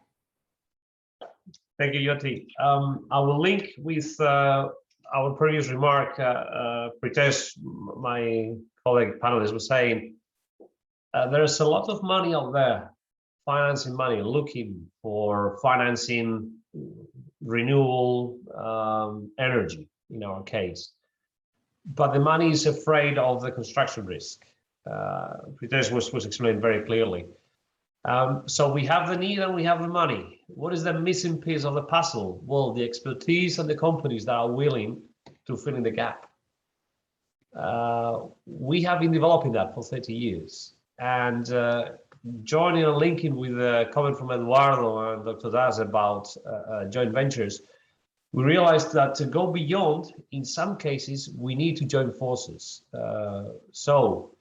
Thank you, Yoti. I will link with our previous remark. Pritesh, my colleague panelist, was saying there's a lot of money out there, financing money, looking for financing renewable energy in our case. But the money is afraid of the construction risk. Pritesh was explained very clearly. So we have the need and we have the money. What is the missing piece of the puzzle? Well, the expertise and the companies that are willing to fill in the gap. We have been developing that for 30 years. And joining and linking with a comment from Eduardo and Dr. Das about joint ventures, we realized that to go beyond, in some cases, we need to join forces. So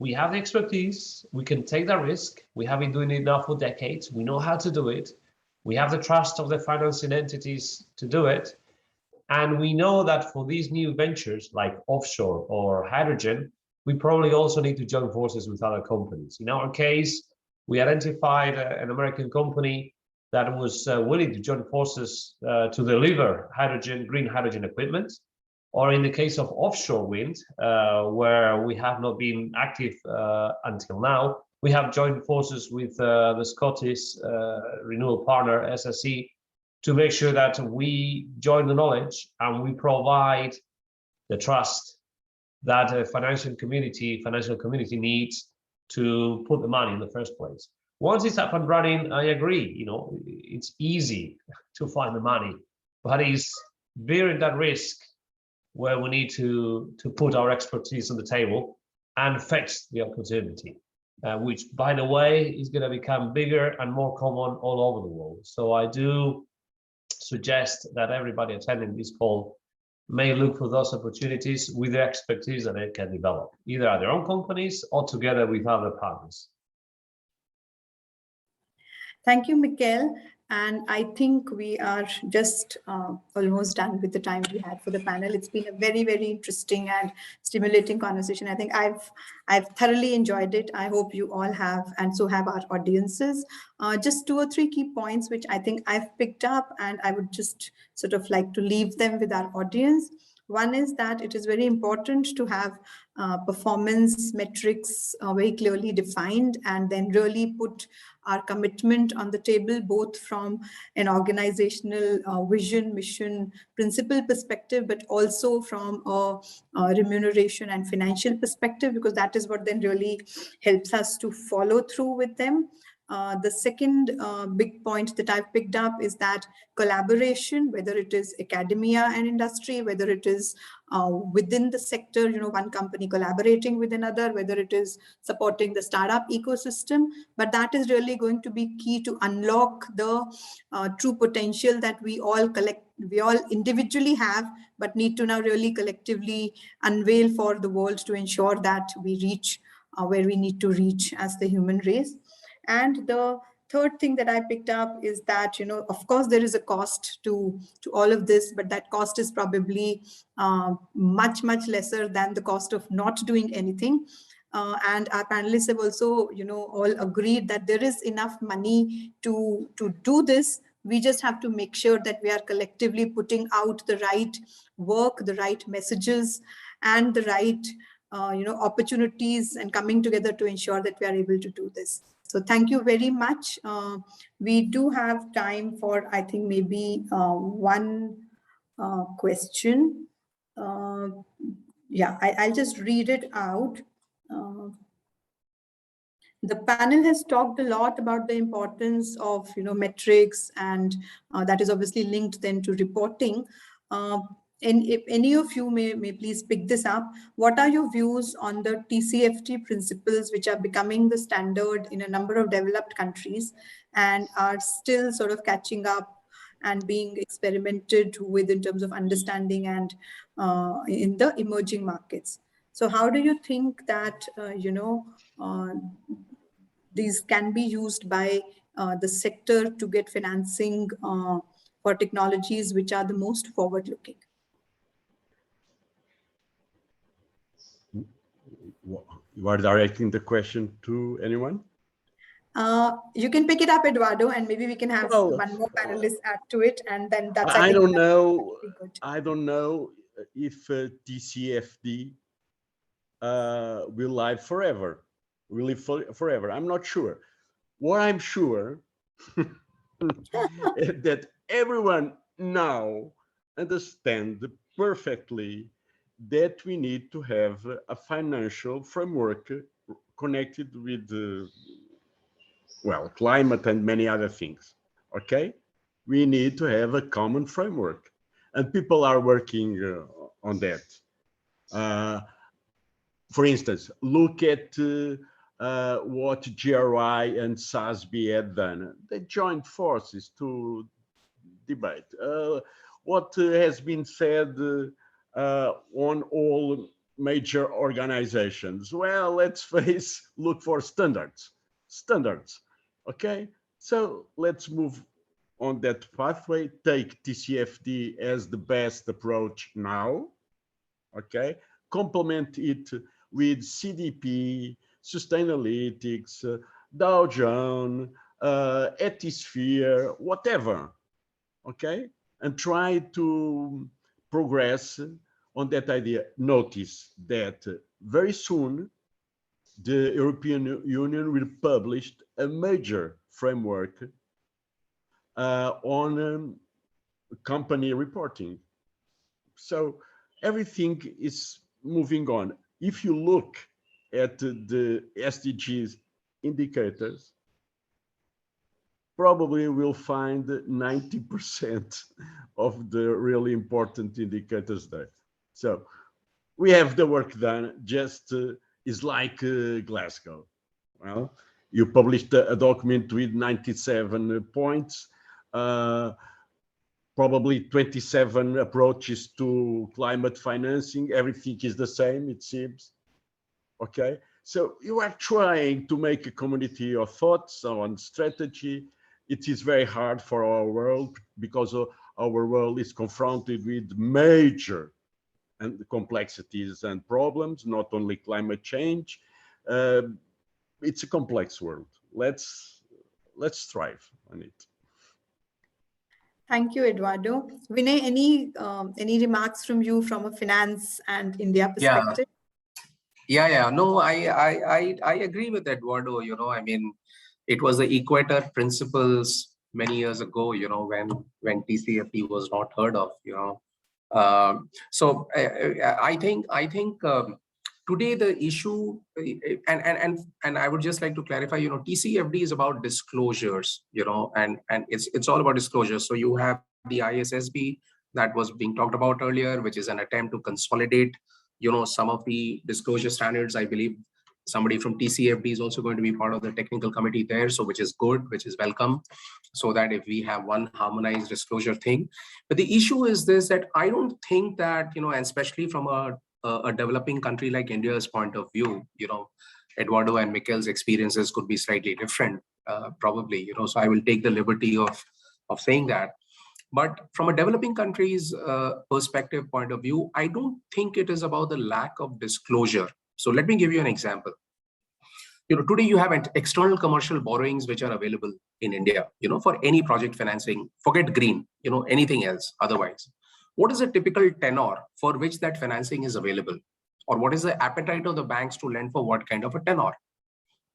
we have the expertise, we can take that risk. We have been doing it now for decades. We know how to do it. We have the trust of the financing entities to do it. And we know that for these new ventures like offshore or hydrogen, we probably also need to join forces with other companies. In our case, we identified an American company that was willing to join forces to deliver green hydrogen equipment. Or in the case of offshore wind, where we have not been active until now, we have joined forces with the Scottish renewable partner, SSE, to make sure that we join the knowledge and we provide the trust that a financial community needs to put the money in the first place. Once it's up and running, I agree, it's easy to find the money, but it's bearing that risk where we need to put our expertise on the table and fetch the opportunity, which, by the way, is going to become bigger and more common all over the world. So I do suggest that everybody attending this call may look for those opportunities with the expertise that they can develop, either at their own companies or together with other partners. Thank you, Mikhail. And I think we are just almost done with the time we had for the panel. It's been a very, very interesting and stimulating conversation. I think I've thoroughly enjoyed it. I hope you all have, and so have our audiences. Just 2 or 3 key points, which I think I've picked up, and I would just sort of like to leave them with our audience. One is that it is very important to have performance metrics very clearly defined, and then really put our commitment on the table, both from an organizational vision, mission, principle perspective, but also from a remuneration and financial perspective, because that is what then really helps us to follow through with them. The second big point that I've picked up is that collaboration, whether it is academia and industry, whether it is within the sector, one company collaborating with another, whether it is supporting the startup ecosystem, but that is really going to be key to unlock the true potential that we all individually have, but need to now really collectively unveil for the world to ensure that we reach where we need to reach as the human race. And the third thing that I picked up is that, of course, there is a cost to all of this, but that cost is probably much, much lesser than the cost of not doing anything. And our panelists have also, all agreed that there is enough money to do this. We just have to make sure that we are collectively putting out the right work, the right messages, and the right opportunities, and coming together to ensure that we are able to do this. So thank you very much. We do have time for, I think, maybe one question. Yeah, I'll just read it out. The panel has talked a lot about the importance of metrics, and that is obviously linked then to reporting. And if any of you may please pick this up, what are your views on the TCFD principles, which are becoming the standard in a number of developed countries and are still sort of catching up and being experimented with in terms of understanding and in the emerging markets? So how do you think that, these can be used by the sector to get financing for technologies which are the most forward-looking? You are directing the question to anyone? You can pick it up, Eduardo, and maybe we can have one more panelist add to it, and then that's. I don't know. I don't know if TCFD will live forever. Will live forever. I'm not sure. What I'm sure is that everyone now understands perfectly that we need to have a financial framework connected with climate and many other things. Okay, we need to have a common framework, and people are working on that. For instance, look at what GRI and SASB had done. They joined forces to debate. What has been said on all major organizations? Well, let's look for standards. Okay, so let's move on that pathway. Take TCFD as the best approach now. Okay, complement it with CDP, Sustainalytics, Dow Jones, Ethisphere, whatever. Okay, and try to progress on that idea. Notice that very soon the European Union will publish a major framework on company reporting. So everything is moving on. If you look at the SDGs indicators, probably we'll find 90% of the really important indicators there. So we have the work done. Just is like Glasgow. Well, you published a document with 97 points, probably 27 approaches to climate financing. Everything is the same, it seems. Okay, so you are trying to make a community of thoughts on strategy. It is very hard for our world because our world is confronted with major and complexities and problems, not only climate change. It's a complex world. Let's strive on it. Thank you, Eduardo. Vinay, any remarks from you from a finance and India perspective? Yeah. No, I agree with Eduardo. I mean, it was the Equator Principles many years ago, when TCFD was not heard of, So I think today the issue, and I would just like to clarify, TCFD is about disclosures, and it's all about disclosures. So you have the ISSB that was being talked about earlier, which is an attempt to consolidate, some of the disclosure standards. I believe somebody from TCFD is also going to be part of the technical committee there, so which is good, which is welcome, so that if we have one harmonized disclosure thing. But the issue is this, that I don't think that, and especially from a developing country like India's point of view, Eduardo and Mikel's experiences could be slightly different, probably, so I will take the liberty of saying that. But from a developing country's perspective point of view, I don't think it is about the lack of disclosure. So let me give you an example. Today you have external commercial borrowings which are available in India, for any project financing, forget green, anything else otherwise. What is a typical tenor for which that financing is available? Or what is the appetite of the banks to lend for what kind of a tenor?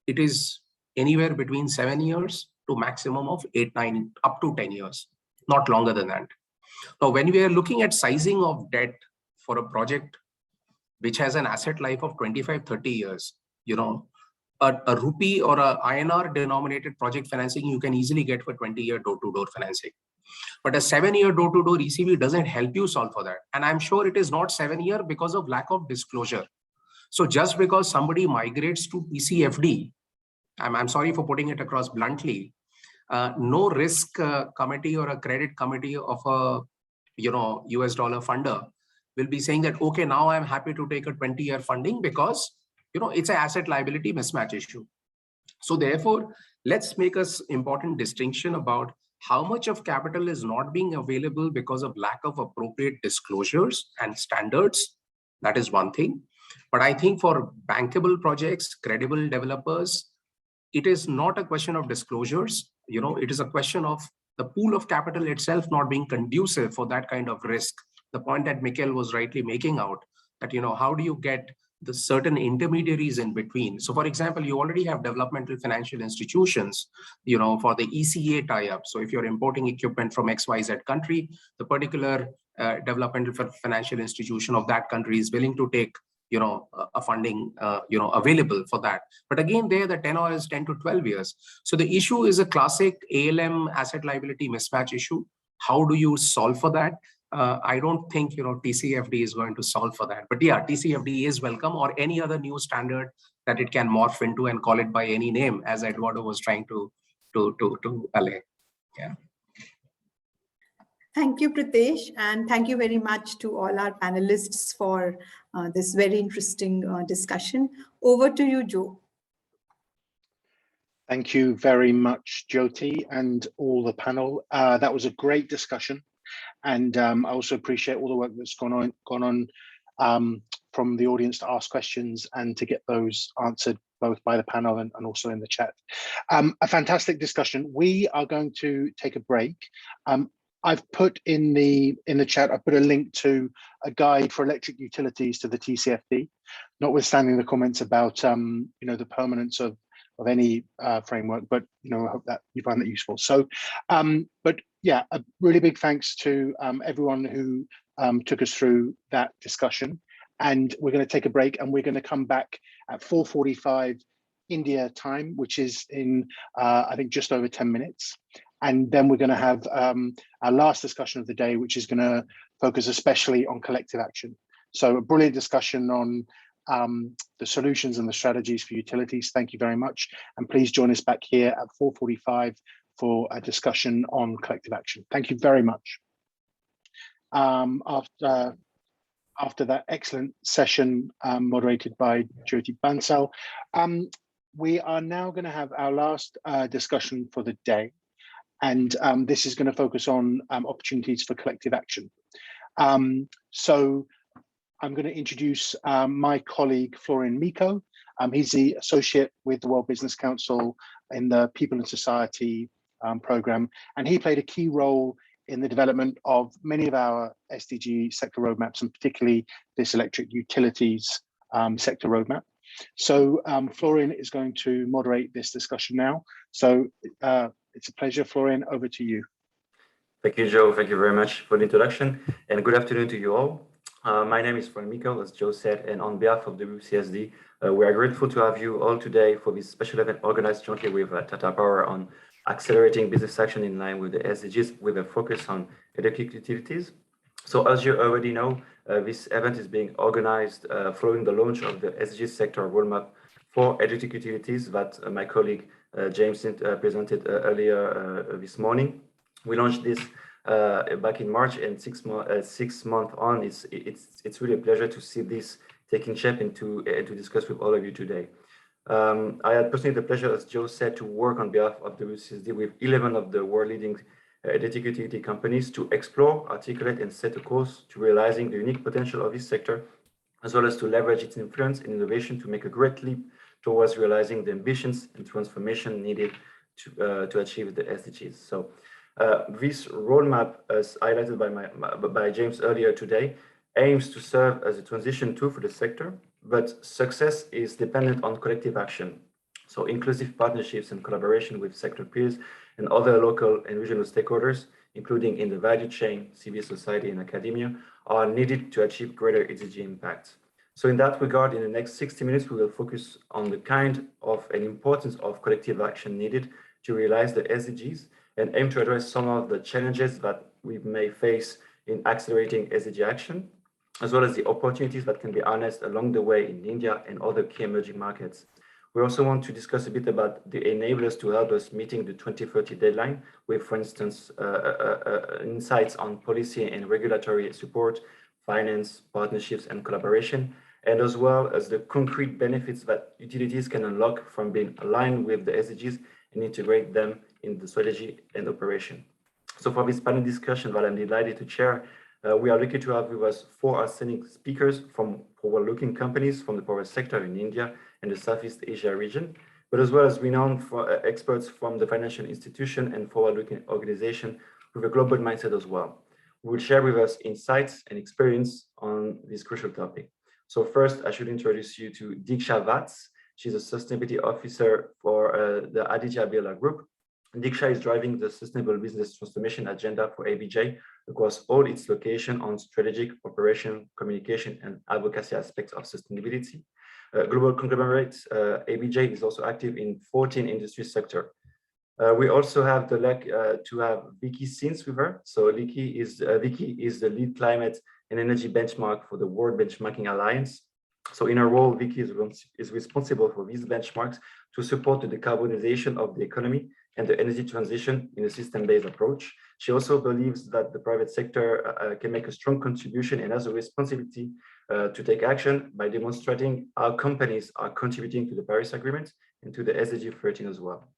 It is anywhere between 7 years to maximum of 8, 9, up to 10 years, not longer than that. Now, when we are looking at sizing of debt for a project which has an asset life of 25, 30 years, a rupee or a INR denominated project financing, you can easily get for 20-year door-to-door financing. But a 7-year door-to-door ECB doesn't help you solve for that. And I'm sure it is not 7-year because of lack of disclosure. So just because somebody migrates to TCFD, I'm sorry for putting it across bluntly, no risk committee or a credit committee of a US dollar funder will be saying that, okay, now I'm happy to take a 20-year funding because it's an asset liability mismatch issue. So therefore, let's make an important distinction about how much of capital is not being available because of lack of appropriate disclosures and standards. That is one thing. But I think for bankable projects, credible developers, it is not a question of disclosures. It is a question of the pool of capital itself not being conducive for that kind of risk. The point that Mikel was rightly making out, that, how do you get the certain intermediaries in between? So for example, you already have developmental financial institutions, for the ECA tie-up. So if you're importing equipment from XYZ country, the particular developmental financial institution of that country is willing to take a funding, available for that. But again, there the tenor is 10 to 12 years. So the issue is a classic ALM asset liability mismatch issue. How do you solve for that? I don't think, TCFD is going to solve for that. But yeah, TCFD is welcome, or any other new standard that it can morph into and call it by any name, as Eduardo was trying to allay. Yeah. Thank you, Pritesh, and thank you very much to all our panelists for this very interesting discussion. Over to you, Joe. Thank you very much, Jyoti, and all the panel. That was a great discussion. And I also appreciate all the work that's gone on from the audience to ask questions and to get those answered both by the panel and also in the chat. A fantastic discussion. We are going to take a break. I've put in the chat, I put a link to a guide for electric utilities to the TCFD, notwithstanding the comments about the permanence of any framework, but I hope that you find that useful. So, but yeah, a really big thanks to everyone who took us through that discussion. And we're going to take a break, and we're going to come back at 4:45 India time, which is in I think just over 10 minutes. And then we're going to have our last discussion of the day, which is going to focus especially on collective action. So a brilliant discussion on the solutions and the strategies for utilities. Thank you very much. And please join us back here at 4:45 for a discussion on collective action. Thank you very much. After that excellent session moderated by Jyoti Bansal, we are now going to have our last discussion for the day. And this is going to focus on opportunities for collective action. So I'm going to introduce my colleague, Florian Miko. He's the associate with the World Business Council in the People and Society program. And he played a key role in the development of many of our SDG sector roadmaps, and particularly this electric utilities sector roadmap. So Florian is going to moderate this discussion now. So it's a pleasure, Florian, over to you. Thank you, Joe. Thank you very much for the introduction, and good afternoon to you all. My name is Frank Mikkel, as Joe said, and on behalf of the CSD, we are grateful to have you all today for this special event organized jointly with Tata Power on accelerating business action in line with the SDGs with a focus on electric utilities. So as you already know, this event is being organized following the launch of the SDG sector roadmap for electric utilities that my colleague James presented earlier this morning. We launched this back in March, and 6 months on, it's really a pleasure to see this taking shape and to discuss with all of you today. I had personally the pleasure, as Joe said, to work on behalf of the CSD with 11 of the world leading electric utility companies to explore, articulate, and set a course to realizing the unique potential of this sector, as well as to leverage its influence and innovation to make a great leap towards realizing the ambitions and transformation needed to achieve the SDGs. So this roadmap, as highlighted by James earlier today, aims to serve as a transition tool for the sector, but success is dependent on collective action. So inclusive partnerships and collaboration with sector peers and other local and regional stakeholders, including in the value chain, civil society, and academia, are needed to achieve greater SDG impact. So in that regard, in the next 60 minutes, we will focus on the kind of and importance of collective action needed to realize the SDGs and aim to address some of the challenges that we may face in accelerating SDG action, as well as the opportunities that can be harnessed along the way in India and other key emerging markets. We also want to discuss a bit about the enablers to help us meeting the 2030 deadline with, for instance, insights on policy and regulatory support, finance, partnerships, and collaboration, and as well as the concrete benefits that utilities can unlock from being aligned with the SDGs and integrate them in the strategy and operation. So for this panel discussion that I'm delighted to chair, we are lucky to have with us 4 outstanding speakers from forward-looking companies from the power sector in India and the Southeast Asia region, but as well as renowned experts from the financial institution and forward-looking organization with a global mindset as well, who will share with us insights and experience on this crucial topic. So first, I should introduce you to Diksha Vats. She's a sustainability officer for the Aditya Birla Group. Diksha is driving the sustainable business transformation agenda for ABJ across all its locations on strategic, operation, communication, and advocacy aspects of sustainability. Global conglomerate, ABJ is also active in 14 industry sectors. We also have the luck to have Vicky Sins with her. So Vicky is the lead climate and energy benchmark for the World Benchmarking Alliance. So in her role, Vicky is responsible for these benchmarks to support the decarbonization of the economy and the energy transition in a system-based approach. She also believes that the private sector can make a strong contribution and has a responsibility to take action by demonstrating how companies are contributing to the Paris Agreement and to the SDG 13 as well.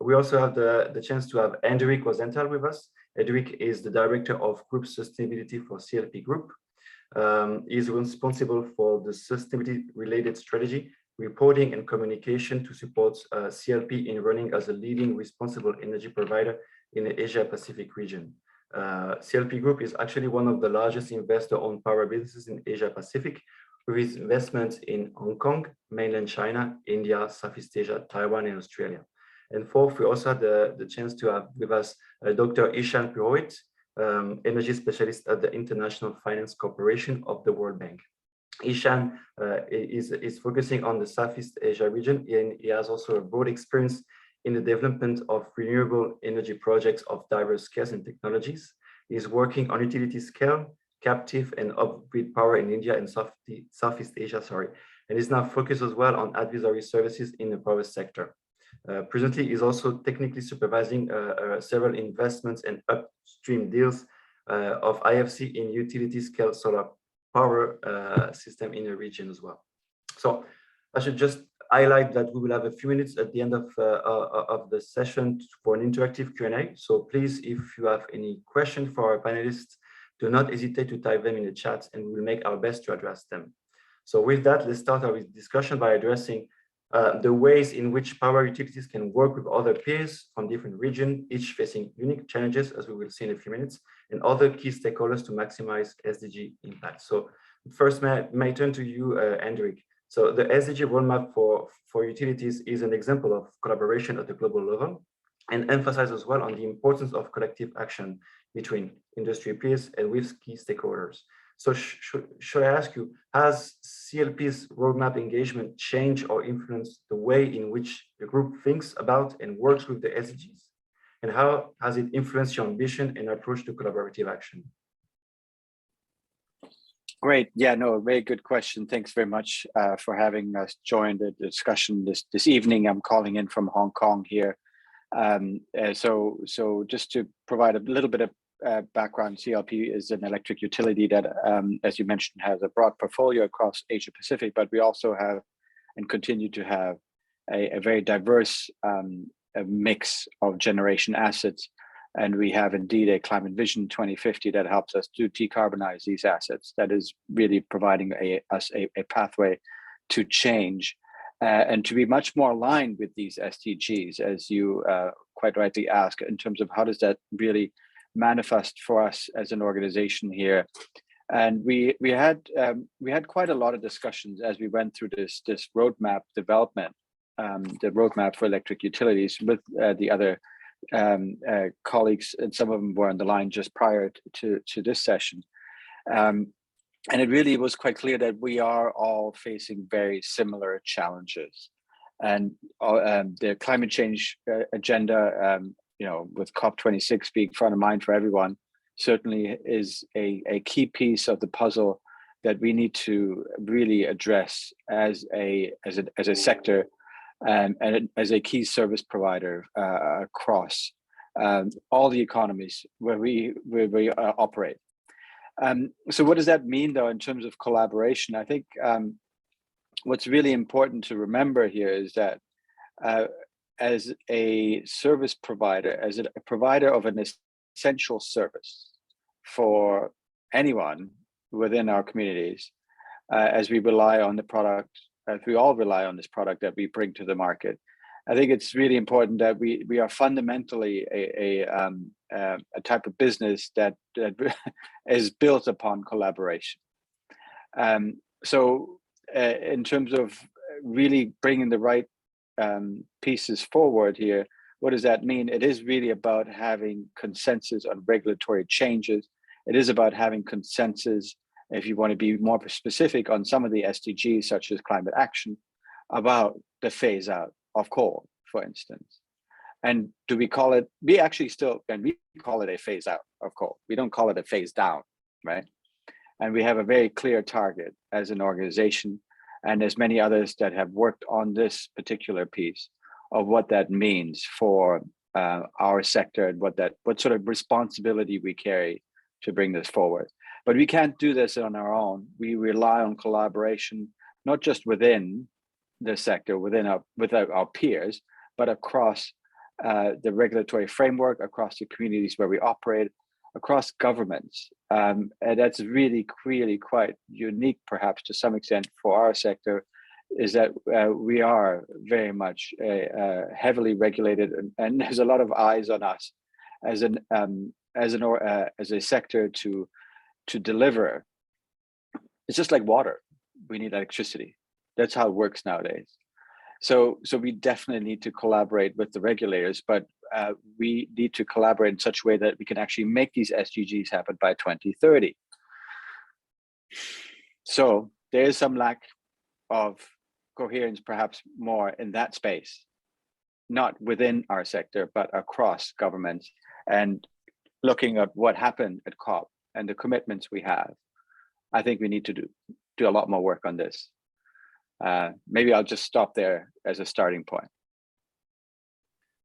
We also have the chance to have Hendrik Rosenthal with us. Hendrik is the Director of Group Sustainability for CLP Group. He is responsible for the sustainability-related strategy, reporting, and communication to support CLP in running as a leading responsible energy provider in the Asia-Pacific region. CLP Group is actually one of the largest investor-owned power businesses in Asia-Pacific, with its investments in Hong Kong, mainland China, India, Southeast Asia, Taiwan, and Australia. And fourth, we also had the chance to have with us Dr. Ishan Purohit, energy specialist at the International Finance Corporation of the World Bank. Ishan is focusing on the Southeast Asia region, and he has also a broad experience in the development of renewable energy projects of diverse scales and technologies. He's working on utility scale, captive and off-grid power in India and Southeast Asia, and is now focused as well on advisory services in the power sector. Presently, he's also technically supervising several investments and upstream deals of IFC in utility scale solar power system in the region as well. So I should just highlight that we will have a few minutes at the end of the session for an interactive Q&A. So please, if you have any questions for our panelists, do not hesitate to type them in the chat and we will make our best to address them. So with that, let's start our discussion by addressing the ways in which power utilities can work with other peers from different regions, each facing unique challenges, as we will see in a few minutes, and other key stakeholders to maximize SDG impact. So first, may I turn to you, Hendrik. So the SDG roadmap for utilities is an example of collaboration at the global level and emphasizes as well on the importance of collective action between industry peers and with key stakeholders. So should I ask you, has CLP's roadmap engagement changed or influenced the way in which the group thinks about and works with the SDGs? And how has it influenced your ambition and approach to collaborative action? Great. Yeah, no, very good question. Thanks very much for having us join the discussion this evening. I'm calling in from Hong Kong here. So just to provide a little bit of background, CLP is an electric utility that, as you mentioned, has a broad portfolio across Asia Pacific, but we also have and continue to have a very diverse mix of generation assets. And we have indeed a Climate Vision 2050 that helps us to decarbonize these assets. That is really providing us a pathway to change and to be much more aligned with these SDGs, as you quite rightly ask, in terms of how does that really manifest for us as an organization here. And we had quite a lot of discussions as we went through this roadmap development, the roadmap for electric utilities with the other colleagues, and some of them were on the line just prior to this session. And it really was quite clear that we are all facing very similar challenges. And the climate change agenda, with COP26 being front of mind for everyone, certainly is a key piece of the puzzle that we need to really address as a sector and as a key service provider across all the economies where we operate. So what does that mean, though, in terms of collaboration? I think what's really important to remember here is that as a service provider, as a provider of an essential service for anyone within our communities, as we rely on the product, as we all rely on this product that we bring to the market, I think it's really important that we are fundamentally a type of business that is built upon collaboration. So in terms of really bringing the right pieces forward here, what does that mean? It is really about having consensus on regulatory changes. It is about having consensus, if you want to be more specific, on some of the SDGs, such as climate action, about the phase out of coal, for instance. And do we call it, we actually still, and we call it a phase out of coal. We don't call it a phase down, right? And we have a very clear target as an organization, and there's many others that have worked on this particular piece of what that means for our sector and what sort of responsibility we carry to bring this forward. But we can't do this on our own. We rely on collaboration, not just within the sector, with our peers, but across the regulatory framework, across the communities where we operate, across governments. And that's really quite unique, perhaps to some extent, for our sector, is that we are very much heavily regulated, and there's a lot of eyes on us as a sector to deliver. It's just like water. We need electricity. That's how it works nowadays. So we definitely need to collaborate with the regulators, but we need to collaborate in such a way that we can actually make these SDGs happen by 2030. So there is some lack of coherence, perhaps more in that space, not within our sector, but across governments. And looking at what happened at COP and the commitments we have, I think we need to do a lot more work on this. Maybe I'll just stop there as a starting point.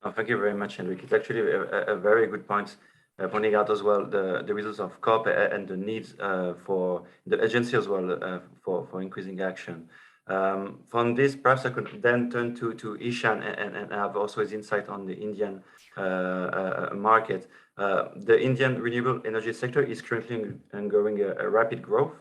Oh, thank you very much, Henrik. It's actually a very good point, pointing out as well the results of COP and the needs for the agency as well for increasing action. From this, perhaps I could then turn to Ishan and have also his insight on the Indian market. The Indian renewable energy sector is currently undergoing a rapid growth.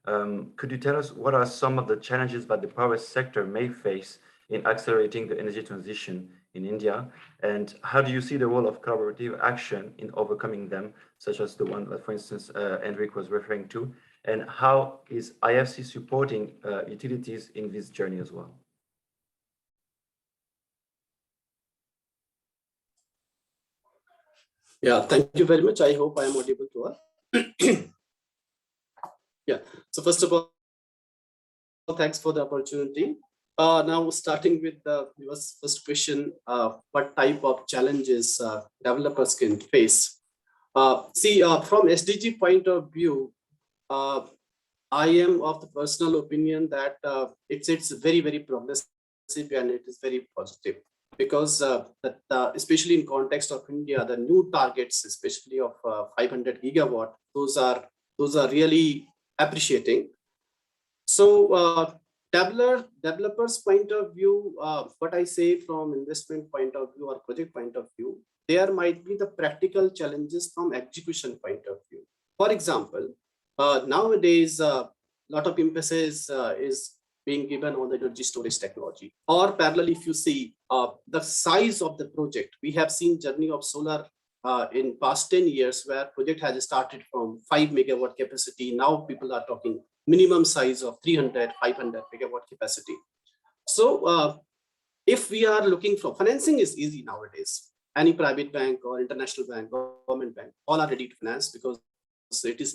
Could you tell us what are some of the challenges that the power sector may face in accelerating the energy transition in India? And how do you see the role of collaborative action in overcoming them, such as the one that, for instance, Henrik was referring to? And how is IFC supporting utilities in this journey as well? Yeah, thank you very much. I hope I am audible to all. Yeah. So first of all, thanks for the opportunity. Now starting with the first question, what type of challenges developers can face? From SDG point of view, I am of the personal opinion that it's very, very progressive and it is very positive, because especially in context of India, the new targets, especially of 500 gigawatt, those are really appreciating. So developers point of view, what I say from investment point of view or project point of view, there might be the practical challenges from execution point of view. For example, nowadays, a lot of emphasis is being given on the energy storage technology. Or parallel, if you see the size of the project, we have seen journey of solar in past 10 years, where project has started from 5 megawatt capacity. Now people are talking minimum size of 300, 500 megawatt capacity. So if we are looking for financing, is easy nowadays. Any private bank or international bank, government bank, all are ready to finance, because it is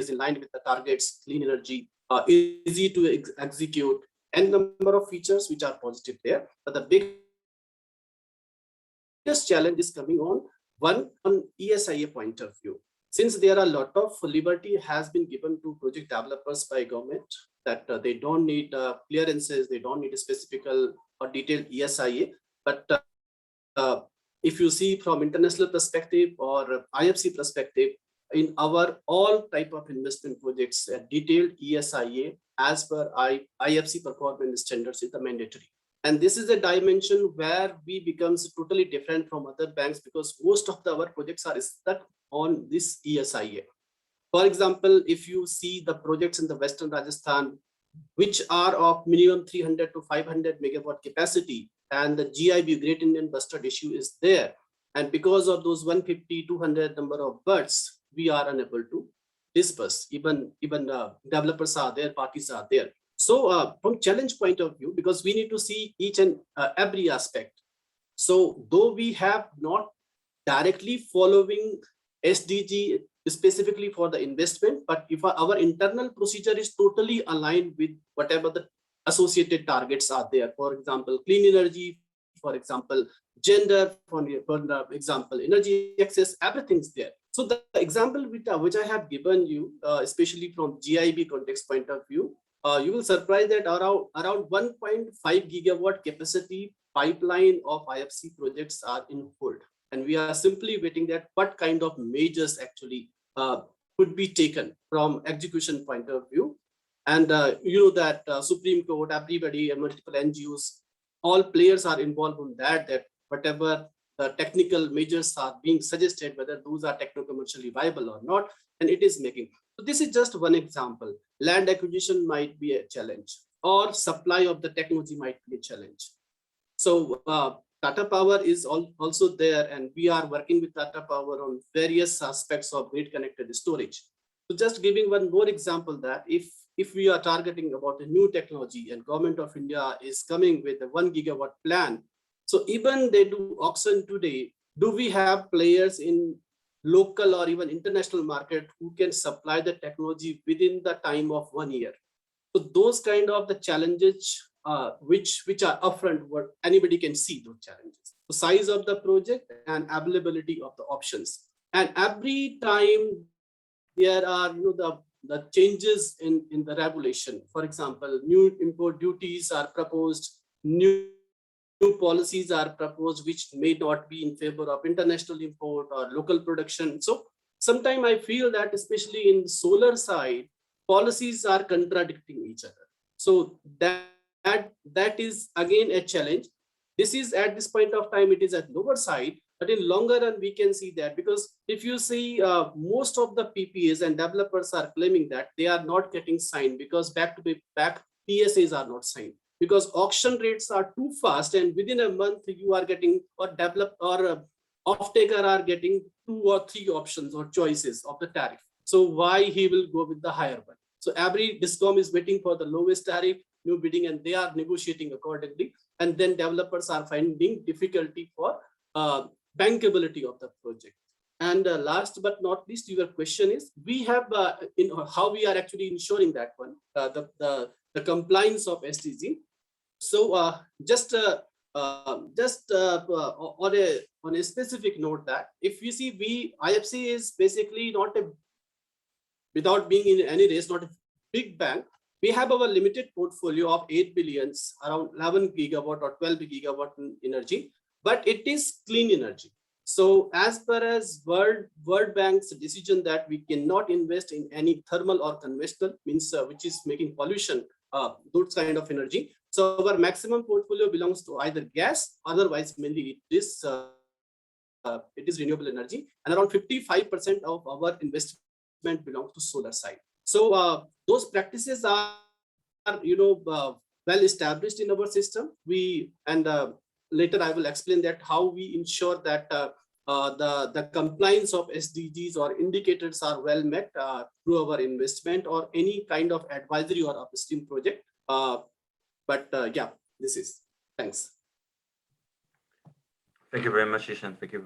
in line with the targets, clean energy, easy to execute, and number of features which are positive there. But the biggest challenge is coming on ESIA point of view. Since there are a lot of liberty has been given to project developers by government, that they don't need clearances, they don't need a specific or detailed ESIA. But if you see from international perspective or IFC perspective, in our all type of investment projects, detailed ESIA as per IFC performance standards is the mandatory. And this is a dimension where we becomes totally different from other banks, because most of our projects are stuck on this ESIA. For example, if you see the projects in the Western Rajasthan, which are of minimum 300 to 500 megawatt capacity, and the GIB, Great Indian Bustard issue, is there. And because of those 150, 200 number of birds, we are unable to disperse. Even developers are there, parties are there. So from challenge point of view, because we need to see each and every aspect. So though we have not directly following SDG specifically for the investment, but if our internal procedure is totally aligned with whatever the associated targets are there, for example, clean energy, for example, gender, for example, energy access, everything's there. So the example which I have given you, especially from GIB context point of view, you will surprise that around 1.5 gigawatt capacity pipeline of IFC projects are in hold. And we are simply waiting that what kind of measures actually could be taken from execution point of view. And you know that Supreme Court, everybody, multiple NGOs, all players are involved in that whatever the technical measures are being suggested, whether those are techno-commercially viable or not, and it is making. So this is just one example. Land acquisition might be a challenge, or supply of the technology might be a challenge. So Tata Power is also there, and we are working with Tata Power on various aspects of grid connected storage. So just giving one more example, that if we are targeting about a new technology and Government of India is coming with a 1 gigawatt plan, so even they do auction today, do we have players in local or even international market who can supply the technology within the time of 1 year? So those kind of the challenges which are upfront, what anybody can see those challenges. The size of the project and availability of the options. And every time there are the changes in the regulation. For example, new import duties are proposed, new policies are proposed which may not be in favor of international import or local production. So sometimes I feel that especially in solar side, policies are contradicting each other. So that is again a challenge. This is at this point of time, it is at lower side, but in longer run we can see that, because if you see most of the PPAs and developers are claiming that they are not getting signed because back PSAs are not signed, because auction rates are too fast, and within a month you are getting off-taker are getting 2 or 3 options or choices of the tariff. So why he will go with the higher one? So every DISCOM is waiting for the lowest tariff, new bidding, and they are negotiating accordingly. And then developers are finding difficulty for bankability of the project. And last but not least, your question is, we have in how we are actually ensuring that one, the compliance of SDG. So on a specific note, that if you see, IFC is basically not a, without being in any race, not a big bank. We have our limited portfolio of 8 billions, around 11 gigawatt or 12 gigawatt in energy, but it is clean energy. So as per as World Bank's decision that we cannot invest in any thermal or conventional, means which is making pollution, those kind of energy. So our maximum portfolio belongs to either gas, otherwise mainly it is renewable energy, and around 55% of our investment belongs to solar side. So those practices are well established in our system. Later I will explain that how we ensure that the compliance of SDGs or indicators are well met through our investment or any kind of advisory or upstream project. Yeah, this is. Thanks. Thank you very much, Ishan. Thank you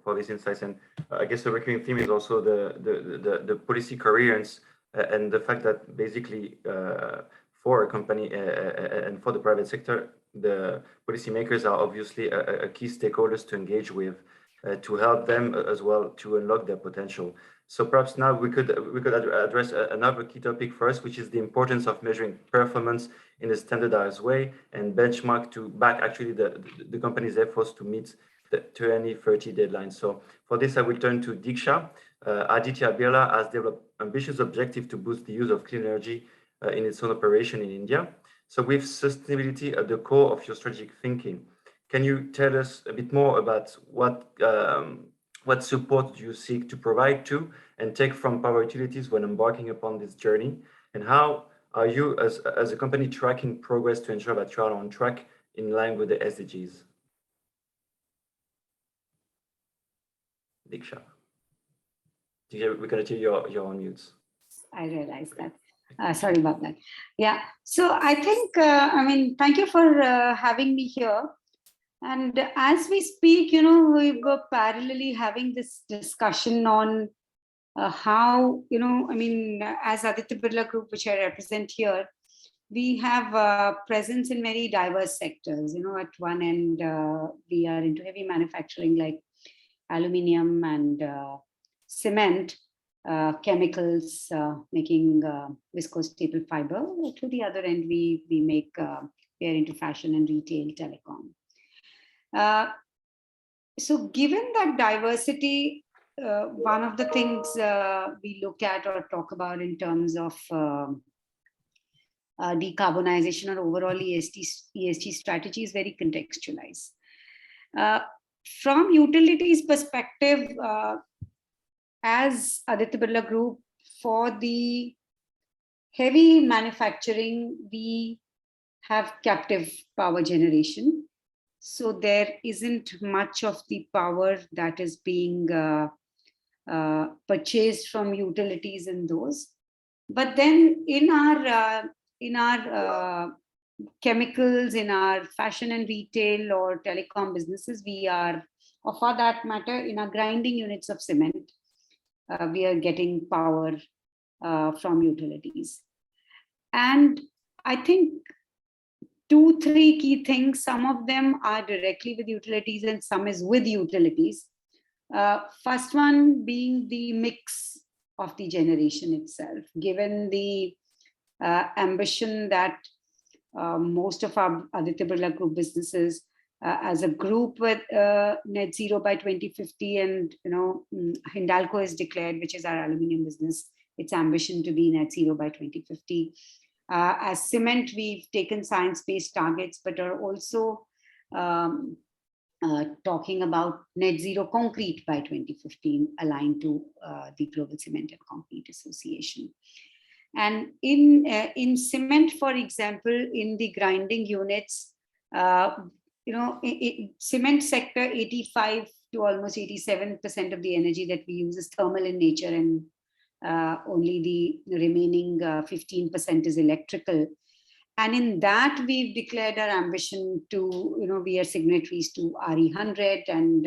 for these insights. And I guess the recurring theme is also the policy coherence and the fact that basically for a company and for the private sector, the policymakers are obviously a key stakeholders to engage with to help them as well to unlock their potential. So perhaps now we could address another key topic first, which is the importance of measuring performance in a standardized way and benchmark to back actually the company's efforts to meet the 2030 deadline. So for this, I will turn to Diksha. Aditya Birla has developed ambitious objective to boost the use of clean energy in its own operation in India. So with sustainability at the core of your strategic thinking, can you tell us a bit more about what support you seek to provide to and take from power utilities when embarking upon this journey? And how are you as a company tracking progress to ensure that you are on track in line with the SDGs? Diksha. We're going to tell you're on mute. I realized that. Sorry about that. Yeah. So I think, thank you for having me here. And as we speak, we were parallelly having this discussion on how, as Aditya Birla Group, which I represent here, we have presence in very diverse sectors. At one end, we are into heavy manufacturing like aluminium and cement, chemicals, making viscose staple fiber. To the other end, we are into fashion and retail, telecom. So given that diversity, one of the things we look at or talk about in terms of decarbonization or overall ESG strategy is very contextualized. From utilities perspective, as Aditya Birla Group, for the heavy manufacturing, we have captive power generation. So there isn't much of the power that is being purchased from utilities in those. But then in our chemicals, in our fashion and retail or telecom businesses, we are, or for that matter, in our grinding units of cement, we are getting power from utilities. And I think 2-3 key things, some of them are directly with utilities and some is with utilities. First one being the mix of the generation itself, given the ambition that most of our Aditya Birla Group businesses as a group with net zero by 2050, and Hindalco is declared, which is our aluminium business, its ambition to be net zero by 2050. As cement, we've taken science-based targets, but are also talking about net zero concrete by 2015, aligned to the Global Cement and Concrete Association. And in cement, for example, in the grinding units, cement sector, 85 to almost 87% of the energy that we use is thermal in nature, and only the remaining 15% is electrical. And in that, we've declared our ambition to, we are signatories to RE100 and,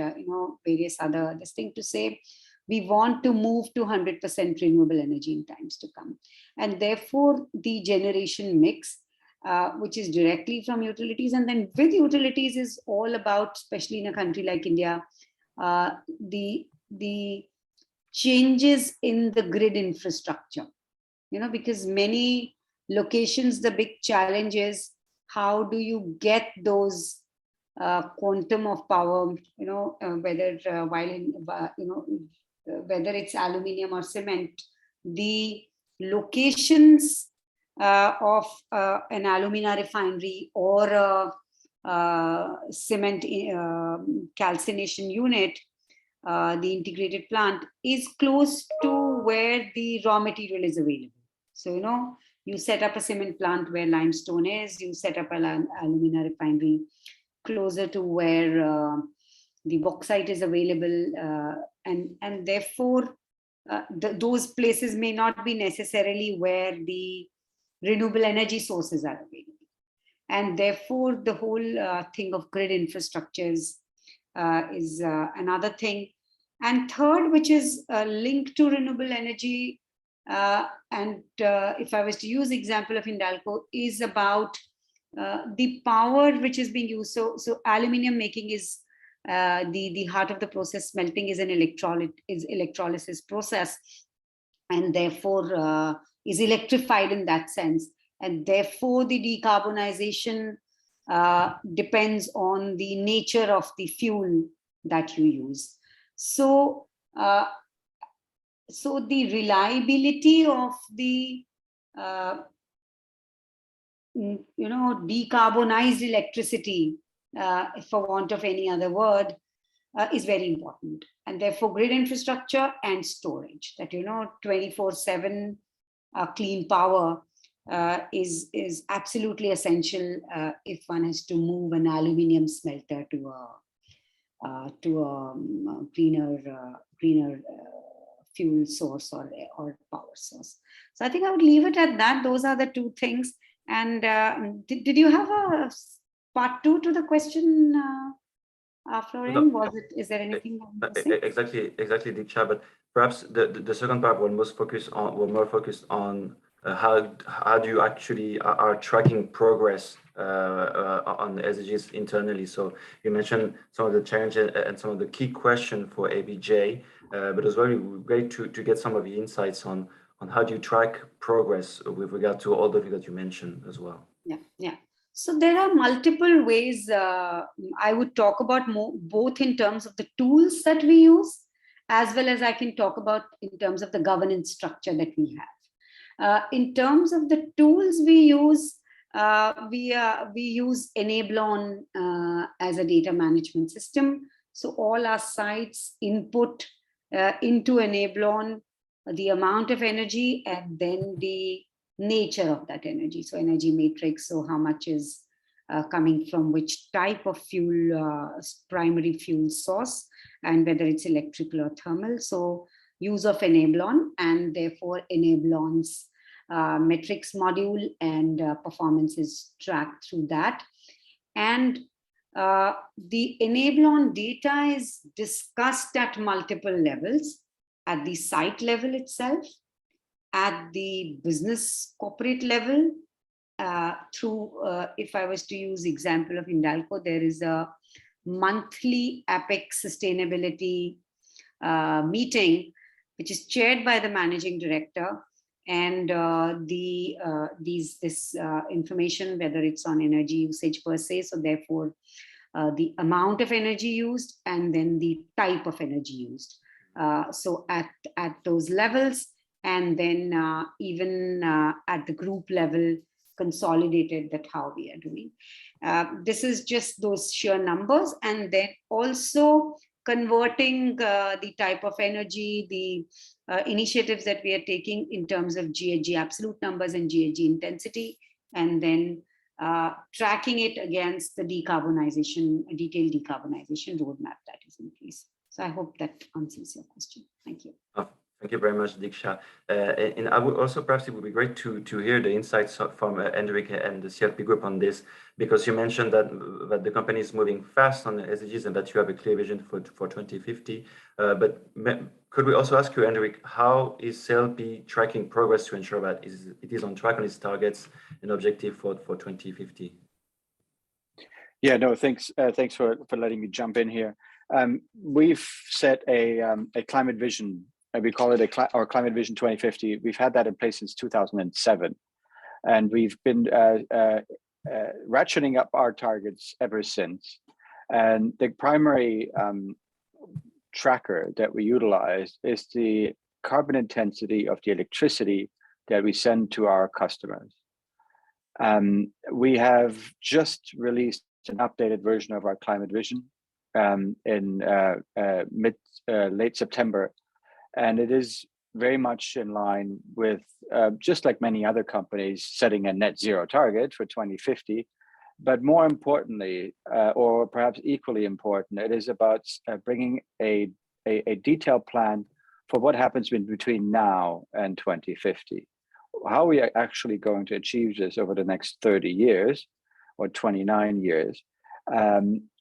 various other this thing to say, we want to move to 100% renewable energy in times to come. And therefore, the generation mix, which is directly from utilities and then with utilities, is all about, especially in a country like India, the changes in the grid infrastructure, because many locations, the big challenge is how do you get those quantum of power, whether whether it's aluminium or cement, the locations of an alumina refinery or a cement calcination unit, the integrated plant is close to where the raw material is available. So, you set up a cement plant where limestone is, you set up an alumina refinery closer to where the bauxite is available, and therefore those places may not be necessarily where the renewable energy sources are available. And therefore the whole thing of grid infrastructures is another thing. And third, which is linked to renewable energy, and if I was to use example of Hindalco, is about the power which is being used. So aluminium making is the heart of the process. Smelting is an electrolysis process, and therefore is electrified in that sense. And therefore the decarbonization depends on the nature of the fuel that you use. So so the reliability of the decarbonized electricity, for want of any other word, is very important. And therefore grid infrastructure and storage, that 24/7 clean power is absolutely essential if one has to move an aluminium smelter to a greener fuel source or power source. So I think I would leave it at that. Those are the two things. And did you have a part two to the question, Florian? Is there anything? Exactly, Diksha. But perhaps the second part will more focused on how do you actually are tracking progress on the SDGs internally. So you mentioned some of the challenges and some of the key questions for ABJ, but it was very great to get some of the insights on how do you track progress with regard to all the things that you mentioned as well. Yeah. So there are multiple ways I would talk about both in terms of the tools that we use, as well as I can talk about in terms of the governance structure that we have. In terms of the tools we use, we use Enablon as a data management system. So all our sites input into Enablon the amount of energy and then the nature of that energy. So energy matrix, so how much is coming from which type of fuel, primary fuel source, and whether it's electrical or thermal. So use of Enablon, and therefore Enablon's metrics module and performance is tracked through that. And the Enablon data is discussed at multiple levels, at the site level itself, at the business corporate level, through, if I was to use example of Hindalco, there is a monthly APEC sustainability meeting, which is chaired by the managing director. And this information, whether it's on energy usage per se, so therefore the amount of energy used and then the type of energy used. So at those levels, and then even at the group level, consolidated that how we are doing. This is just those sheer numbers, and then also converting the type of energy, the initiatives that we are taking in terms of GHG absolute numbers and GHG intensity, and then tracking it against the decarbonization, detailed decarbonization roadmap that is in place. So I hope that answers your question. Thank you. Thank you very much, Diksha. And I would also, perhaps it would be great to hear the insights from Hendrik and the CLP group on this, because you mentioned that the company is moving fast on the SDGs and that you have a clear vision for 2050. But could we also ask you, Hendrik, how is CLP tracking progress to ensure that it is on track on its targets and objective for 2050? Yeah, no, thanks. Thanks for letting me jump in here. We've set a climate vision. We call it our Climate Vision 2050. We've had that in place since 2007, and we've been ratcheting up our targets ever since. And the primary tracker that we utilize is the carbon intensity of the electricity that we send to our customers. We have just released an updated version of our climate vision in late September. And it is very much in line with, just like many other companies, setting a net zero target for 2050. But more importantly, or perhaps equally important, it is about bringing a detailed plan for what happens between now and 2050. How we are actually going to achieve this over the next 30 years or 29 years,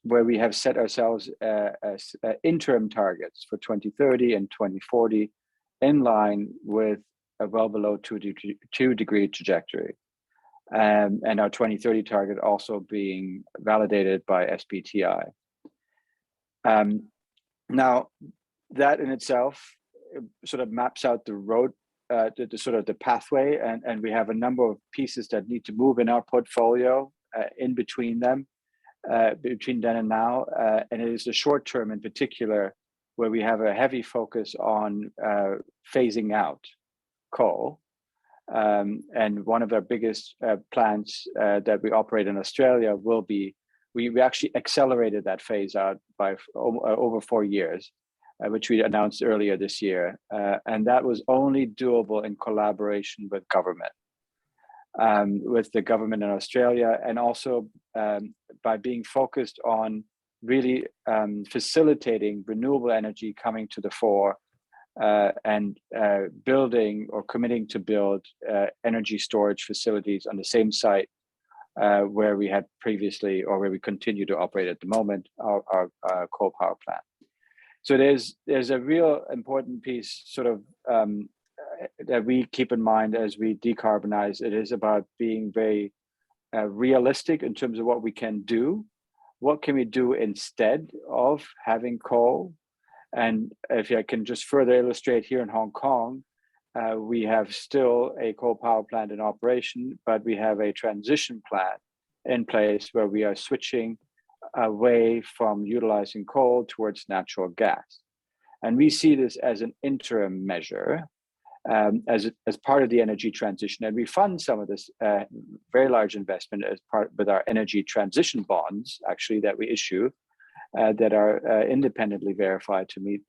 where we have set ourselves as interim targets for 2030 and 2040 in line with a well below 2-degree trajectory. And our 2030 target also being validated by SBTi. Now, that in itself sort of maps out the road, the pathway, and we have a number of pieces that need to move in our portfolio in between them. Between then and now, and it is the short term in particular where we have a heavy focus on phasing out coal. And one of our biggest plants that we operate in Australia will be, we actually accelerated that phase out by over 4 years, which we announced earlier this year. And that was only doable in collaboration with government. With the government in Australia, and also by being focused on really facilitating renewable energy coming to the fore and building or committing to build energy storage facilities on the same site where we had previously, or where we continue to operate at the moment, our coal power plant. So there's a real important piece sort of that we keep in mind as we decarbonize. It is about being very realistic in terms of what we can do. What can we do instead of having coal? And if I can just further illustrate, here in Hong Kong, we have still a coal power plant in operation, but we have a transition plan in place where we are switching away from utilizing coal towards natural gas. And we see this as an interim measure, as part of the energy transition, and we fund some of this very large investment as part with our energy transition bonds, actually, that we issue, that are independently verified to meet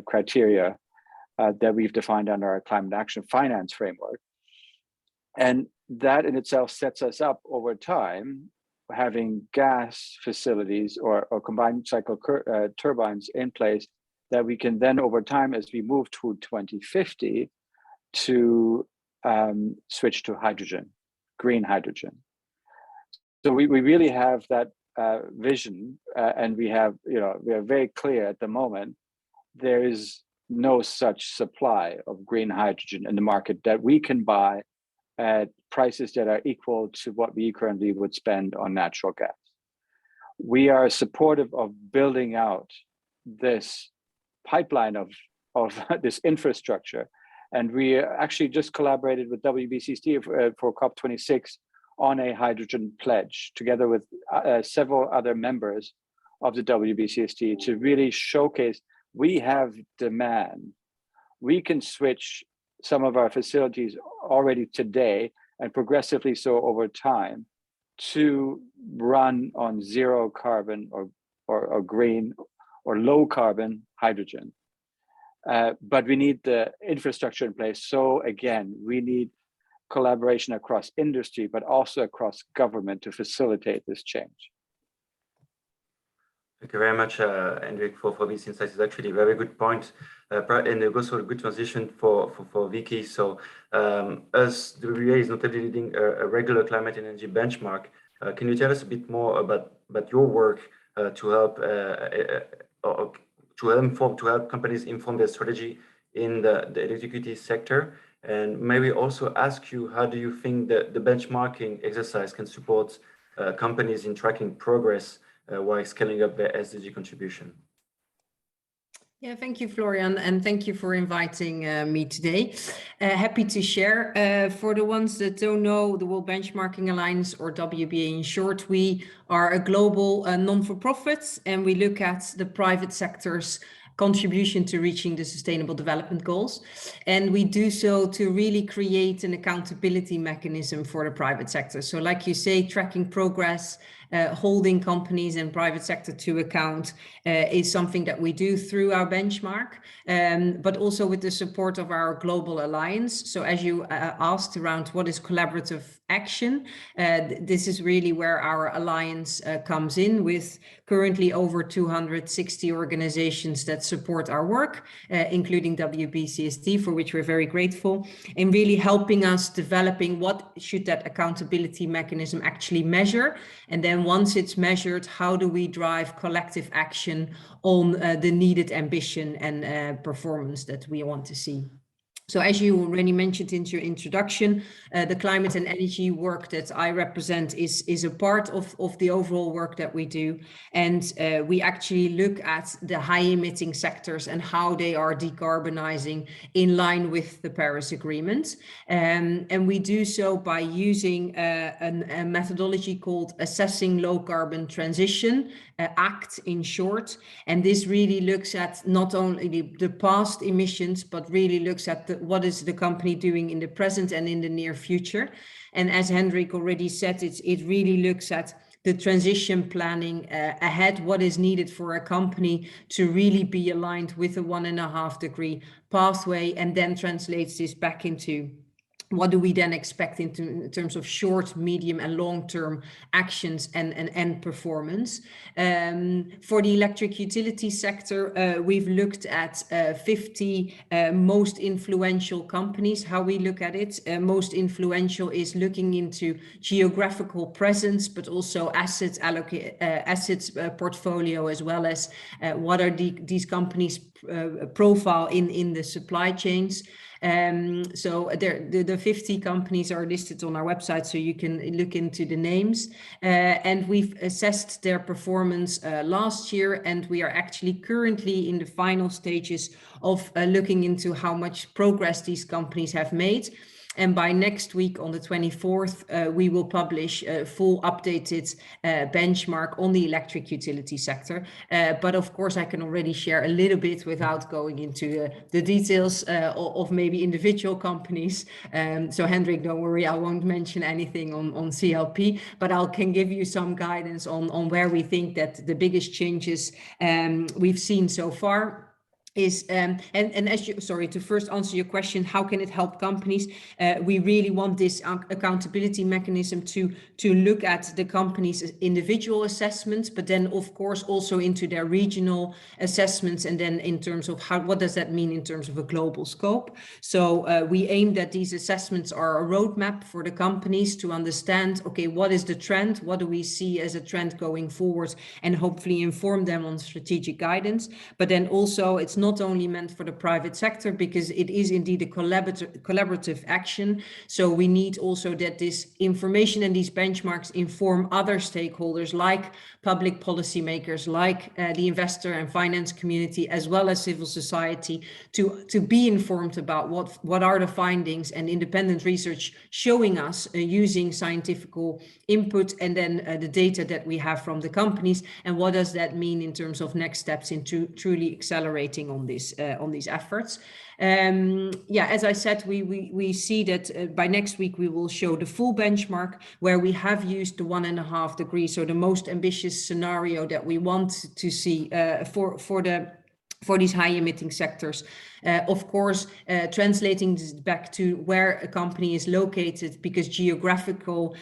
criteria that we've defined under our climate action finance framework. And that in itself sets us up over time, having gas facilities or combined cycle turbines in place that we can then over time, as we move to 2050, to switch to hydrogen, green hydrogen. So we really have that vision, and we are very clear at the moment, there is no such supply of green hydrogen in the market that we can buy at prices that are equal to what we currently would spend on natural gas. We are supportive of building out this pipeline of this infrastructure. And we actually just collaborated with WBCSD for COP26 on a hydrogen pledge, together with several other members of the WBCSD, to really showcase we have demand. We can switch some of our facilities already today, and progressively so over time, to run on zero carbon or green or low carbon hydrogen. But we need the infrastructure in place. So again, we need collaboration across industry, but also across government to facilitate this change. Thank you very much, Hendrik, for this insight. It's actually a very good point and also a good transition for Vicky. So as the WBA is notably leading a regular climate and energy benchmark, can you tell us a bit more about your work to help companies inform their strategy in the electricity sector? And maybe also ask you, how do you think that the benchmarking exercise can support companies in tracking progress while scaling up their SDG contribution? Yeah, thank you, Florian, and thank you for inviting me today. Happy to share. For the ones that don't know, the World Benchmarking Alliance, or WBA in short, we are a global non-for-profit, and we look at the private sector's contribution to reaching the Sustainable Development Goals. And we do so to really create an accountability mechanism for the private sector. So like you say, tracking progress, holding companies and private sector to account is something that we do through our benchmark, but also with the support of our global alliance. So as you asked around what is collaborative action, this is really where our alliance comes in, with currently over 260 organizations that support our work, including WBCSD, for which we're very grateful, in really helping us developing what should that accountability mechanism actually measure. And then once it's measured, how do we drive collective action on the needed ambition and performance that we want to see. So as you already mentioned in your introduction, the climate and energy work that I represent is a part of the overall work that we do. And we actually look at the high emitting sectors and how they are decarbonizing in line with the Paris Agreement. And we do so by using a methodology called Assessing Low Carbon Transition, ACT in short. And this really looks at not only the past emissions, but really looks at what is the company doing in the present and in the near future. And as Hendrik already said, it really looks at the transition planning ahead, what is needed for a company to really be aligned with a 1.5 degree pathway, and then translates this back into what do we then expect in terms of short, medium, and long-term actions and performance. For the electric utility sector, we've looked at 50 most influential companies. How we look at it, most influential is looking into geographical presence, but also assets portfolio, as well as what are these companies' profile in the supply chains. So the 50 companies are listed on our website, so you can look into the names. And we've assessed their performance last year, and we are actually currently in the final stages of looking into how much progress these companies have made. And by next week, on the 24th, we will publish a full updated benchmark on the electric utility sector. But of course, I can already share a little bit without going into the details of maybe individual companies. So Hendrik, don't worry, I won't mention anything on CLP, but I can give you some guidance on where we think that the biggest changes we've seen so far is, and as you, sorry, to first answer your question, how can it help companies? We really want this accountability mechanism to look at the company's individual assessments, but then of course also into their regional assessments, and then in terms of what does that mean in terms of a global scope. So we aim that these assessments are a roadmap for the companies to understand, okay, what is the trend? What do we see as a trend going forward? And hopefully inform them on strategic guidance. But then also it's not only meant for the private sector, because it is indeed a collaborative action. So we need also that this information and these benchmarks inform other stakeholders, like public policymakers, like the investor and finance community, as well as civil society, to be informed about what are the findings and independent research showing us using scientific input, and then the data that we have from the companies, and what does that mean in terms of next steps into truly accelerating on these efforts. Yeah, as I said, we see that by next week we will show the full benchmark, where we have used the 1.5 degrees, so the most ambitious scenario that we want to see for the for these high emitting sectors. Of course, translating this back to where a company is located, because geographical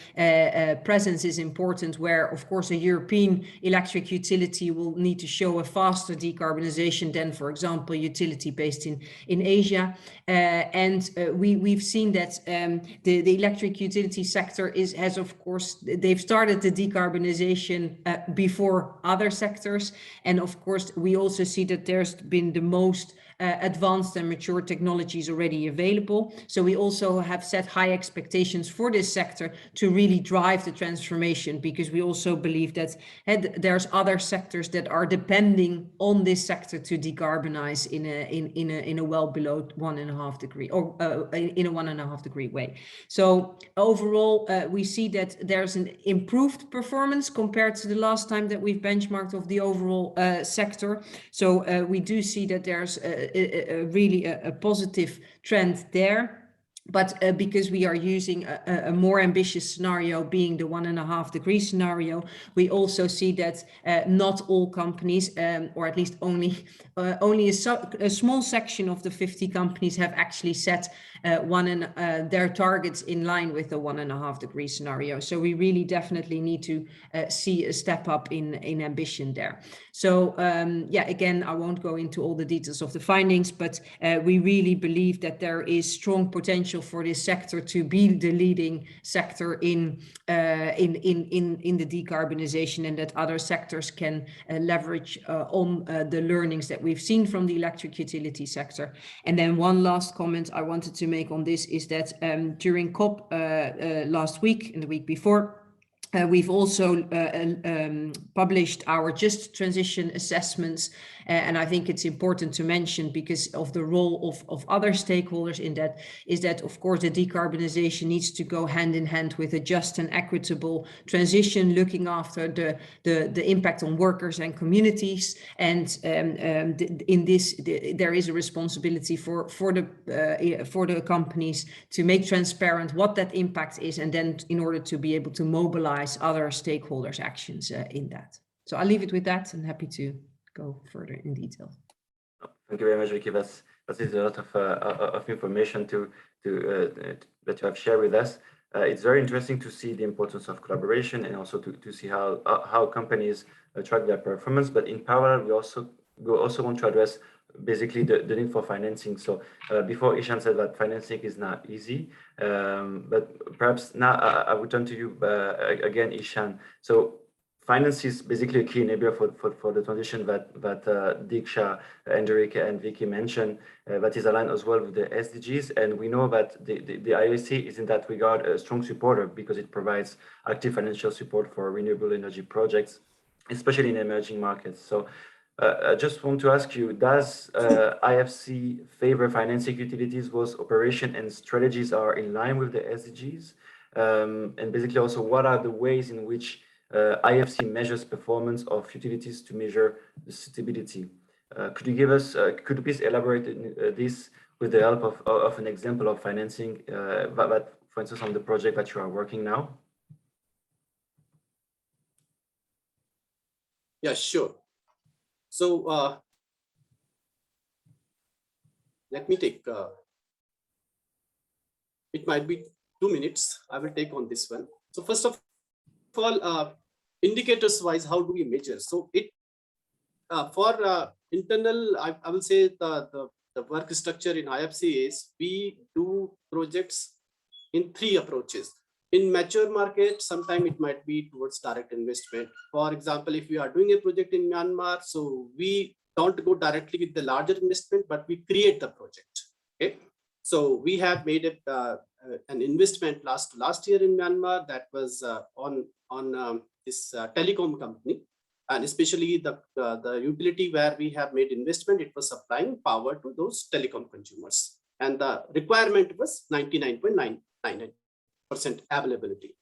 presence is important, where of course a European electric utility will need to show a faster decarbonization than, for example, utility based in Asia. We've seen that the electric utility sector has of course, they've started the decarbonization before other sectors. And of course, we also see that there's been the most advanced and mature technologies already available. So we also have set high expectations for this sector to really drive the transformation, because we also believe that there's other sectors that are depending on this sector to decarbonize in a well below 1.5 degree, or in a 1.5 degree way. So overall, we see that there's an improved performance compared to the last time that we've benchmarked of the overall sector. So we do see that there's really a positive trend there. But because we are using a more ambitious scenario, being the 1.5 degree scenario, we also see that not all companies, or at least only a small section of the 50 companies have actually set their targets in line with the 1.5 degree scenario. So we really definitely need to see a step up in ambition there. So yeah, again, I won't go into all the details of the findings, but we really believe that there is strong potential for this sector to be the leading sector in the decarbonization, and that other sectors can leverage on the learnings that we've seen from the electric utility sector. And then one last comment I wanted to make on this is that during COP last week and the week before, we've also published our Just Transition assessments, and I think it's important to mention, because of the role of other stakeholders in that, is that of course the decarbonization needs to go hand in hand with a just and equitable transition, looking after the impact on workers and communities. And in this, there is a responsibility for the companies to make transparent what that impact is, and then in order to be able to mobilize other stakeholders' actions in that. So I'll leave it with that, and happy to go further in detail. Thank you very much, Vicky. That is a lot of information that you have shared with us. It's very interesting to see the importance of collaboration, and also to see how companies track their performance. But in parallel, we also want to address basically the need for financing. So before Ishan said that financing is not easy, but perhaps now I would turn to you again, Ishan. So finance is basically a key enabler for the transition that Diksha, Hendrik, and Vicky mentioned, that is aligned as well with the SDGs. And we know that the IOC is in that regard a strong supporter, because it provides active financial support for renewable energy projects, especially in emerging markets. So I just want to ask you, does IFC favor financing utilities whose operation and strategies are in line with the SDGs? And basically also, what are the ways in which IFC measures performance of utilities to measure the sustainability? Could you please elaborate this with the help of an example of financing, but for instance, on the project that you are working now? Yeah, sure. So let me take, it might be 2 minutes. I will take on this one. So first of all, indicators wise, how do we measure? So it for internal, I will say the work structure in IFC is we do projects in 3 approaches. In mature market, sometimes it might be towards direct investment. For example, if we are doing a project in Myanmar, so we don't go directly with the larger investment, but we create the project. Okay, so we have made an investment last year in Myanmar that was on this telecom company, and especially the utility where we have made investment. It was supplying power to those telecom consumers, and the requirement was 99.999% availability.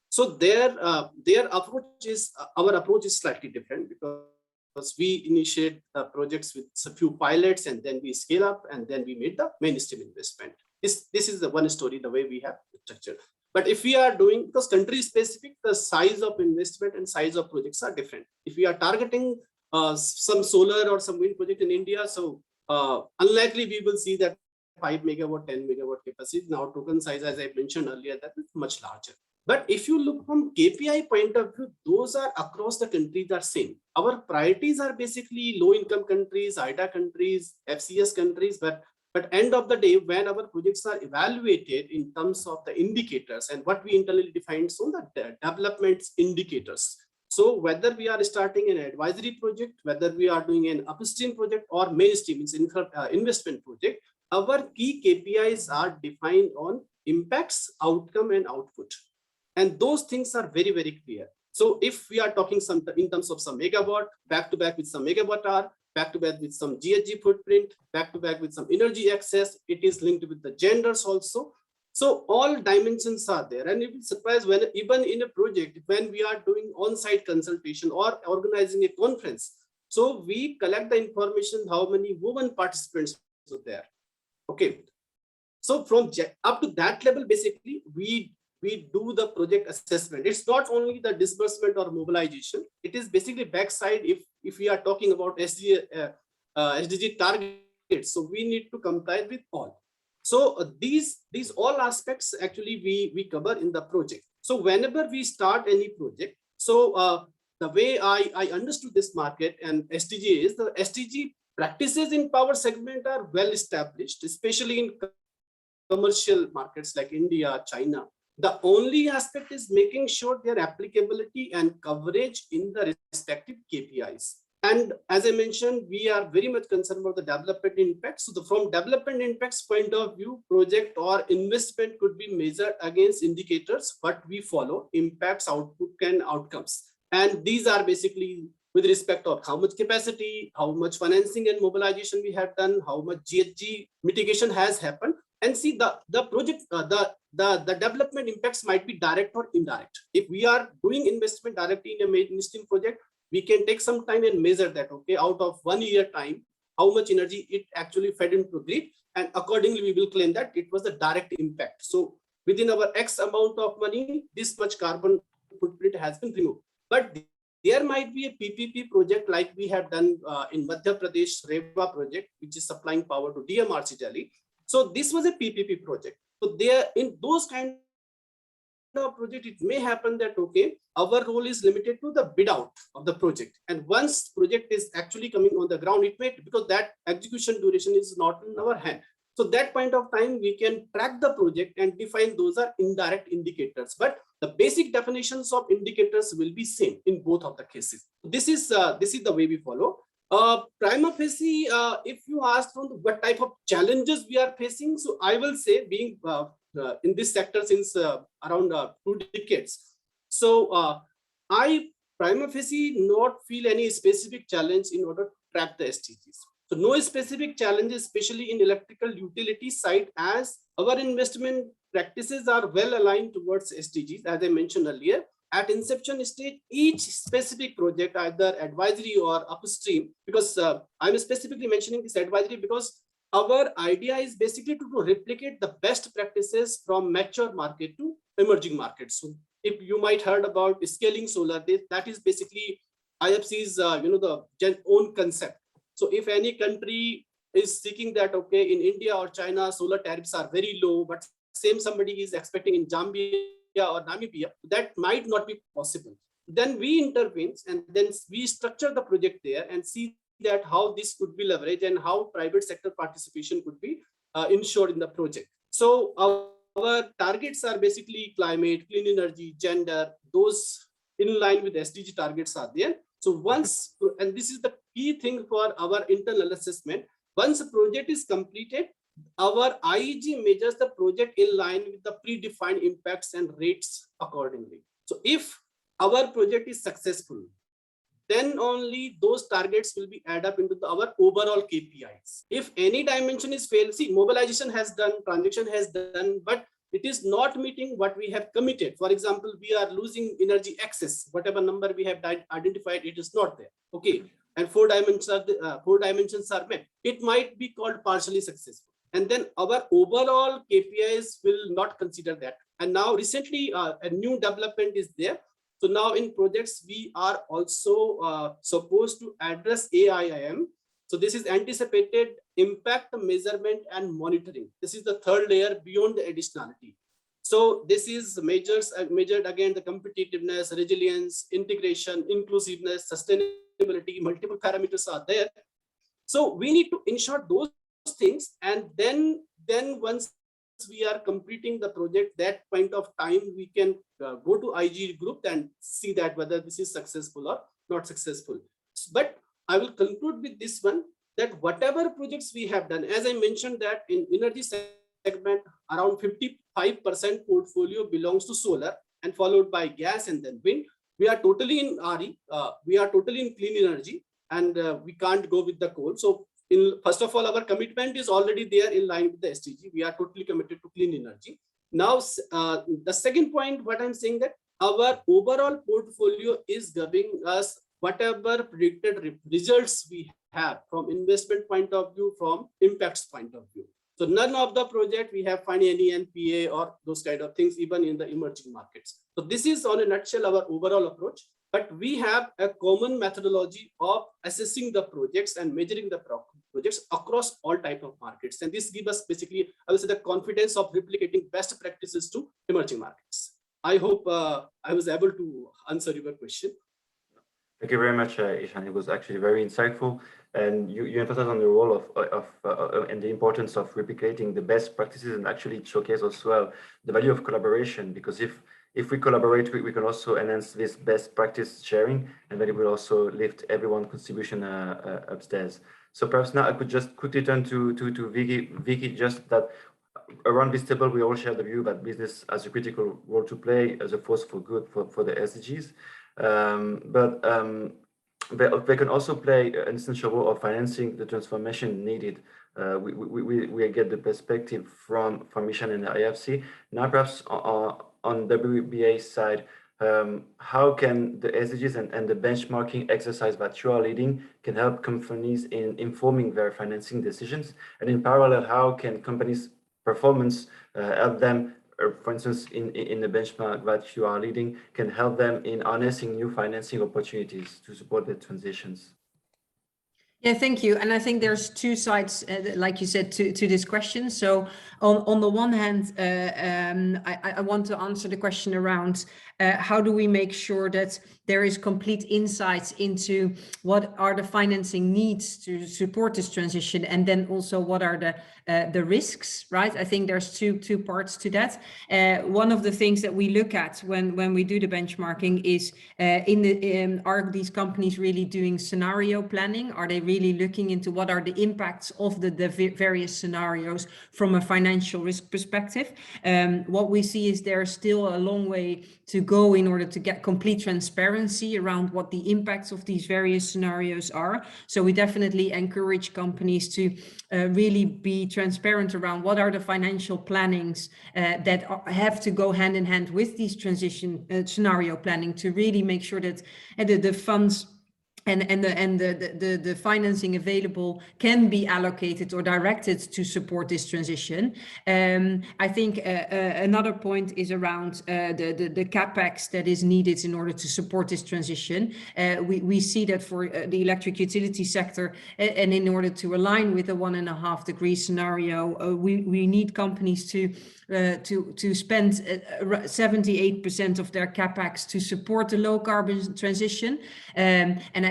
So their approach is, our approach is slightly different, because we initiate the projects with a few pilots, and then we scale up, and then we made the mainstream investment. This is the one story, the way we have structured. But if we are doing, because country specific, the size of investment and size of projects are different. If we are targeting some solar or some wind project in India. So unlikely we will see that 5 megawatt, 10 megawatt capacity. Now token size, as I mentioned earlier, that is much larger. But if you look from KPI point of view, those are across the countries are same. Our priorities are basically low income countries, IDA countries, FCS countries, but end of the day, when our projects are evaluated in terms of the indicators and what we internally define, so the development indicators. So whether we are starting an advisory project, whether we are doing an upstream project or mainstream investment project, our key KPIs are defined on impacts, outcome, and output. And those things are very, very clear. So if we are talking in terms of some megawatt, back to back with some megawatt hour, back to back with some GHG footprint, back to back with some energy access, it is linked with the genders also. So all dimensions are there. And it will surprise when even in a project, when we are doing on-site consultation or organizing a conference, so we collect the information how many women participants are there. Okay. So from up to that level, basically, we do the project assessment. It's not only the disbursement or mobilization. It is basically backside if we are talking about SDG targets. So we need to comply with all. So these all aspects actually we cover in the project. So whenever we start any project, so the way I understood this market and SDG is the SDG practices in power segment are well established, especially in commercial markets like India, China. The only aspect is making sure their applicability and coverage in the respective KPIs. And as I mentioned, we are very much concerned about the development impacts. So from development impacts point of view, project or investment could be measured against indicators, what we follow, impacts, output, and outcomes. And these are basically with respect of how much capacity, how much financing and mobilization we have done, how much GHG mitigation has happened. And see the project, the development impacts might be direct or indirect. If we are doing investment directly in a mainstream project, we can take some time and measure that, okay, out of 1 year time, how much energy it actually fed into grid. And accordingly, we will claim that it was the direct impact. So within our X amount of money, this much carbon footprint has been removed. But there might be a PPP project like we have done in Madhya Pradesh, Reva project, which is supplying power to DMRC Delhi. So this was a PPP project. So there, in those kind of project, it may happen that, okay, our role is limited to the bid out of the project. And once project is actually coming on the ground, it may, because that execution duration is not in our hand. So that point of time, we can track the project and define those are indirect indicators. But the basic definitions of indicators will be same in both of the cases. This is the way we follow. Prima facie, if you ask from what type of challenges we are facing, so I will say being in this sector since around 2 decades. So I prima facie not feel any specific challenge in order to track the SDGs. So no specific challenges, especially in electrical utility side, as our investment practices are well aligned towards SDGs, as I mentioned earlier. At inception stage, each specific project, either advisory or upstream, because I'm specifically mentioning this advisory because our idea is basically to replicate the best practices from mature market to emerging markets. So if you might heard about scaling solar, that is basically IFC's the own concept. So if any country is seeking that, okay, in India or China, solar tariffs are very low, but same somebody is expecting in Zambia or Namibia, that might not be possible. Then we intervene and then we structure the project there and see that how this could be leveraged and how private sector participation could be ensured in the project. So our targets are basically climate, clean energy, gender, those in line with SDG targets are there. So once, and this is the key thing for our internal assessment, once a project is completed, our IEG measures the project in line with the predefined impacts and rates accordingly. So if our project is successful, then only those targets will be added up into our overall KPIs. If any dimension is failed, see, mobilization has done, transaction has done, but it is not meeting what we have committed. For example, we are losing energy access, whatever number we have identified, it is not there. Okay, and 4 dimensions are met. It might be called partially successful. And then our overall KPIs will not consider that. And now recently a new development is there. So now in projects, we are also supposed to address AIIM. So this is anticipated impact measurement and monitoring. This is the third layer beyond the additionality. So this is measured again the competitiveness, resilience, integration, inclusiveness, sustainability, multiple parameters are there. So we need to ensure those things, and then once we are completing the project, that point of time we can go to IG group and see that whether this is successful or not successful. But I will conclude with this one, that whatever projects we have done, as I mentioned that in energy segment, around 55% portfolio belongs to solar and followed by gas and then wind. We are totally in RE, we are totally in clean energy, and we can't go with the coal. So first of all, our commitment is already there in line with the SDG. We are totally committed to clean energy. Now, the second point, what I'm saying that our overall portfolio is giving us whatever predicted results we have from investment point of view, from impacts point of view. So none of the project we have find any NPA or those kind of things, even in the emerging markets. So this is on a nutshell our overall approach. But we have a common methodology of assessing the projects and measuring the projects across all type of markets. And this gives us basically, I would say, the confidence of replicating best practices to emerging markets. I hope I was able to answer your question. Thank you very much, Ishan. It was actually very insightful. And you emphasize on the role of and the importance of replicating the best practices, and actually showcase as well the value of collaboration, because if we collaborate, we can also enhance this best practice sharing, and then it will also lift everyone's contribution upstairs. So perhaps now I could just quickly turn to Vicky. Vicky, just that around this table, we all share the view that business has a critical role to play as a force for good for the SDGs. But they can also play an essential role of financing the transformation needed. We get the perspective from Ishan and the IFC. Now, perhaps on WBA side, how can the SDGs and the benchmarking exercise that you are leading can help companies in informing their financing decisions? And in parallel, how can companies' performance help them, for instance, in the benchmark that you are leading, can help them in harnessing new financing opportunities to support their transitions? Yeah, thank you. And I think there's two sides, like you said, to this question. So on the one hand, I want to answer the question around how do we make sure that there is complete insights into what are the financing needs to support this transition, and then also what are the risks, right? I think there's two parts to that. One of the things that we look at when we do the benchmarking is are these companies really doing scenario planning? Are they really looking into what are the impacts of the various scenarios from a financial risk perspective? What we see is there's still a long way to go in order to get complete transparency around what the impacts of these various scenarios are. So we definitely encourage companies to really be transparent around what are the financial plannings that have to go hand in hand with these transition scenario planning, to really make sure that the funds and the financing available can be allocated or directed to support this transition. I think another point is around the capex that is needed in order to support this transition. We see that for the electric utility sector, and in order to align with the 1.5 degree scenario, we need companies to spend 78% of their capex to support the low carbon transition.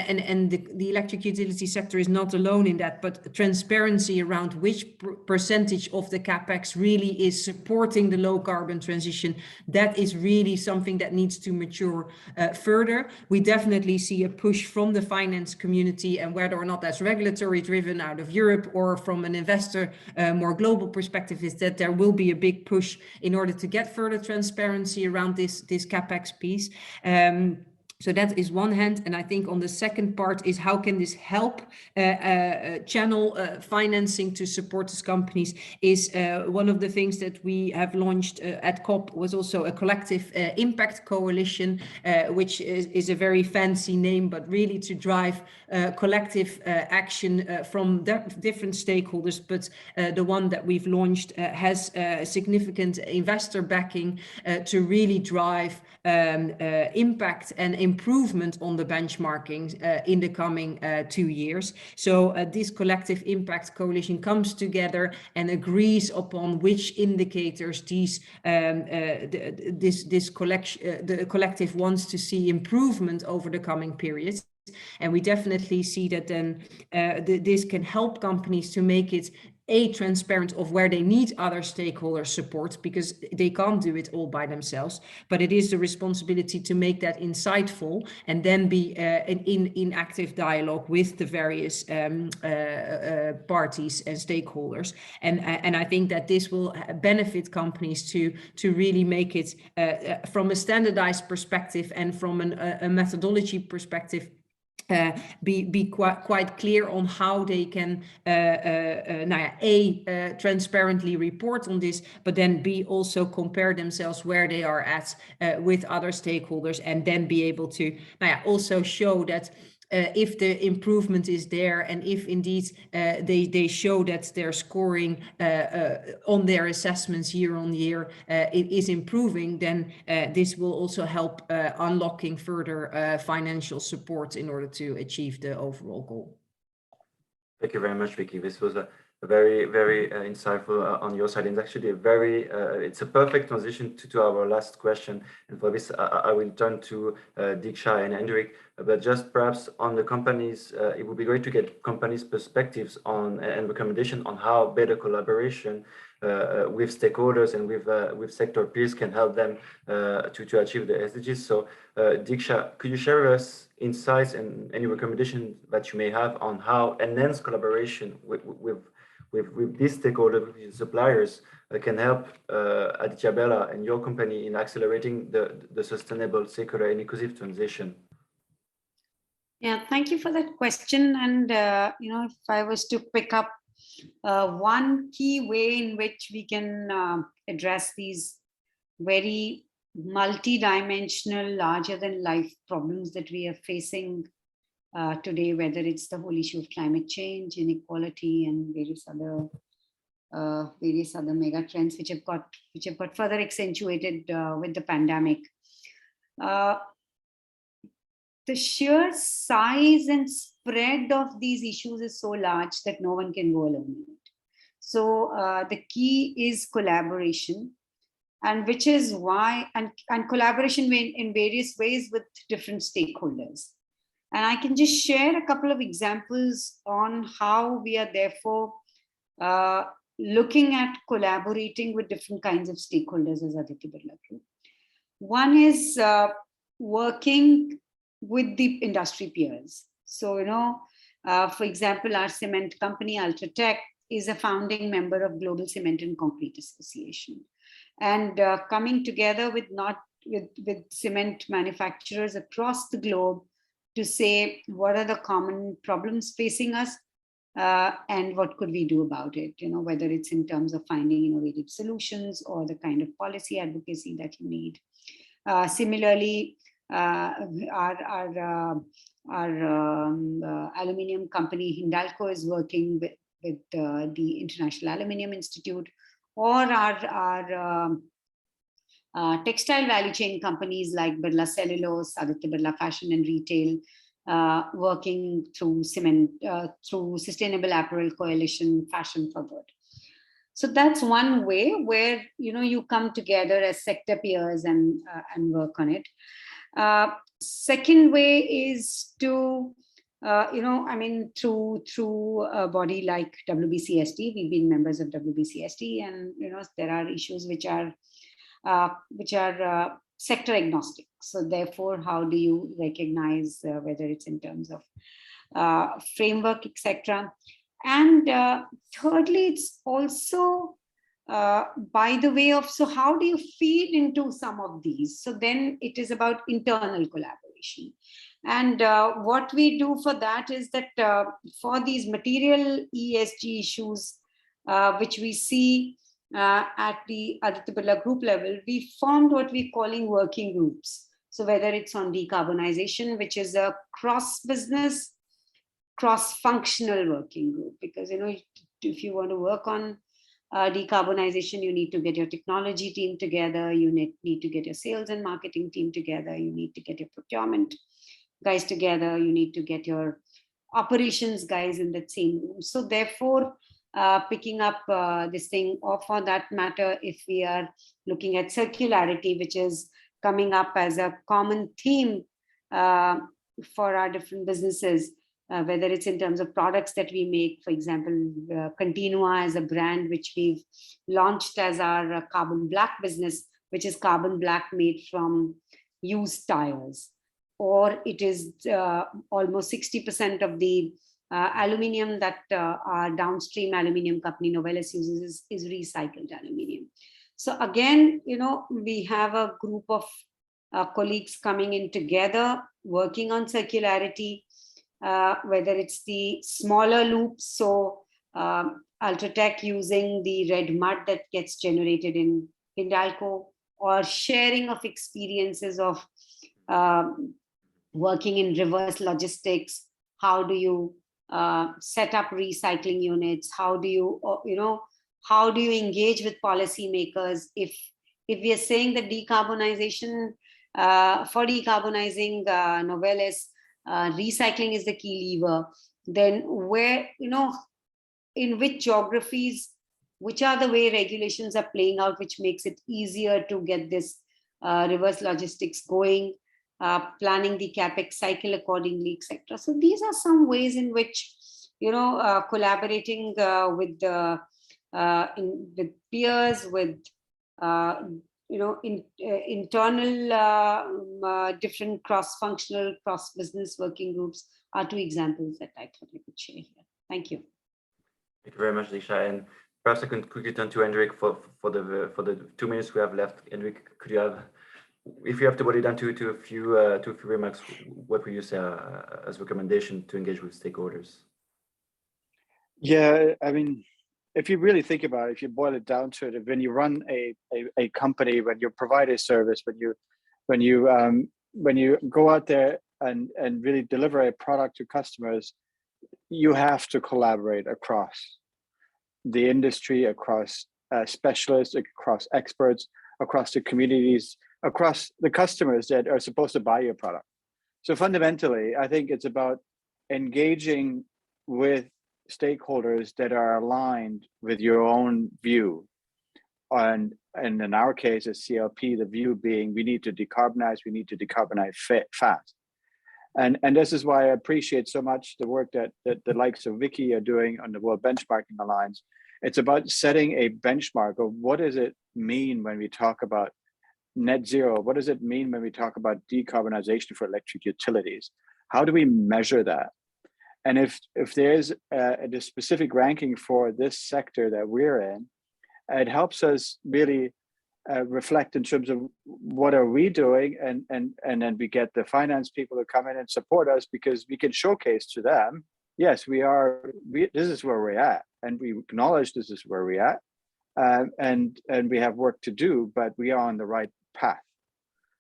And the electric utility sector is not alone in that, but transparency around which percentage of the capex really is supporting the low carbon transition, that is really something that needs to mature further. We definitely see a push from the finance community, and whether or not that's regulatory driven out of Europe or from an investor more global perspective, is that there will be a big push in order to get further transparency around this capex piece. So that is one hand, and I think on the second part is how can this help channel financing to support these companies is one of the things that we have launched at COP was also a collective impact coalition, which is a very fancy name, but really to drive collective action from different stakeholders. But the one that we've launched has significant investor backing to really drive impact and improvement on the benchmarking in the coming 2 years. So this collective impact coalition comes together and agrees upon which indicators the collective wants to see improvement over the coming periods. And we definitely see that then this can help companies to make it transparent of where they need other stakeholder support, because they can't do it all by themselves, but it is the responsibility to make that insightful and then be in active dialogue with the various parties and stakeholders. And I think that this will benefit companies to really make it from a standardized perspective and from a methodology perspective be quite clear on how they can transparently report on this, but then also compare themselves where they are at with other stakeholders, and then be able to also show that if the improvement is there, and if indeed they show that they're scoring on their assessments year on year, it is improving, then this will also help unlocking further financial support in order to achieve the overall goal. Thank you very much, Vicky. This was a very, very insightful on your side. And actually it's a perfect transition to our last question. And for this, I will turn to Diksha and Hendrik. But just perhaps on the companies, it would be great to get companies' perspectives on and recommendation on how better collaboration with stakeholders and with sector peers can help them to achieve the SDGs. So Diksha, could you share with us insights and any recommendations that you may have on how enhanced collaboration with these stakeholders, with suppliers, can help Aditya Birla and your company in accelerating the sustainable, circular, and inclusive transition? Yeah, thank you for that question. And if I was to pick up one key way in which we can address these very multi-dimensional, larger-than-life problems that we are facing today, whether it's the whole issue of climate change, inequality, and various other mega trends which have got further accentuated with the pandemic. The sheer size and spread of these issues is so large that no one can go alone in it. So the key is collaboration, and which is why, and collaboration in various ways with different stakeholders. And I can just share a couple of examples on how we are therefore looking at collaborating with different kinds of stakeholders as Aditya Birla Group. One is working with the industry peers. So, for example, our cement company, Ultratech, is a founding member of Global Cement and Concrete Association. And coming together with cement manufacturers across the globe to say, what are the common problems facing us and what could we do about it? Whether it's in terms of finding innovative solutions or the kind of policy advocacy that you need. Similarly, our aluminium company Hindalco is working with the International Aluminium Institute, or our textile value chain companies like Birla Cellulose, Aditya Birla Fashion and Retail, working through through Sustainable Apparel Coalition, Fashion for Good. So that's one way where you come together as sector peers and work on it. Second way is to through a body like WBCSD. We've been members of WBCSD, and there are issues which are sector agnostic. So therefore, how do you recognize whether it's in terms of framework, etc. And thirdly, it's also by the way of, so how do you feed into some of these? So then it is about internal collaboration. decarbonization. And what we do for that is that for these material ESG issues, which we see at the Aditya Birla Group level, we formed what we're calling working groups. So whether it's on decarbonization, which is a cross-business, cross-functional working group, because if you want to work on decarbonization, you need to get your technology team together, you need to get your sales and marketing team together, you need to get your procurement guys together, you need to get your operations guys in that same room. So therefore, picking up this thing, or for that matter, if we are looking at circularity, which is coming up as a common theme for our different businesses, whether it's in terms of products that we make, for example, Continua as a brand, which we've launched as our carbon black business, which is carbon black made from used tires. Or it is almost 60% of the aluminium that our downstream aluminium company Novelis uses is recycled aluminium. So again, we have a group of colleagues coming in together, working on circularity, whether it's the smaller loops, so Ultratech using the red mud that gets generated in Hindalco, or sharing of experiences of working in reverse logistics. How do you set up recycling units? How do you, how do you engage with policymakers? If we are saying that decarbonization, for decarbonizing Novelis, recycling is the key lever, then where, in which geographies, which are the way regulations are playing out, which makes it easier to get this reverse logistics going, planning the capex cycle accordingly, etc. So these are some ways in which, collaborating with with peers, with internal different cross-functional, cross-business working groups are two examples that I thought I could share here. Thank you. Thank you very much, Diksha. And perhaps I can quickly turn to Hendrik for the 2 minutes we have left. Hendrik, could you have, if you have to boil it down to a few remarks, what would you say as recommendation to engage with stakeholders? Yeah, I mean, if you really think about it, if you boil it down to it, when you run a company, when you provide a service, when you go out there and really deliver a product to customers, you have to collaborate across the industry, across specialists, across experts, across the communities, across the customers that are supposed to buy your product. So fundamentally, I think it's about engaging with stakeholders that are aligned with your own view. And in our case, as CLP, the view being we need to decarbonize fast. And this is why I appreciate so much the work that the likes of Vicky are doing on the World Benchmarking Alliance. It's about setting a benchmark of what does it mean when we talk about net zero? What does it mean when we talk about decarbonization for electric utilities? How do we measure that? And if there's a specific ranking for this sector that we're in, it helps us really reflect in terms of what are we doing, and then we get the finance people to come in and support us, because we can showcase to them, yes, this is where we're at, and we acknowledge this is where we're at, and we have work to do, but we are on the right path.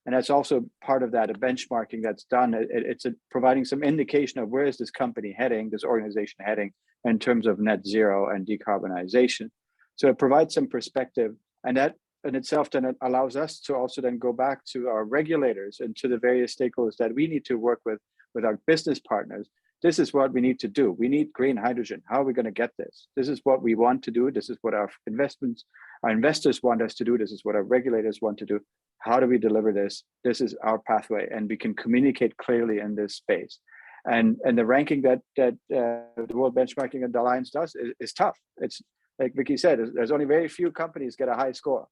And that's also part of that benchmarking that's done. It's providing some indication of where is this company heading, this organization heading in terms of net zero and decarbonization. So it provides some perspective, and that in itself then it allows us to also then go back to our regulators and to the various stakeholders that we need to work with our business partners. This is what we need to do. We need green hydrogen. How are we going to get this? This is what we want to do. This is what our investors want us to do. This is what our regulators want to do. How do we deliver this? This is our pathway, and we can communicate clearly in this space. And the ranking that the World Benchmarking Alliance does is tough. It's like Vicky said, there's only very few companies get a high score.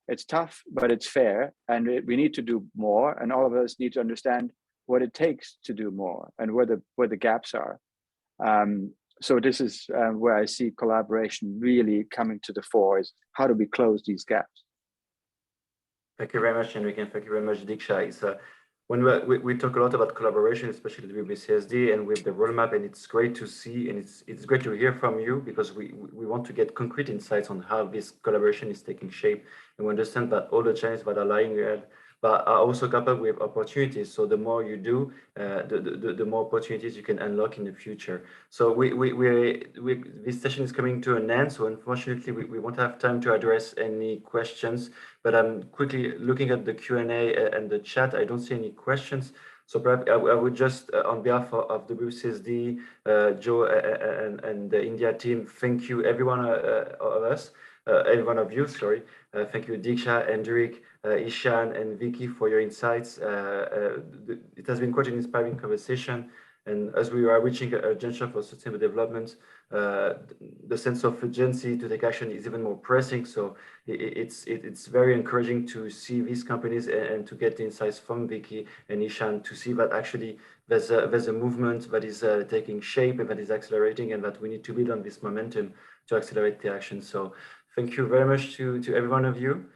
It's tough, but it's fair, and we need to do more. And all of us need to understand what it takes to do more and where the gaps are. So this is where I see collaboration really coming to the fore, is how do we close these gaps? Thank you very much, Hendrik, and thank you very much, Diksha. when we talk a lot about collaboration, especially with CSD and with the roadmap, and it's great to see, and it's great to hear from you, because we want to get concrete insights on how this collaboration is taking shape, and we understand that all the challenges that are lying ahead, but are also coupled with opportunities. So the more you do, the more opportunities you can unlock in the future. So this session is coming to an end. So unfortunately, we won't have time to address any questions. But I'm quickly looking at the Q&A and the chat. I don't see any questions. So perhaps I would just, on behalf of the WCSD, Joe and the India team, thank you, every one of you, sorry. Thank you, Diksha, Hendrik, Ishan, and Vicky for your insights. It has been quite an inspiring conversation. And as we are reaching a juncture for sustainable development, the sense of urgency to take action is even more pressing. So it's very encouraging to see these companies and to get the insights from Vicky and Ishan to see that actually there's a movement that is taking shape and that is accelerating, and that we need to build on this momentum to accelerate the action. So thank you very much to every one of you.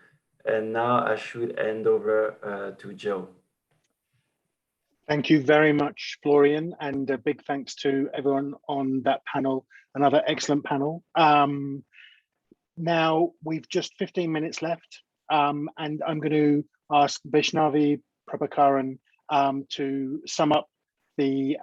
And now I should hand over to Joe. Thank you very much, Florian, and a big thanks to everyone on that panel, another excellent panel. Now we've just 15 minutes left, and I'm going to ask Vaishnavi Prabhakaran to sum up the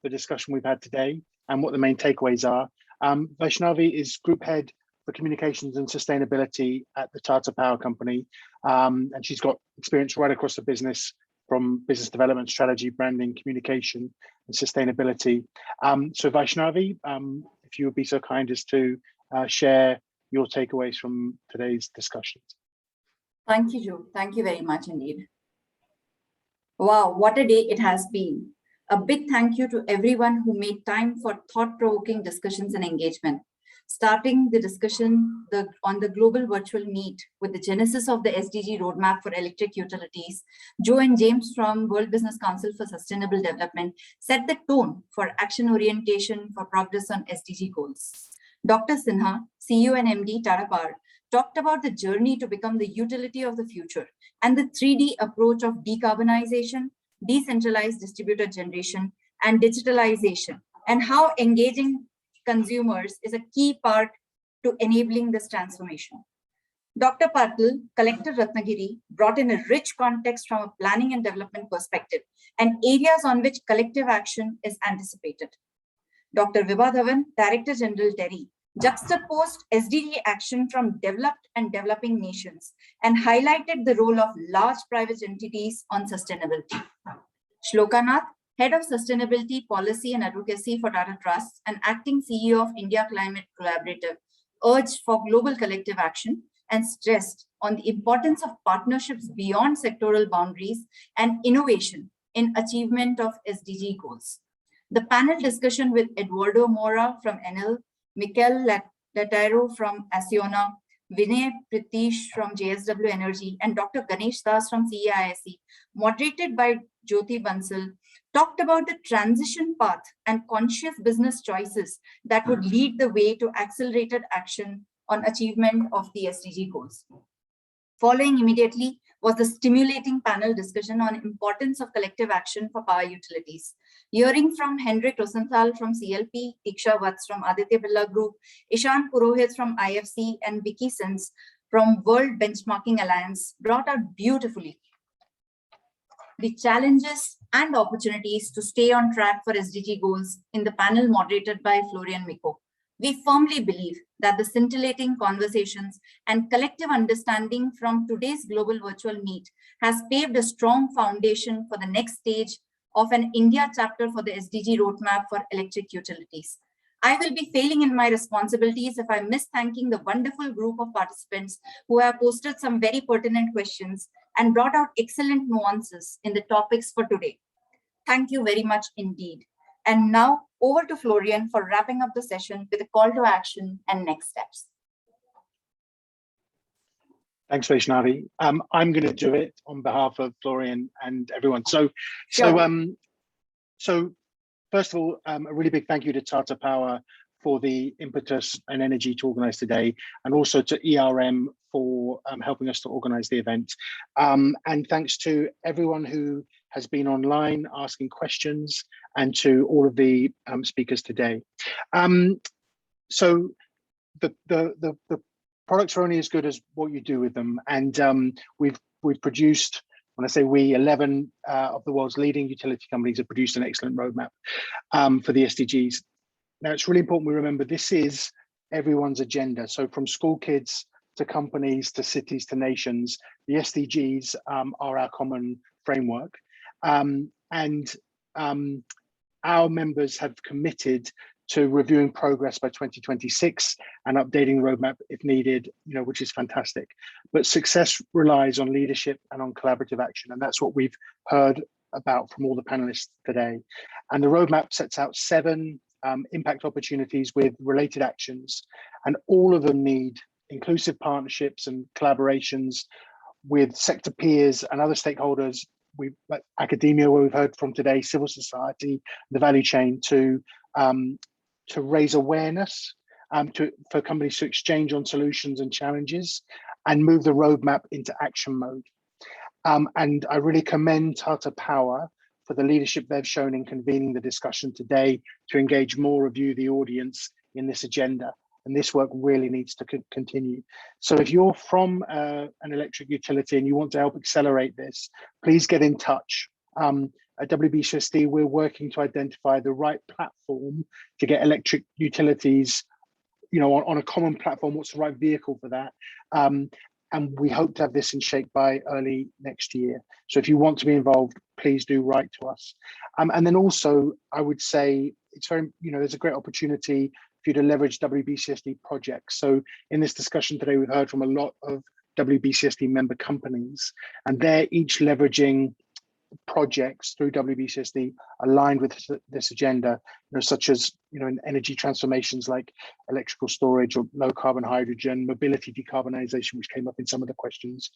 discussion we've had today and what the main takeaways are. Vaishnavi is Group Head for Communications and Sustainability at the Tata Power Company, and she's got experience right across the business, from business development, strategy, branding, communication, and sustainability. So Vaishnavi, if you would be so kind as to share your takeaways from today's discussions. Thank you, Joe. Thank you very much indeed. Wow, what a day it has been. A big thank you to everyone who made time for thought-provoking discussions and engagement. Starting the discussion on the global virtual meet with the genesis of the SDG roadmap for electric utilities, Joe and James from World Business Council for Sustainable Development set the tone for action orientation for progress on SDG goals. Dr. Sinha, CEO and MD, Tata Power, talked about the journey to become the utility of the future and the 3D approach of decarbonization, decentralized distributed generation, and digitalization, and how engaging consumers is a key part to enabling this transformation. Dr. Patil, Collector Ratnagiri, brought in a rich context from a planning and development perspective and areas on which collective action is anticipated. Dr. Vibha Dhawan, Director General TERI, juxtaposed SDG action from developed and developing nations and highlighted the role of large private entities on sustainability. Shloka Nath, Head of Sustainability Policy and Advocacy for Tata Trust and Acting CEO of India Climate Collaborative, urged for global collective action and stressed on the importance of partnerships beyond sectoral boundaries and innovation in achievement of SDG goals. The panel discussion with Eduardo Mora from Enel, Mikel Latero from Acciona, Vinay Pritish from JSW Energy, and Dr. Ganesh Das from CEISC, moderated by Jyoti Bansal, talked about the transition path and conscious business choices that would lead the way to accelerated action on achievement of the SDG goals. Following immediately was the stimulating panel discussion on importance of collective action for power utilities. Hearing from Hendrik Rosenthal from CLP, Diksha Vats from Aditya Birla Group, Ishan Purohit from IFC, and Vicky Sins from World Benchmarking Alliance brought out beautifully the challenges and opportunities to stay on track for SDG goals in the panel moderated by Florian Miko. We firmly believe that the scintillating conversations and collective understanding from today's global virtual meet has paved a strong foundation for the next stage of an India chapter for the SDG roadmap for electric utilities. I will be failing in my responsibilities if I miss thanking the wonderful group of participants who have posted some very pertinent questions and brought out excellent nuances in the topics for today. Thank you very much indeed. And now over to Florian for wrapping up the session with a call to action and next steps. Thanks, Vaishnavi. I'm going to do it on behalf of Florian and everyone. So first of all, a really big thank you to Tata Power for the impetus and energy to organize today, and also to ERM for helping us to organize the event. And thanks to everyone who has been online asking questions, and to all of the speakers today. So the products are only as good as what you do with them, and we've produced, when I say we, 11 of the world's leading utility companies have produced an excellent roadmap for the SDGs. Now, it's really important we remember this is everyone's agenda. So from school kids to companies to cities to nations, the SDGs are our common framework. Our members have committed to reviewing progress by 2026 and updating the roadmap if needed, which is fantastic. But success relies on leadership and on collaborative action. And that's what we've heard about from all the panelists today. And the roadmap sets out 7 impact opportunities with related actions, and all of them need inclusive partnerships and collaborations with sector peers and other stakeholders, like academia, where we've heard from today, civil society, the value chain, to raise awareness, for companies to exchange on solutions and challenges, and move the roadmap into action mode. And I really commend Tata Power for the leadership they've shown in convening the discussion today to engage more of you, the audience, in this agenda. And this work really needs to continue. So if you're from an electric utility and you want to help accelerate this, please get in touch. At WBCSD, we're working to identify the right platform to get electric utilities, on a common platform. What's the right vehicle for that? And we hope to have this in shape by early next year. So if you want to be involved, please do write to us. And then also, I would say it's very, there's a great opportunity for you to leverage WBCSD projects. So in this discussion today, we've heard from a lot of WBCSD member companies, and they're each leveraging projects through WBCSD aligned with this agenda, such as in energy transformations like electrical storage or low carbon hydrogen, mobility decarbonisation, which came up in some of the questions.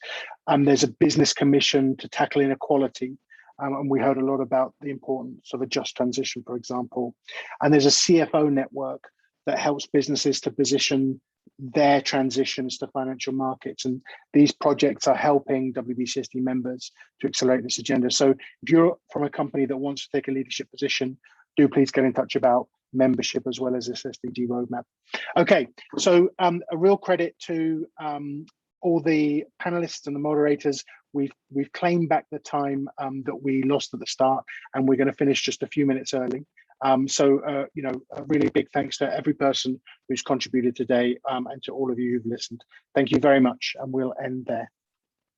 There's a business commission to tackle inequality, and we heard a lot about the importance of a just transition, for example. And there's a CFO network that helps businesses to position their transitions to financial markets. And these projects are helping WBCSD members to accelerate this agenda. So if you're from a company that wants to take a leadership position, do please get in touch about membership as well as this SDG roadmap. Okay, so a real credit to all the panelists and the moderators. We've claimed back the time that we lost at the start, and we're going to finish just a few minutes early. So a really big thanks to every person who's contributed today, and to all of you who've listened. Thank you very much, and we'll end there.